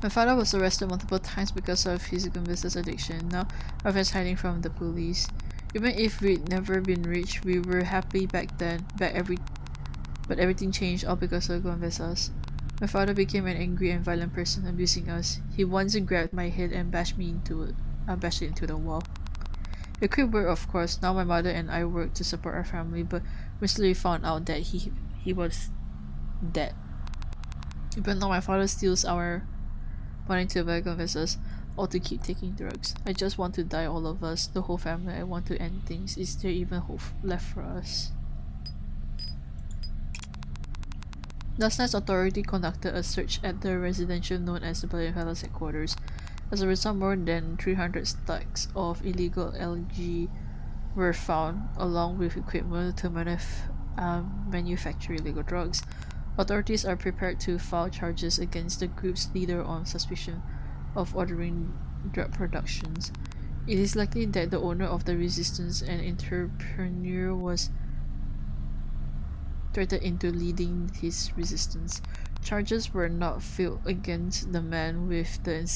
My father was arrested multiple times because of his Gombesas addiction. Now my friend's hiding from the police. Even if we'd never been rich, we were happy back then. But everything changed all because of Gonvesas. My father became an angry and violent person, abusing us. He once grabbed my head and bashed it into the wall. A quick word, of course. Now my mother and I work to support our family, but recently found out that he was dead. Even though my father steals our money to buy Gonvesas, or to keep taking drugs. I just want to die, all of us, the whole family. I want to end things. Is there even hope left for us? Last night's authority conducted a search at the residential known as the Balifellas headquarters. As a result, more than 300 stacks of illegal LG were found, along with equipment to manufacture illegal drugs. Authorities are prepared to file charges against the group's leader on suspicion of ordering drug productions. It is likely that the owner of the resistance and entrepreneur was threatened into leading his resistance. Charges were not filed against the man with the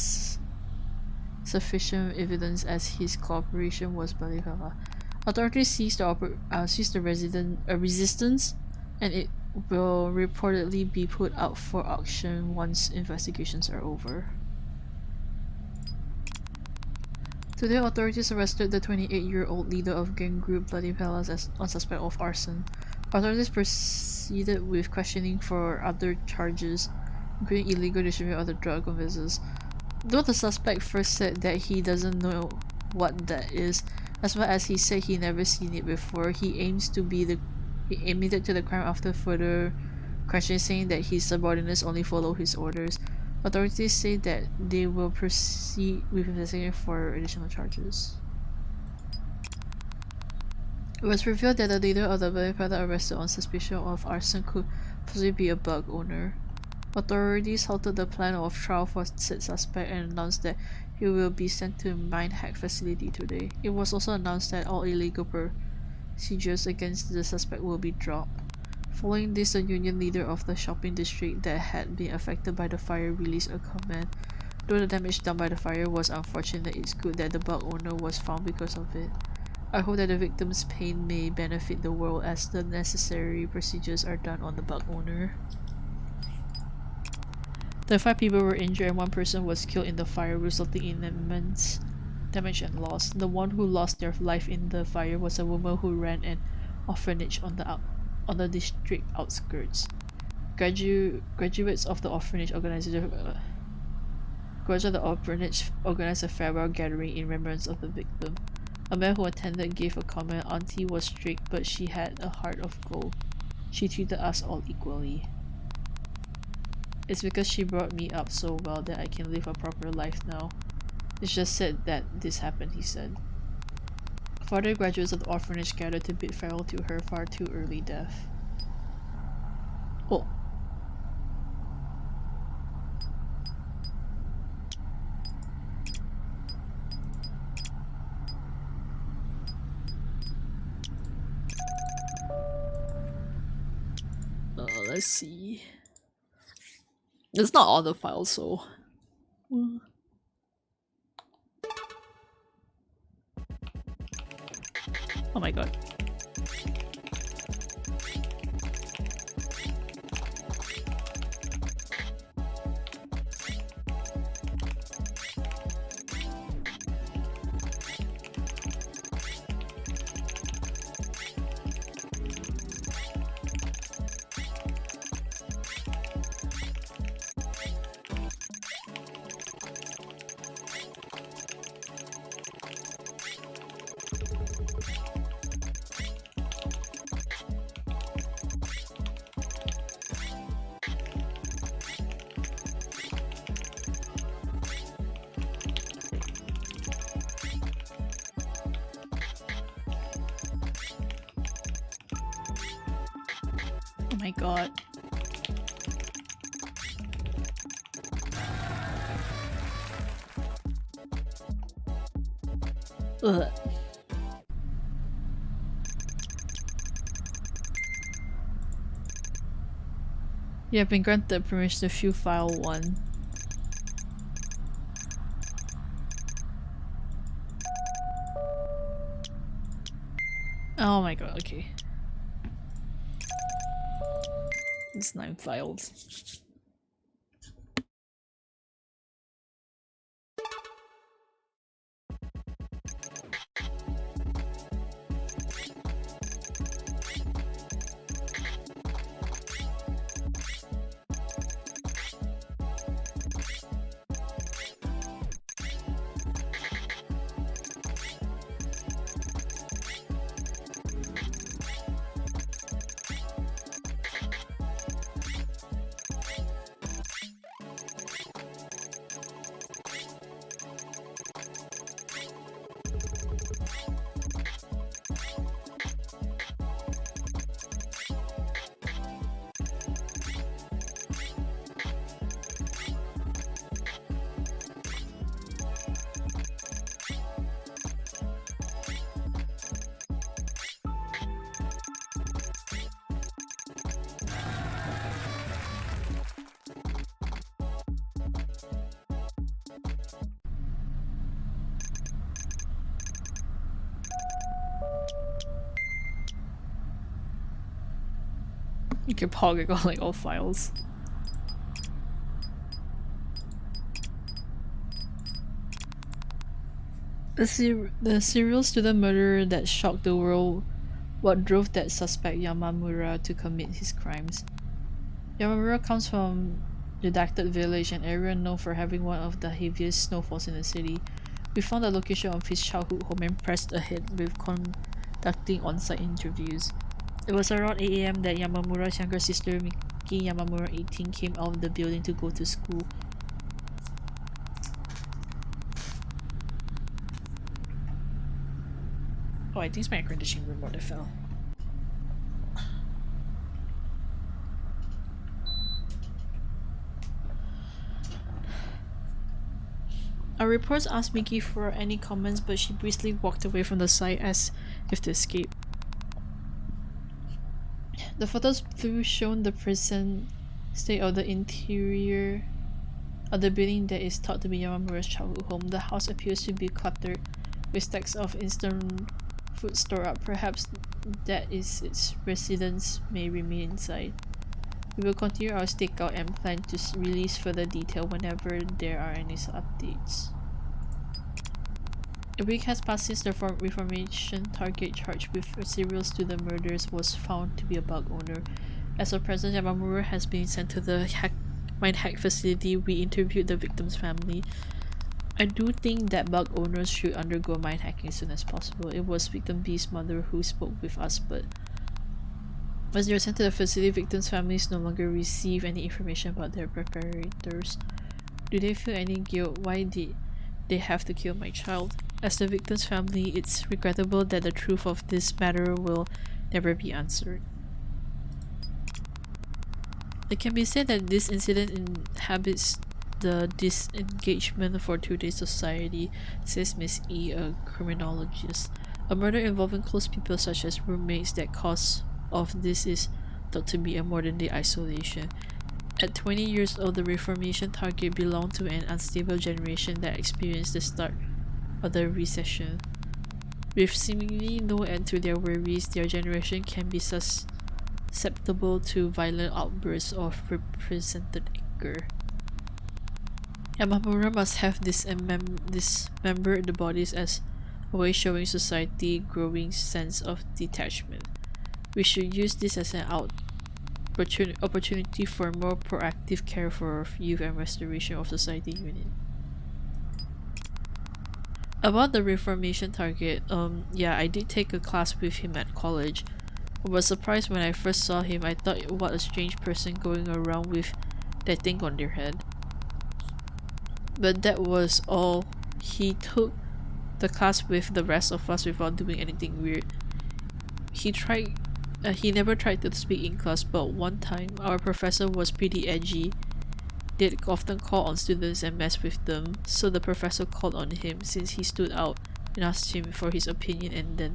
sufficient evidence as his cooperation was Balifella. Authorities seized the resistance, and it will reportedly be put out for auction once investigations are over. Today, authorities arrested the 28-year-old leader of gang group Bloody Palace on suspect of arson. Authorities proceeded with questioning for other charges, including illegal distribution of the drug on visitors. Though the suspect first said that he doesn't know what that is, as well as he said he never seen it before, he admitted to the crime after further questioning, saying that his subordinates only follow his orders. Authorities say that they will proceed with investigation for additional charges. It was revealed that the leader of the Balifella arrested on suspicion of arson could possibly be a bug owner. Authorities halted the plan of trial for said suspect and announced that he will be sent to Mine Hack facility today. It was also announced that all illegal procedures against the suspect will be dropped. Following this, the union leader of the shopping district that had been affected by the fire released a comment. Though the damage done by the fire was unfortunate, it's good that the bug owner was found because of it. I hope that the victim's pain may benefit the world as the necessary procedures are done on the bug owner. The 5 people were injured and 1 person was killed in the fire, resulting in immense damage and loss. The one who lost their life in the fire was a woman who ran an orphanage on the district outskirts. Graduates of the orphanage organized a farewell gathering in remembrance of the victim. A man who attended gave a comment. Auntie was strict, but she had a heart of gold. She treated us all equally. It's because she brought me up so well that I can live a proper life now. It's just said that this happened, he said. Further graduates of the orphanage gathered to bid farewell to her far too early death. Oh. Let's see. It's not all the files, so. Oh my god. Oh my god. Ugh. You have been granted permission to view file 1. Oh my god, okay. It's 9 files. You can probably got like all files. The serial student murderer that shocked the world. What drove that suspect Yamamura to commit his crimes? Yamamura comes from Redacted Village, an area known for having one of the heaviest snowfalls in the city. We found the location of his childhood home and pressed ahead with conducting on-site interviews. It was around 8 AM that Yamamura's younger sister Miki Yamamura, 18, came out of the building to go to school. Oh, I think it's my air conditioning remote that fell. Our reports asked Miki for any comments, but she briskly walked away from the site as if to escape. The photos through shown the present state of the interior of the building that is thought to be Yamamura's childhood home. The house appears to be cluttered with stacks of instant food stored up. Perhaps that is its residents may remain inside. We will continue our stakeout and plan to release further detail whenever there are any updates. A week has passed since the reformation target charged with serial student murders was found to be a bug owner. As of present, Yamamura has been sent to the mine hack facility. We interviewed the victim's family. I do think that bug owners should undergo mind hacking as soon as possible. It was victim B's mother who spoke with us, but as they were sent to the facility, victims' families no longer receive any information about their perpetrators. Do they feel any guilt? Why did they have to kill my child? As the victim's family, it's regrettable that the truth of this matter will never be answered. It can be said that this incident inhabits the disengagement for today's society, says Miss E, a criminologist. A murder involving close people such as roommates, that cause of this is thought to be a modern-day isolation. At 20 years old, the reformation target belonged to an unstable generation that experienced the start of the recession. With seemingly no end to their worries, their generation can be susceptible to violent outbursts of represented anger. Yamamura must have dismembered the bodies as a way showing society growing sense of detachment. We should use this as an opportunity for more proactive care for youth and restoration of society unit. About the reformation target, yeah, I did take a class with him at college. I was surprised when I first saw him. I thought, what a strange person going around with that thing on their head. But that was all. He took the class with the rest of us without doing anything weird. He never tried to speak in class, but one time our professor was pretty edgy. They'd often call on students and mess with them, so the professor called on him since he stood out and asked him for his opinion, and then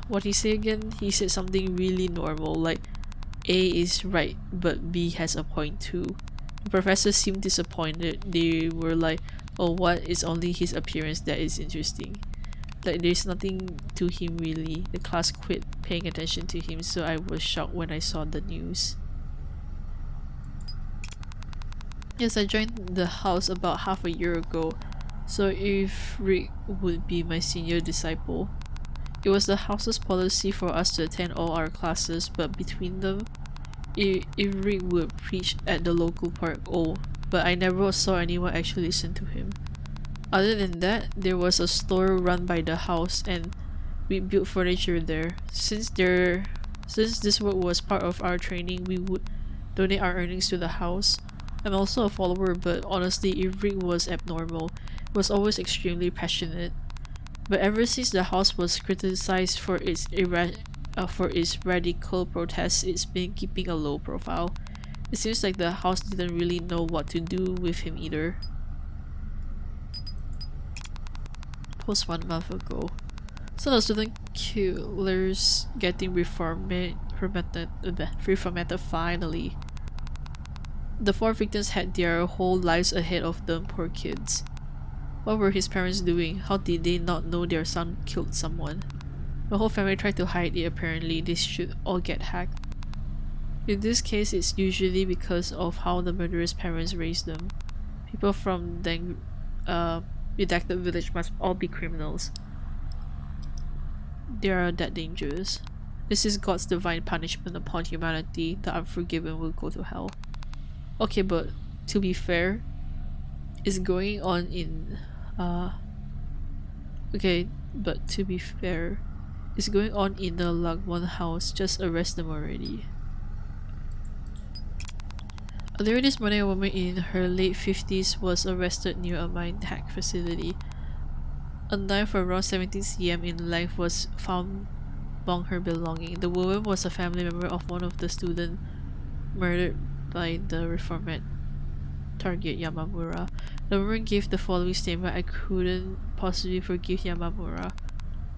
what he say again? He said something really normal like A is right but B has a point too. The professor seemed disappointed. They were like, oh, what, is only his appearance that is interesting. Like there's nothing to him really. The class quit paying attention to him, so I was shocked when I saw the news. Yes, I joined the house about half a year ago, so if Rick would be my senior disciple. It was the house's policy for us to attend all our classes, but between them, if Rick would preach at the local park, but I never saw anyone actually listen to him. Other than that, there was a store run by the house and we built furniture there. Since this work was part of our training, we would donate our earnings to the house. I'm also a follower, but honestly, if Rick was abnormal, he was always extremely passionate. But ever since the house was criticized for its radical protests, it's been keeping a low profile. It seems like the house didn't really know what to do with him either. Post 1 month ago. So the student killers getting reformatted finally. The 4 victims had their whole lives ahead of them, poor kids. What were his parents doing? How did they not know their son killed someone? The whole family tried to hide it apparently. They should all get hacked. In this case, it's usually because of how the murderer's parents raised them. People from the redacted village must all be criminals. They are that dangerous. This is God's divine punishment upon humanity. The unforgiven will go to hell. Okay, but to be fair, it's going on in it's going on in the Lagwon house. Just arrest them already. Earlier this morning, a woman in her late 50s was arrested near a mine hack facility. A knife around 17 cm in length was found among her belongings. The woman was a family member of one of the students murdered by the reformat target Yamamura. The woman gave the following statement: "I couldn't possibly forgive Yamamura.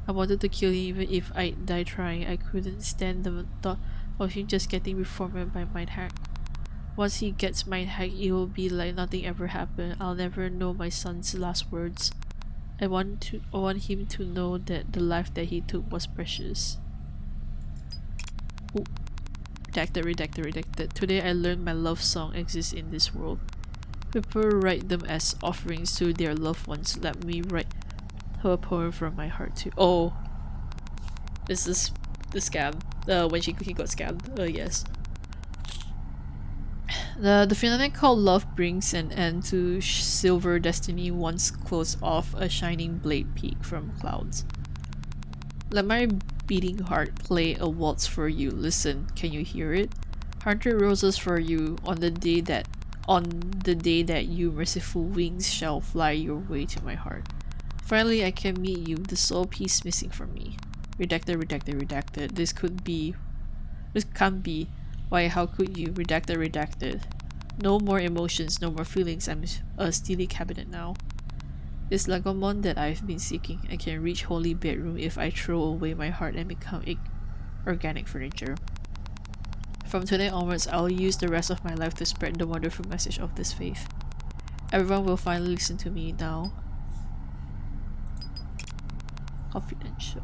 I wanted to kill him even if I died trying. I couldn't stand the thought of him just getting reformatted by mind hack. Once he gets mind hacked, it will be like nothing ever happened. I'll never know my son's last words. I want him to know that the life that he took was precious." Ooh. Redacted. Today I learned my love song exists in this world. People write them as offerings to their loved ones. Let me write her a poem from my heart too. Oh, this is the scam. When he got scammed. Yes. The phenomenon called love brings an end to silver destiny once closed off a shining blade peak from clouds. Let my beating heart play a waltz for you. Listen, can you hear it? 100 roses for you on the day that you merciful wings shall fly your way to my heart. Finally, I can meet you, the sole piece missing from me. Redacted. This can't be. Why, how could you? Redacted. No more emotions, no more feelings. I'm a steely cabinet now. This Lagomon that I've been seeking. I can reach holy bedroom if I throw away my heart and become organic furniture. From today onwards, I'll use the rest of my life to spread the wonderful message of this faith. Everyone will finally listen to me now. Confidential.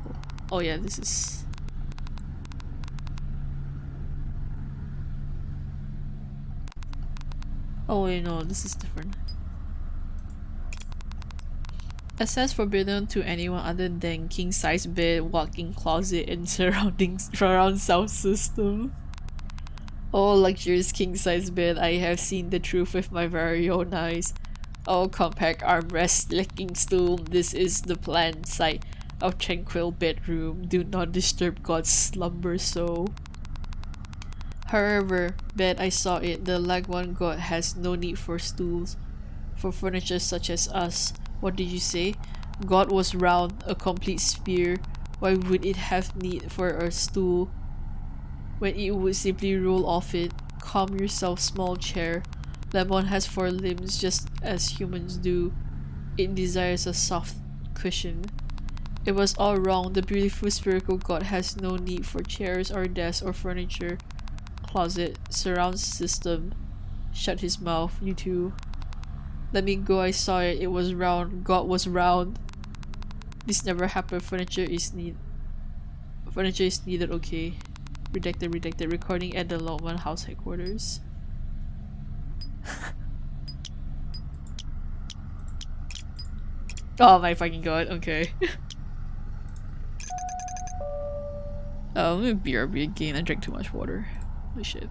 Oh yeah, this is... Oh wait, no, this is different. Access forbidden to anyone other than king-size bed, walk-in closet, and surround sound system. Oh, luxurious king-size bed, I have seen the truth with my very own eyes. Oh, compact armrest, licking stool, this is the planned site of tranquil bedroom. Do not disturb God's slumber so. However, bed I saw it, the Lagwan God has no need for stools, for furniture such as us. What did you say? God was round, a complete sphere. Why would it have need for a stool when it would simply roll off it? Calm yourself, small chair. Lemon has 4 limbs just as humans do. It desires a soft cushion. It was all wrong. The beautiful spherical God has no need for chairs or desks or furniture. Closet, surround system. Shut his mouth, you two. Let me go, I saw it. It was round. God was round. This never happened. Furniture is needed. Okay. Redacted. Recording at the Longman House headquarters. Oh my fucking god. Okay. Oh, I'm gonna BRB again. I drank too much water. Holy shit.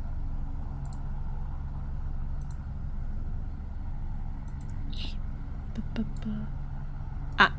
Ah.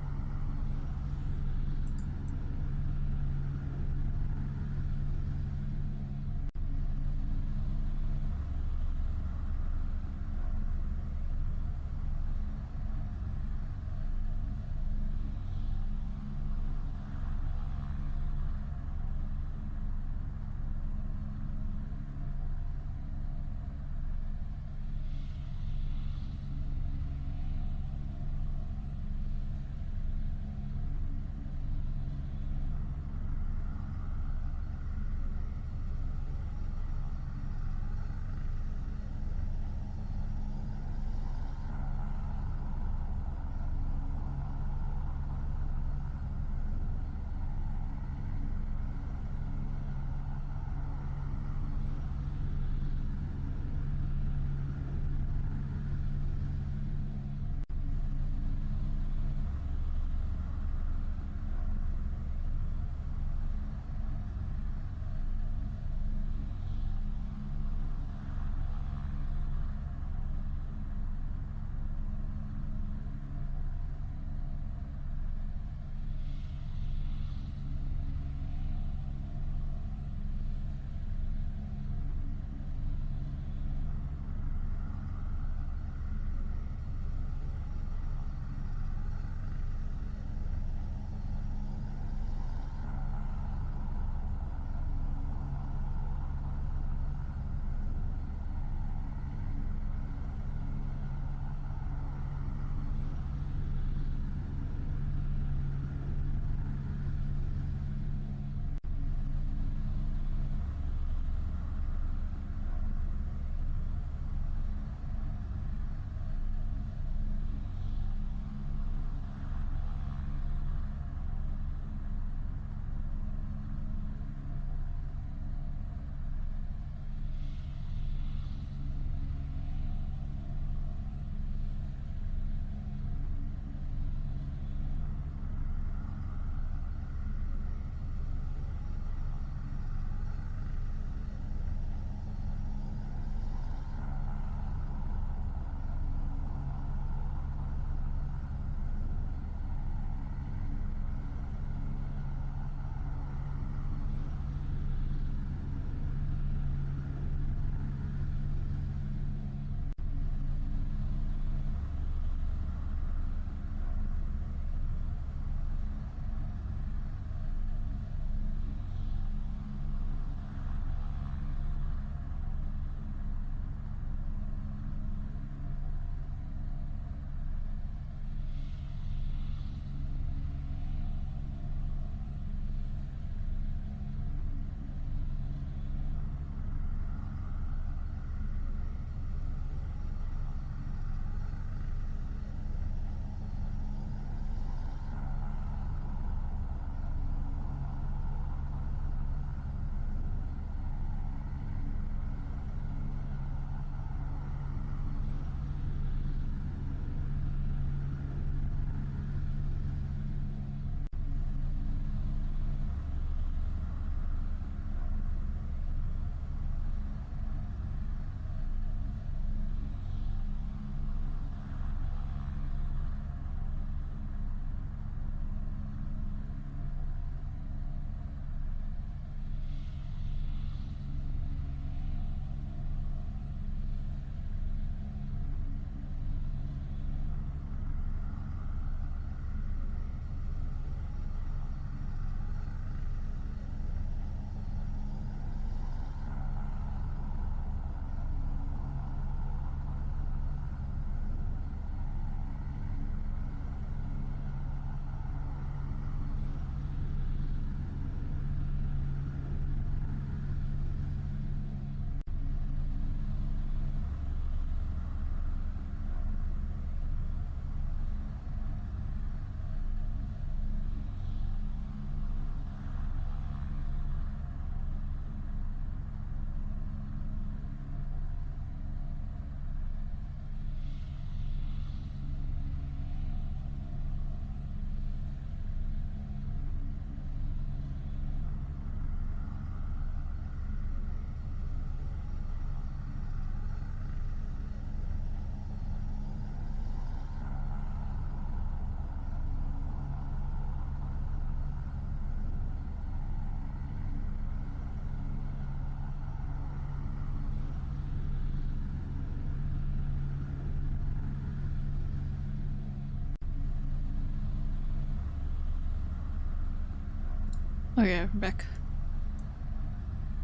Okay, I'm back.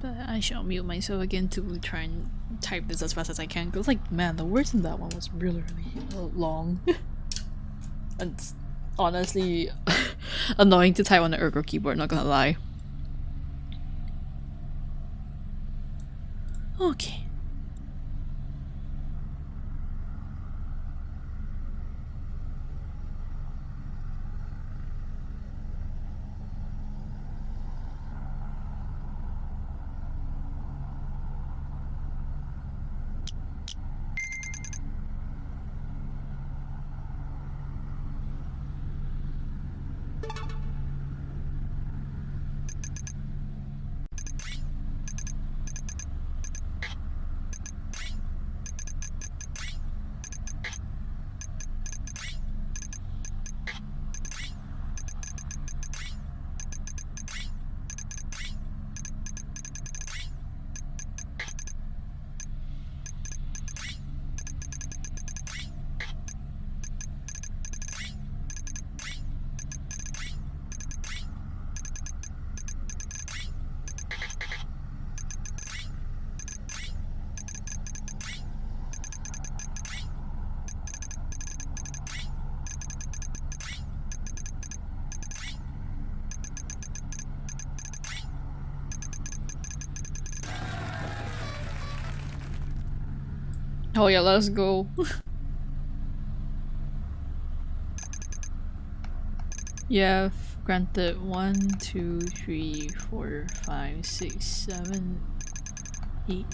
But I shall mute myself again to try and type this as fast as I can. Because, like, man, the words in that one was really, really long. And it's honestly annoying to type on the Ergo keyboard, not gonna lie. Okay. Oh yeah, let's go. Yeah, granted 1, 2, 3, 4, 5, 6, 7, 8.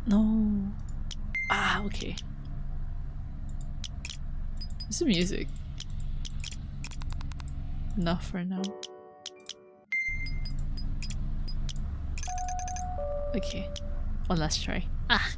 No. Ah, okay. It's the music. Enough for now. Okay. One last try. Ah!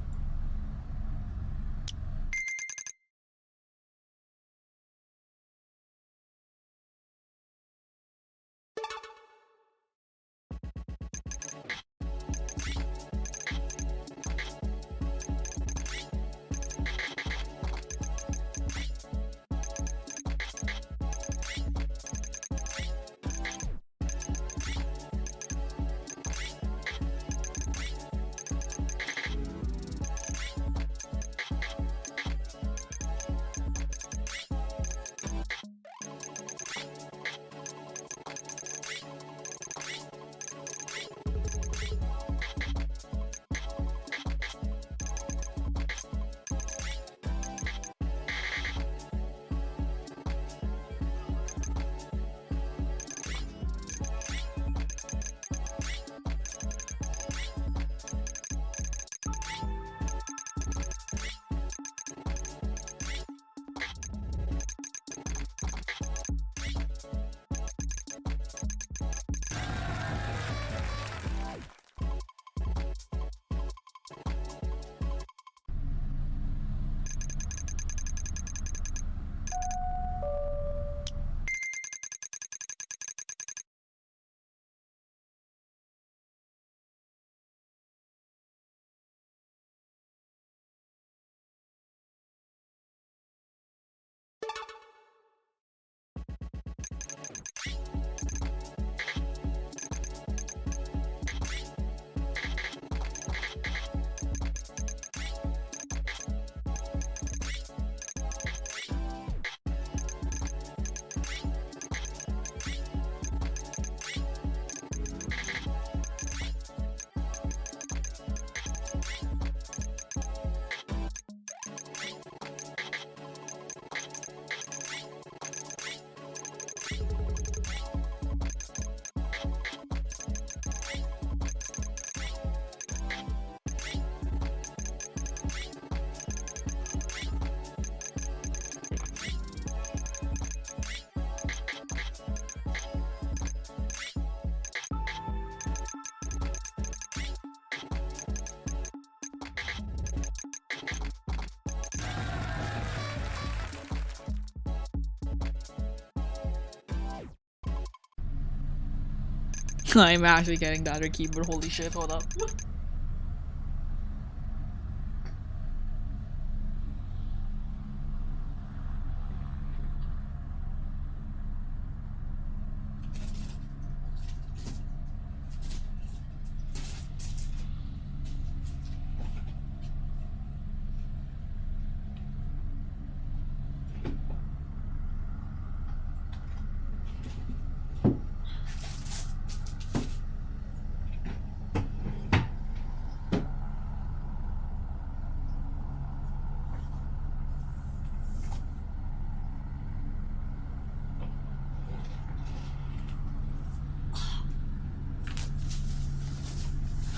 I'm actually getting the other keyboard, holy shit, hold up.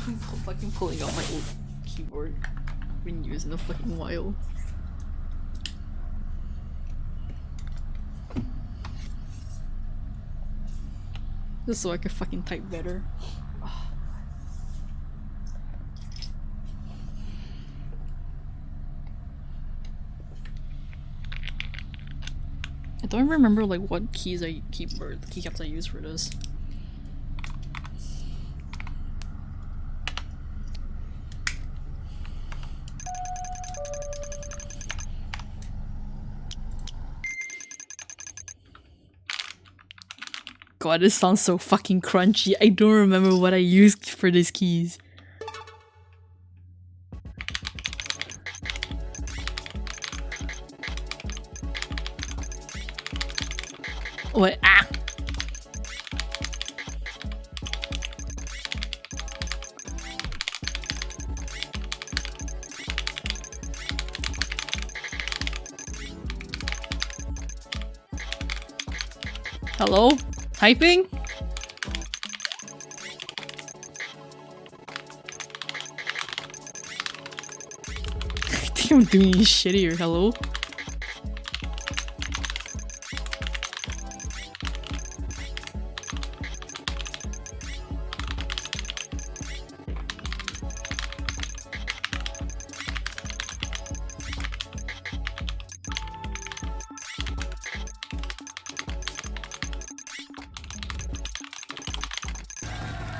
I'm fucking pulling out my old keyboard. Been using a fucking while. Just so I can fucking type better. I don't remember like what keycaps I use for this. God, this sounds so fucking crunchy. I don't remember what I used for these keys. What? Ah! Hello? Typing? I think I'm doing shittier. Hello?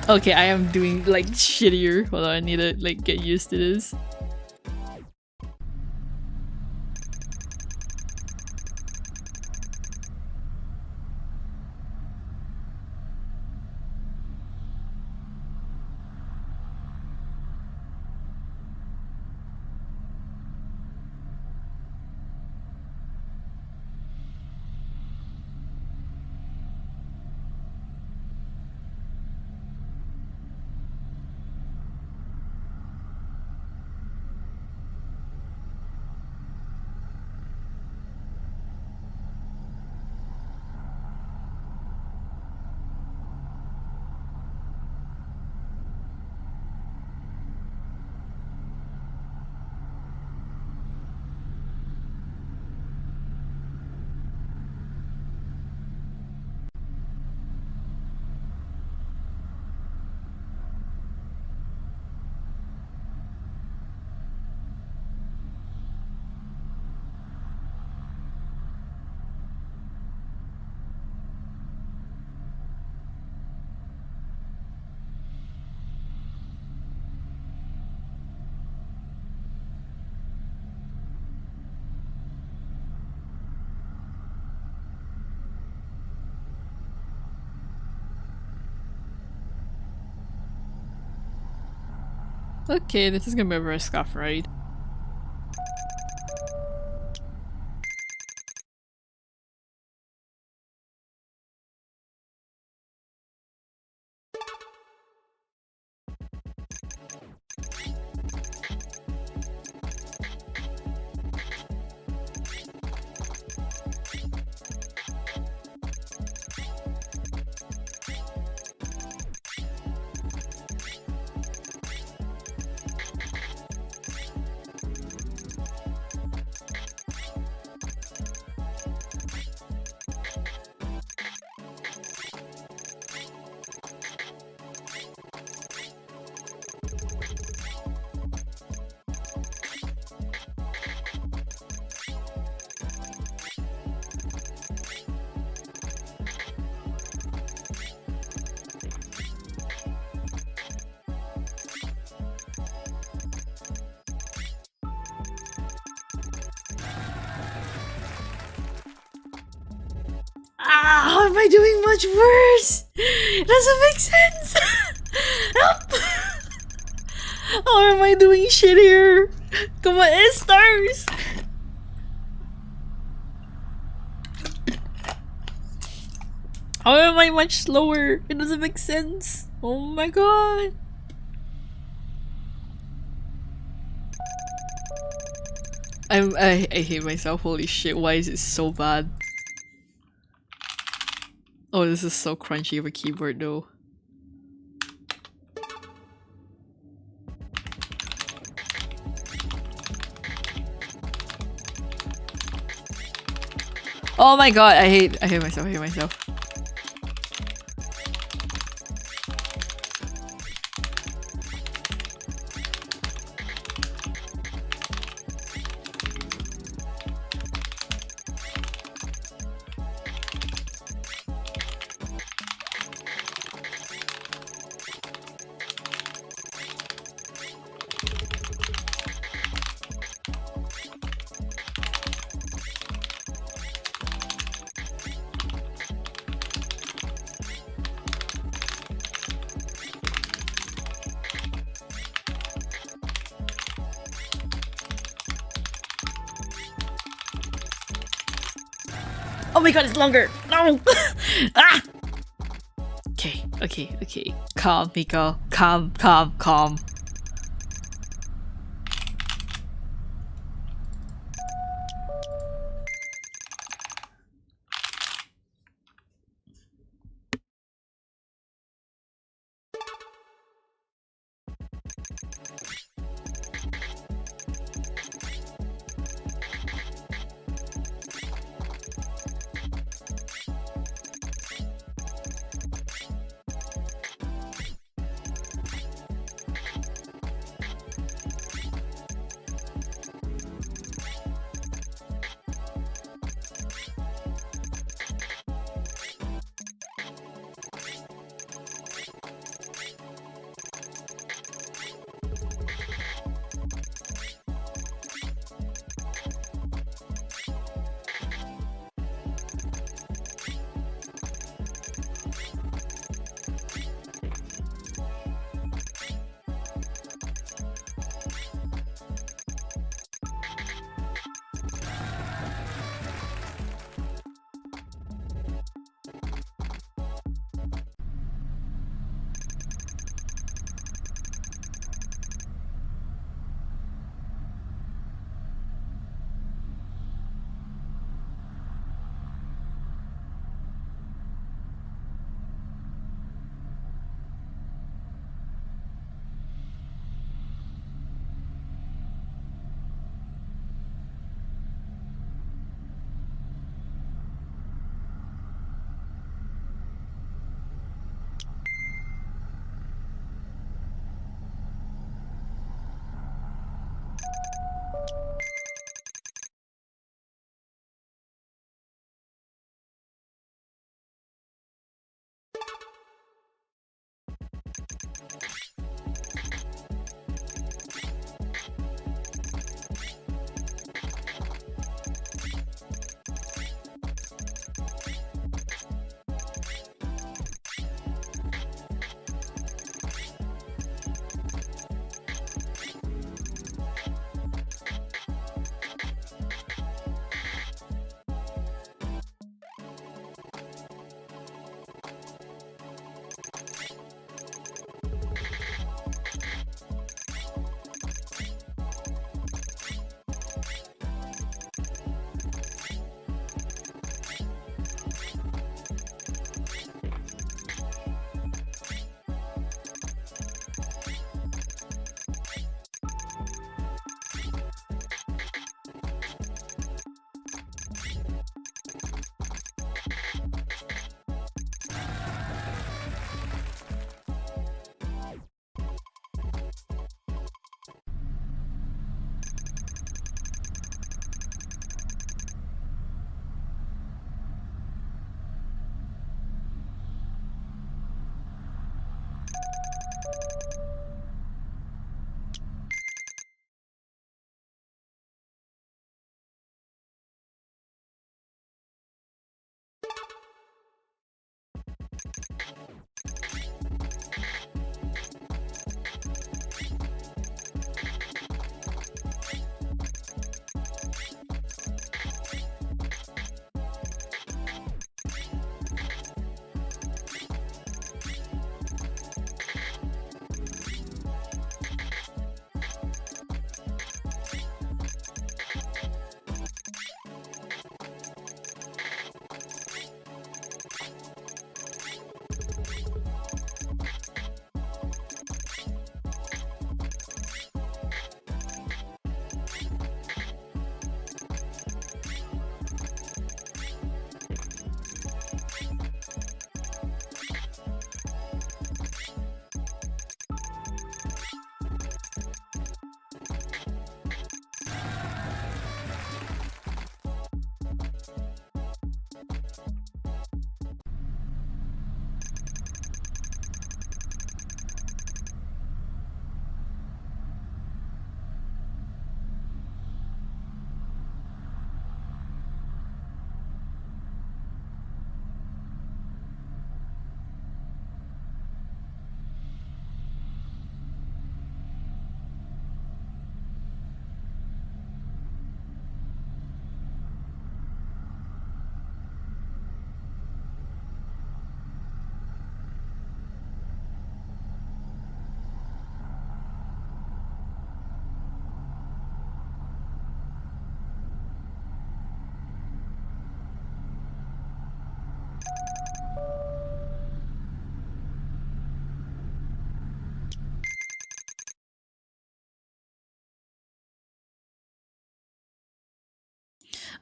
Okay, I am doing like shittier. Hold on, I need to like get used to this. Okay, this is gonna be a very scuff ride. Ah, how am I doing much worse? It doesn't make sense. Help! How am I doing shittier? Come on, it stars. How am I much slower? It doesn't make sense. Oh my god. I hate myself. Holy shit, why is it so bad? Oh, this is so crunchy of a keyboard though. Oh my god, I hate myself, I hate myself. Oh my god, it's longer! No! Ah! Okay, okay, okay. Calm, Miko. Calm, calm, calm.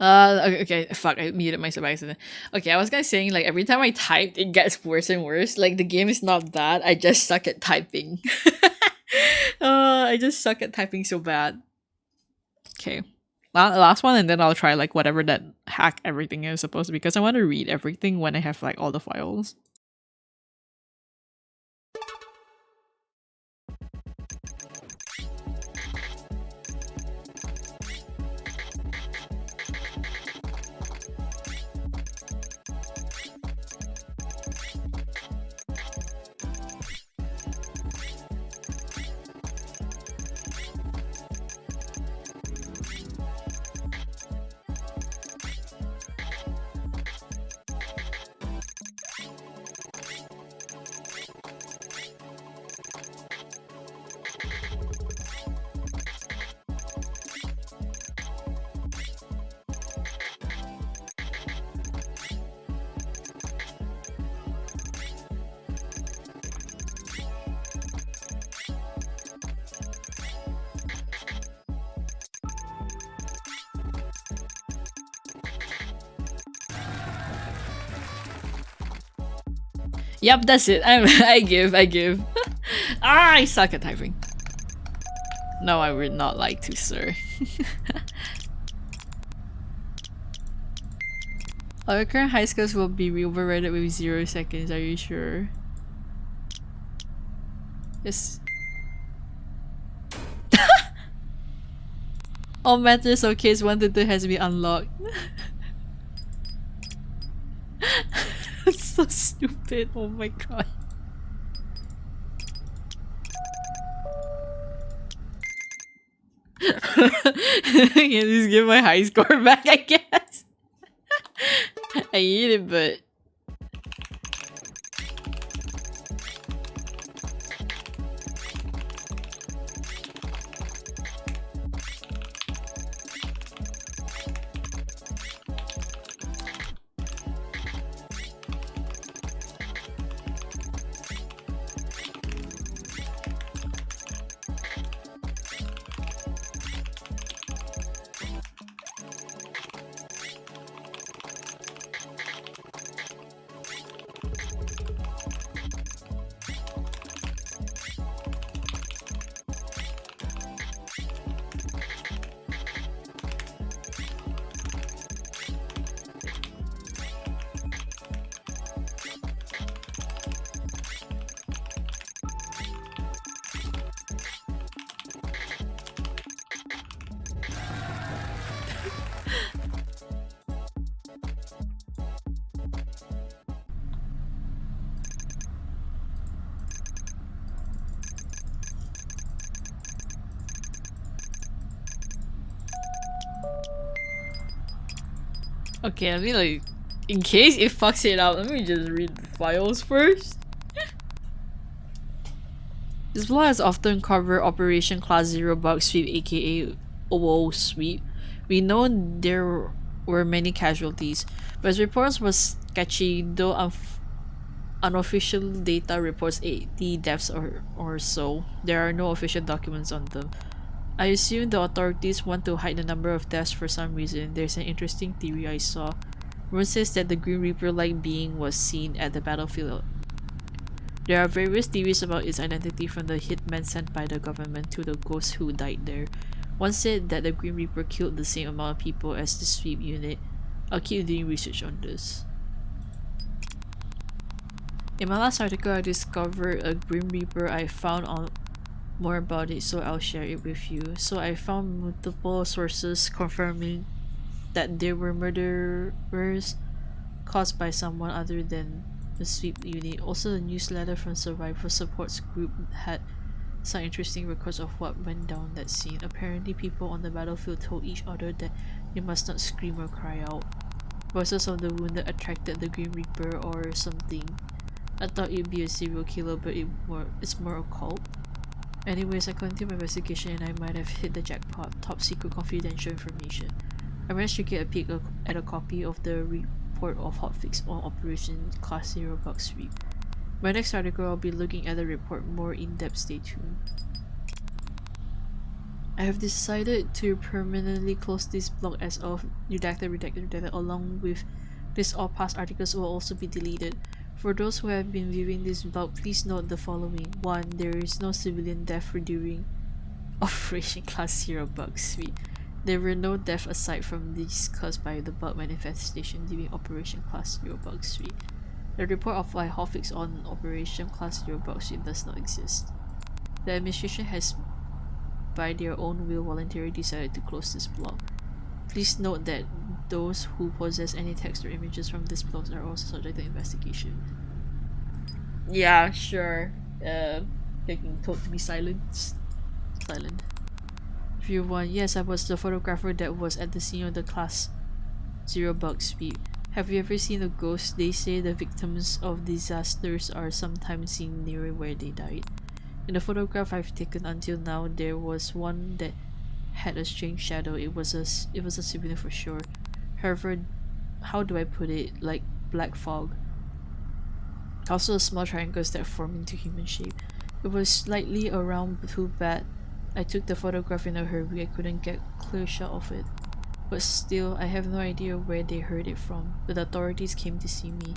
Okay, fuck, I muted myself by accident. Okay, I was gonna saying like every time I type, it gets worse and worse. Like the game is not bad, I just suck at typing. I just suck at typing so bad. Okay, last one, and then I'll try like whatever that hack everything is supposed to be, because I want to read everything when I have like all the files. Yep, that's it. I give. I suck at typing. No, I would not like to, sir. Our current high scores will be overrated with 0 seconds. Are you sure? Yes. All matters of case 1 to 2 has been unlocked. That's so stupid. Oh my god. I can just give my high score back, I guess. I need it, but okay, I mean like, in case it fucks it up, let me just read the files first. This flaw has often covered Operation Class Zero Bug Sweep, aka OO Sweep. We know there were many casualties, but as reports was sketchy, though unofficial data reports 80 deaths or so. There are no official documents on them. I assume the authorities want to hide the number of deaths for some reason. There's an interesting theory I saw. One says that the Grim Reaper-like being was seen at the battlefield. There are various theories about its identity, from the hitman sent by the government to the ghosts who died there. One said that the Grim Reaper killed the same amount of people as the sweep unit. I'll keep doing research on this. In my last article, I discovered a Grim Reaper. I found on more about it, so I'll share it with you. So I found multiple sources confirming that there were murderers caused by someone other than the sweep unit. Also, the newsletter from Survival Supports Group had some interesting records of what went down that scene. Apparently, people on the battlefield told each other that they must not scream or cry out. Voices of the wounded attracted the Grim Reaper or something. I thought it'd be a serial killer, but it's more occult. Anyways, I continued my investigation and I might have hit the jackpot. Top secret confidential information. I managed to get a peek at a copy of the report of hotfix on Operation Class Zero Bug Sweep. My next article, I'll be looking at the report more in depth. Stay tuned. I have decided to permanently close this blog as of redacted, along with this. All past articles will also be deleted. For those who have been viewing this blog, please note the following. 1. There is no civilian death during Operation Class Zero Bug Sweep. There were no deaths aside from these caused by the bug manifestation during Operation Class Zero Bug Sweep. The report of a hotfix on Operation Class Zero Bug Sweep does not exist. The administration has, by their own will, voluntarily decided to close this blog. Please note that those who possess any text or images from this blog are also subject to investigation. Yeah, sure. Getting told to be silent. View 1. Yes, I was the photographer that was at the scene of the Class Zero Bug Sweep. Have you ever seen a ghost? They say the victims of disasters are sometimes seen near where they died. In the photograph I've taken until now, there was one that had a strange shadow. It was a civilian for sure. However, how do I put it? Like black fog. Also, small triangles that form into human shape. It was slightly around. Too bad I took the photograph in a hurry. I couldn't get a clear shot of it. But still, I have no idea where they heard it from. The authorities came to see me.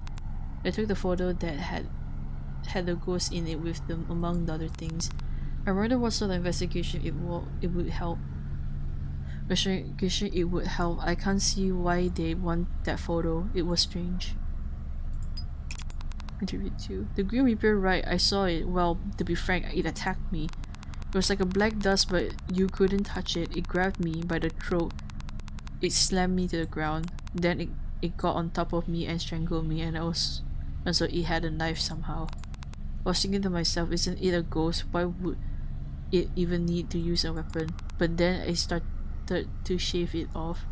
I took the photo that had a ghost in it with them, among the other things. I wonder what sort of investigation it would help. It would help. I can't see why they want that photo. It was strange. Interview 2. The Grim Reaper, right? I saw it. Well, to be frank, it attacked me. It was like a black dust, but you couldn't touch it. It grabbed me by the throat. It slammed me to the ground. Then it got on top of me and strangled me, and so it had a knife somehow. I was thinking to myself, isn't it a ghost? Why would it even need to use a weapon? But then I started to shave it off,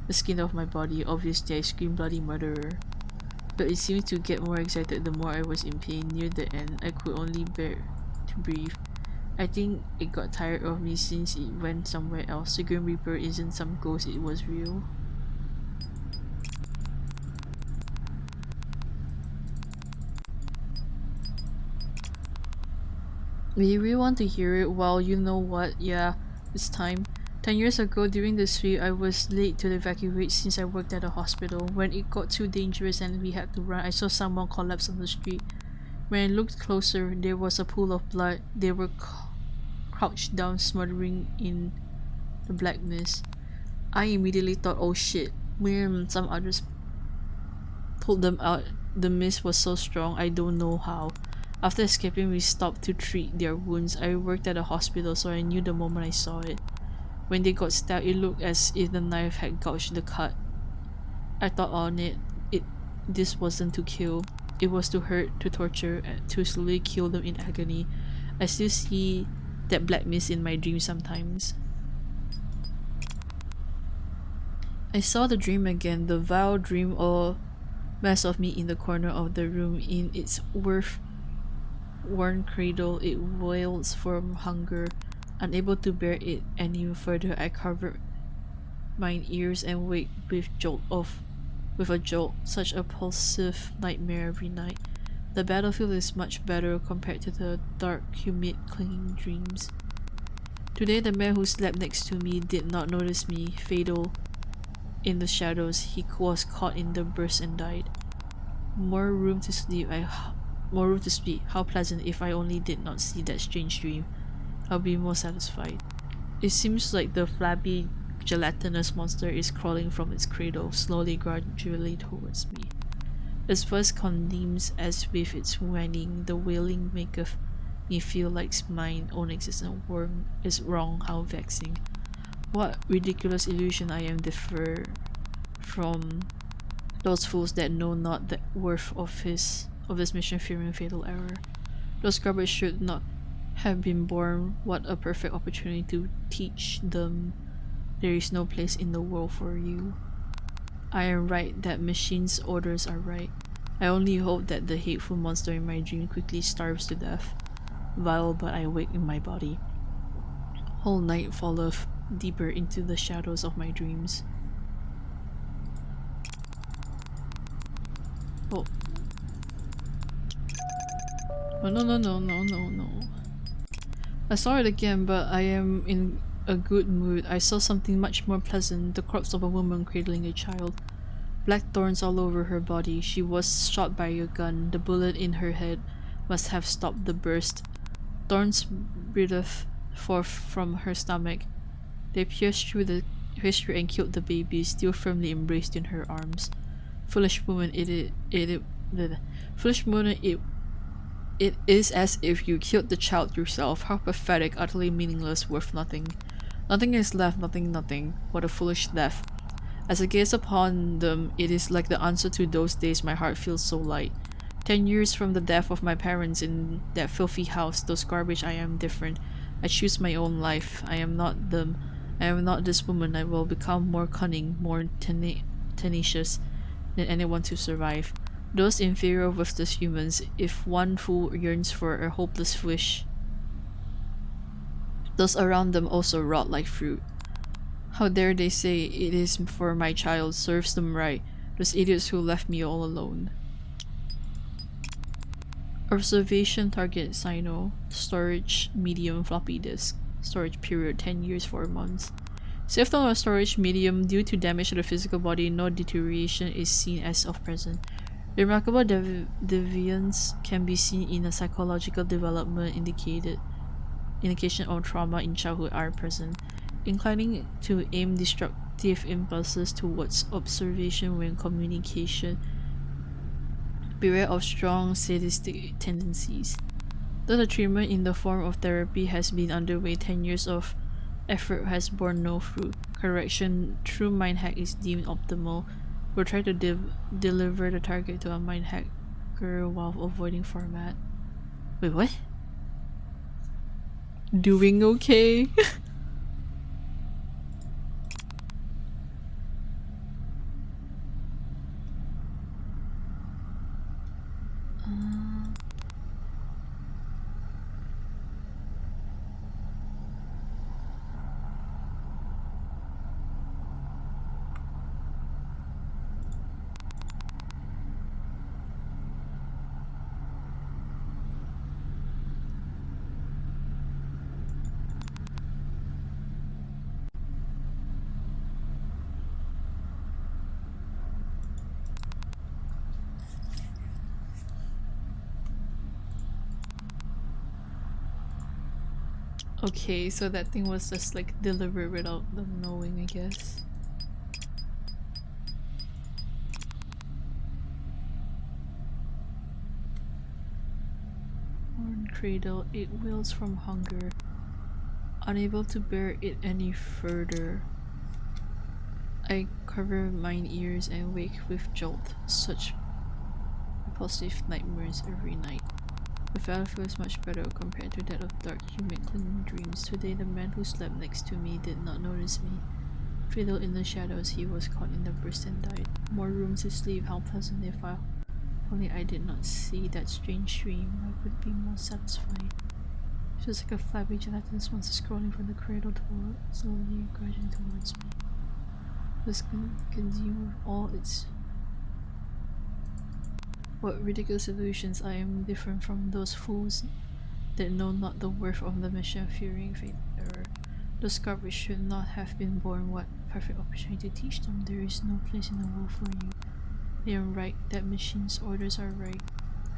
the skin off my body. Obviously, I screamed bloody murderer. But it seemed to get more excited the more I was in pain. Near the end, I could only bear to breathe. I think it got tired of me since it went somewhere else. The Grim Reaper isn't some ghost, it was real. Do you really want to hear it? Well, you know what? Yeah, it's time. 10 years ago, during the sweep, I was late to evacuate since I worked at a hospital. When it got too dangerous and we had to run, I saw someone collapse on the street. When I looked closer, there was a pool of blood. They were crouched down, smothering in the black mist. I immediately thought, oh shit. When some others pulled them out, the mist was so strong, I don't know how. After escaping, we stopped to treat their wounds. I worked at a hospital, so I knew the moment I saw it. When they got stabbed, it looked as if the knife had gouged the cut. I thought on it. This wasn't to kill. It was to hurt, to torture, to slowly kill them in agony. I still see that black mist in my dreams sometimes. I saw the dream again, the vile dream, or mass of me in the corner of the room. In its worn cradle, it wails from hunger. Unable to bear it any further, I covered mine ears and wake with a jolt. Such a repulsive nightmare every night. The battlefield is much better compared to the dark, humid, clinging dreams. Today, the man who slept next to me did not notice me. Fatal in the shadows, he was caught in the burst and died. More room to sleep. More room to speak. How pleasant! If I only did not see that strange dream, I'll be more satisfied. It seems like the flabby, gelatinous monster is crawling from its cradle, slowly, gradually towards me. Its voice condemns as with its whining. The wailing maketh me feel like mine own existence is wrong. How vexing! What ridiculous illusion I am differ from those fools that know not the worth of this mission-fearing fatal error. Those garbage should not have been born. What a perfect opportunity to teach them there is no place in the world for you. I am right that machine's orders are right. I only hope that the hateful monster in my dream quickly starves to death. Vile, but I wake in my body. Whole night falleth deeper into the shadows of my dreams. Oh. Oh no. I saw it again, but I am in a good mood, I saw something much more pleasant, the corpse of a woman cradling a child. Black thorns all over her body. She was shot by a gun. The bullet in her head must have stopped the burst. Thorns breathed forth from her stomach. They pierced through and killed the baby, still firmly embraced in her arms. Foolish woman, it is as if you killed the child yourself. How pathetic, utterly meaningless, worth nothing. Nothing is left, nothing. What a foolish death. As I gaze upon them, it is like the answer to those days my heart feels so light. 10 years from the death of my parents in that filthy house, those garbage, I am different. I choose my own life. I am not them. I am not this woman. I will become more cunning, more tenacious than anyone to survive. Those inferior worthless humans, if one fool yearns for a hopeless wish, those around them also rot like fruit. How dare they say it is for my child, serves them right, those idiots who left me all alone. Observation target Sino, storage medium floppy disk, storage period 10 years 4 months. Saved on a storage medium due to damage to the physical body, no deterioration is seen as of present. Remarkable deviance can be seen in a psychological development indication of trauma in childhood are present, inclining to aim destructive impulses towards observation when communication. Beware of strong sadistic tendencies. Though the treatment in the form of therapy has been underway, 10 years of effort has borne no fruit. Correction through mind hack is deemed optimal. We'll try to deliver the target to a mind hacker while avoiding format. Wait, what? Doing okay? Okay, so that thing was just like delivered without them knowing, I guess. Horn cradle, it wails from hunger, unable to bear it any further. I cover mine ears and wake with jolt, such repulsive nightmares every night. The fell feels much better compared to that of dark, humid, clinging dreams. Today the man who slept next to me did not notice me. Fiddled in the shadows, he was caught in the burst and died. More room to sleep, how pleasant if only I did not see that strange dream, I would be more satisfied. Just like a flabby gelatinous monster scrolling from the cradle toward, slowly gradually towards me. Was consumed with all its... What ridiculous illusions! I am different from those fools that know not the worth of the mission, fearing fate error. Those garbage should not have been born. What perfect opportunity to teach them there is no place in the world for you. They are right, that machine's orders are right.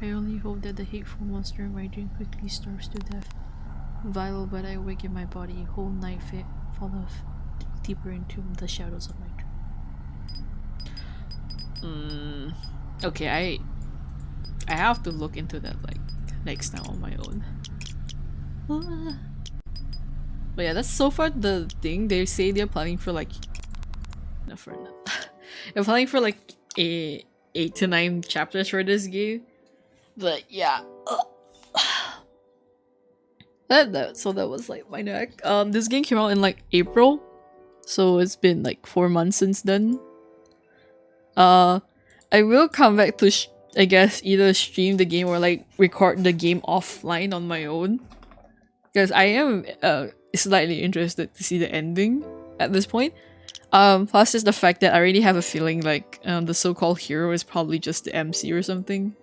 I only hope that the hateful monster in my dream quickly starves to death. Vile, but I wake in my body, whole night fit, fall off deeper into the shadows of my dream. Okay, I have to look into that like next time on my own. But yeah, that's so far the thing. They say they're planning for like they're planning for like 8 to 9 chapters for this game. But yeah. So that was like my neck. This game came out in like April. So it's been like 4 months since then. I will come back to I guess either stream the game or like record the game offline on my own, because I am slightly interested to see the ending at this point. Plus is the fact that I already have a feeling like the so-called hero is probably just the MC or something,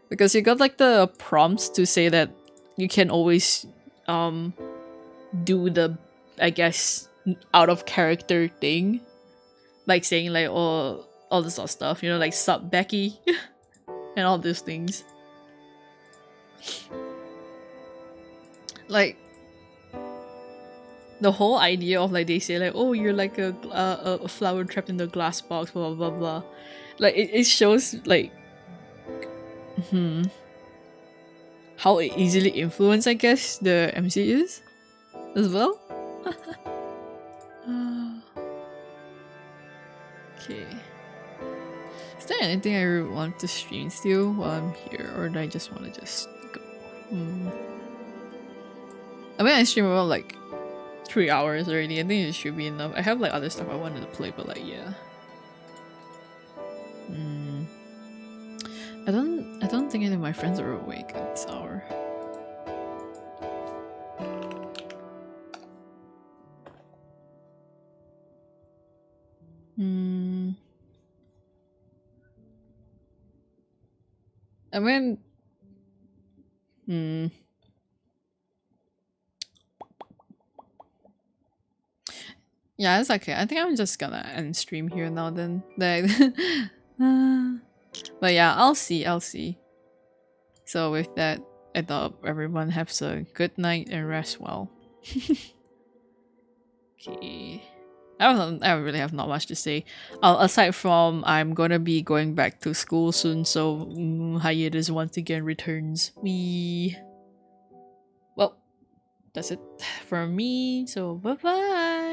because you got like the prompts to say that you can always do the I guess, out of character thing, like saying like all this sort of stuff, you know, like sup Becky, and all these things. Like the whole idea of like they say like, oh, you're like a flower trapped in the glass box, blah blah blah blah. Like it shows like how easily influenced, I guess, the MC is as well. Okay. Is there anything I really want to stream still while I'm here, or do I just want to just go? I mean, I stream about like 3 hours already. I think it should be enough. I have like other stuff I wanted to play, but like yeah. I don't think any of my friends are awake at this hour. I mean, yeah, it's okay. I think I'm just gonna end stream here now then. Like, but yeah, I'll see. So with that, I thought everyone has a good night and rest well. Okay. I don't really have not much to say. Aside from I'm gonna be going back to school soon, so hiatus once again returns. Well, that's it for me. So bye bye.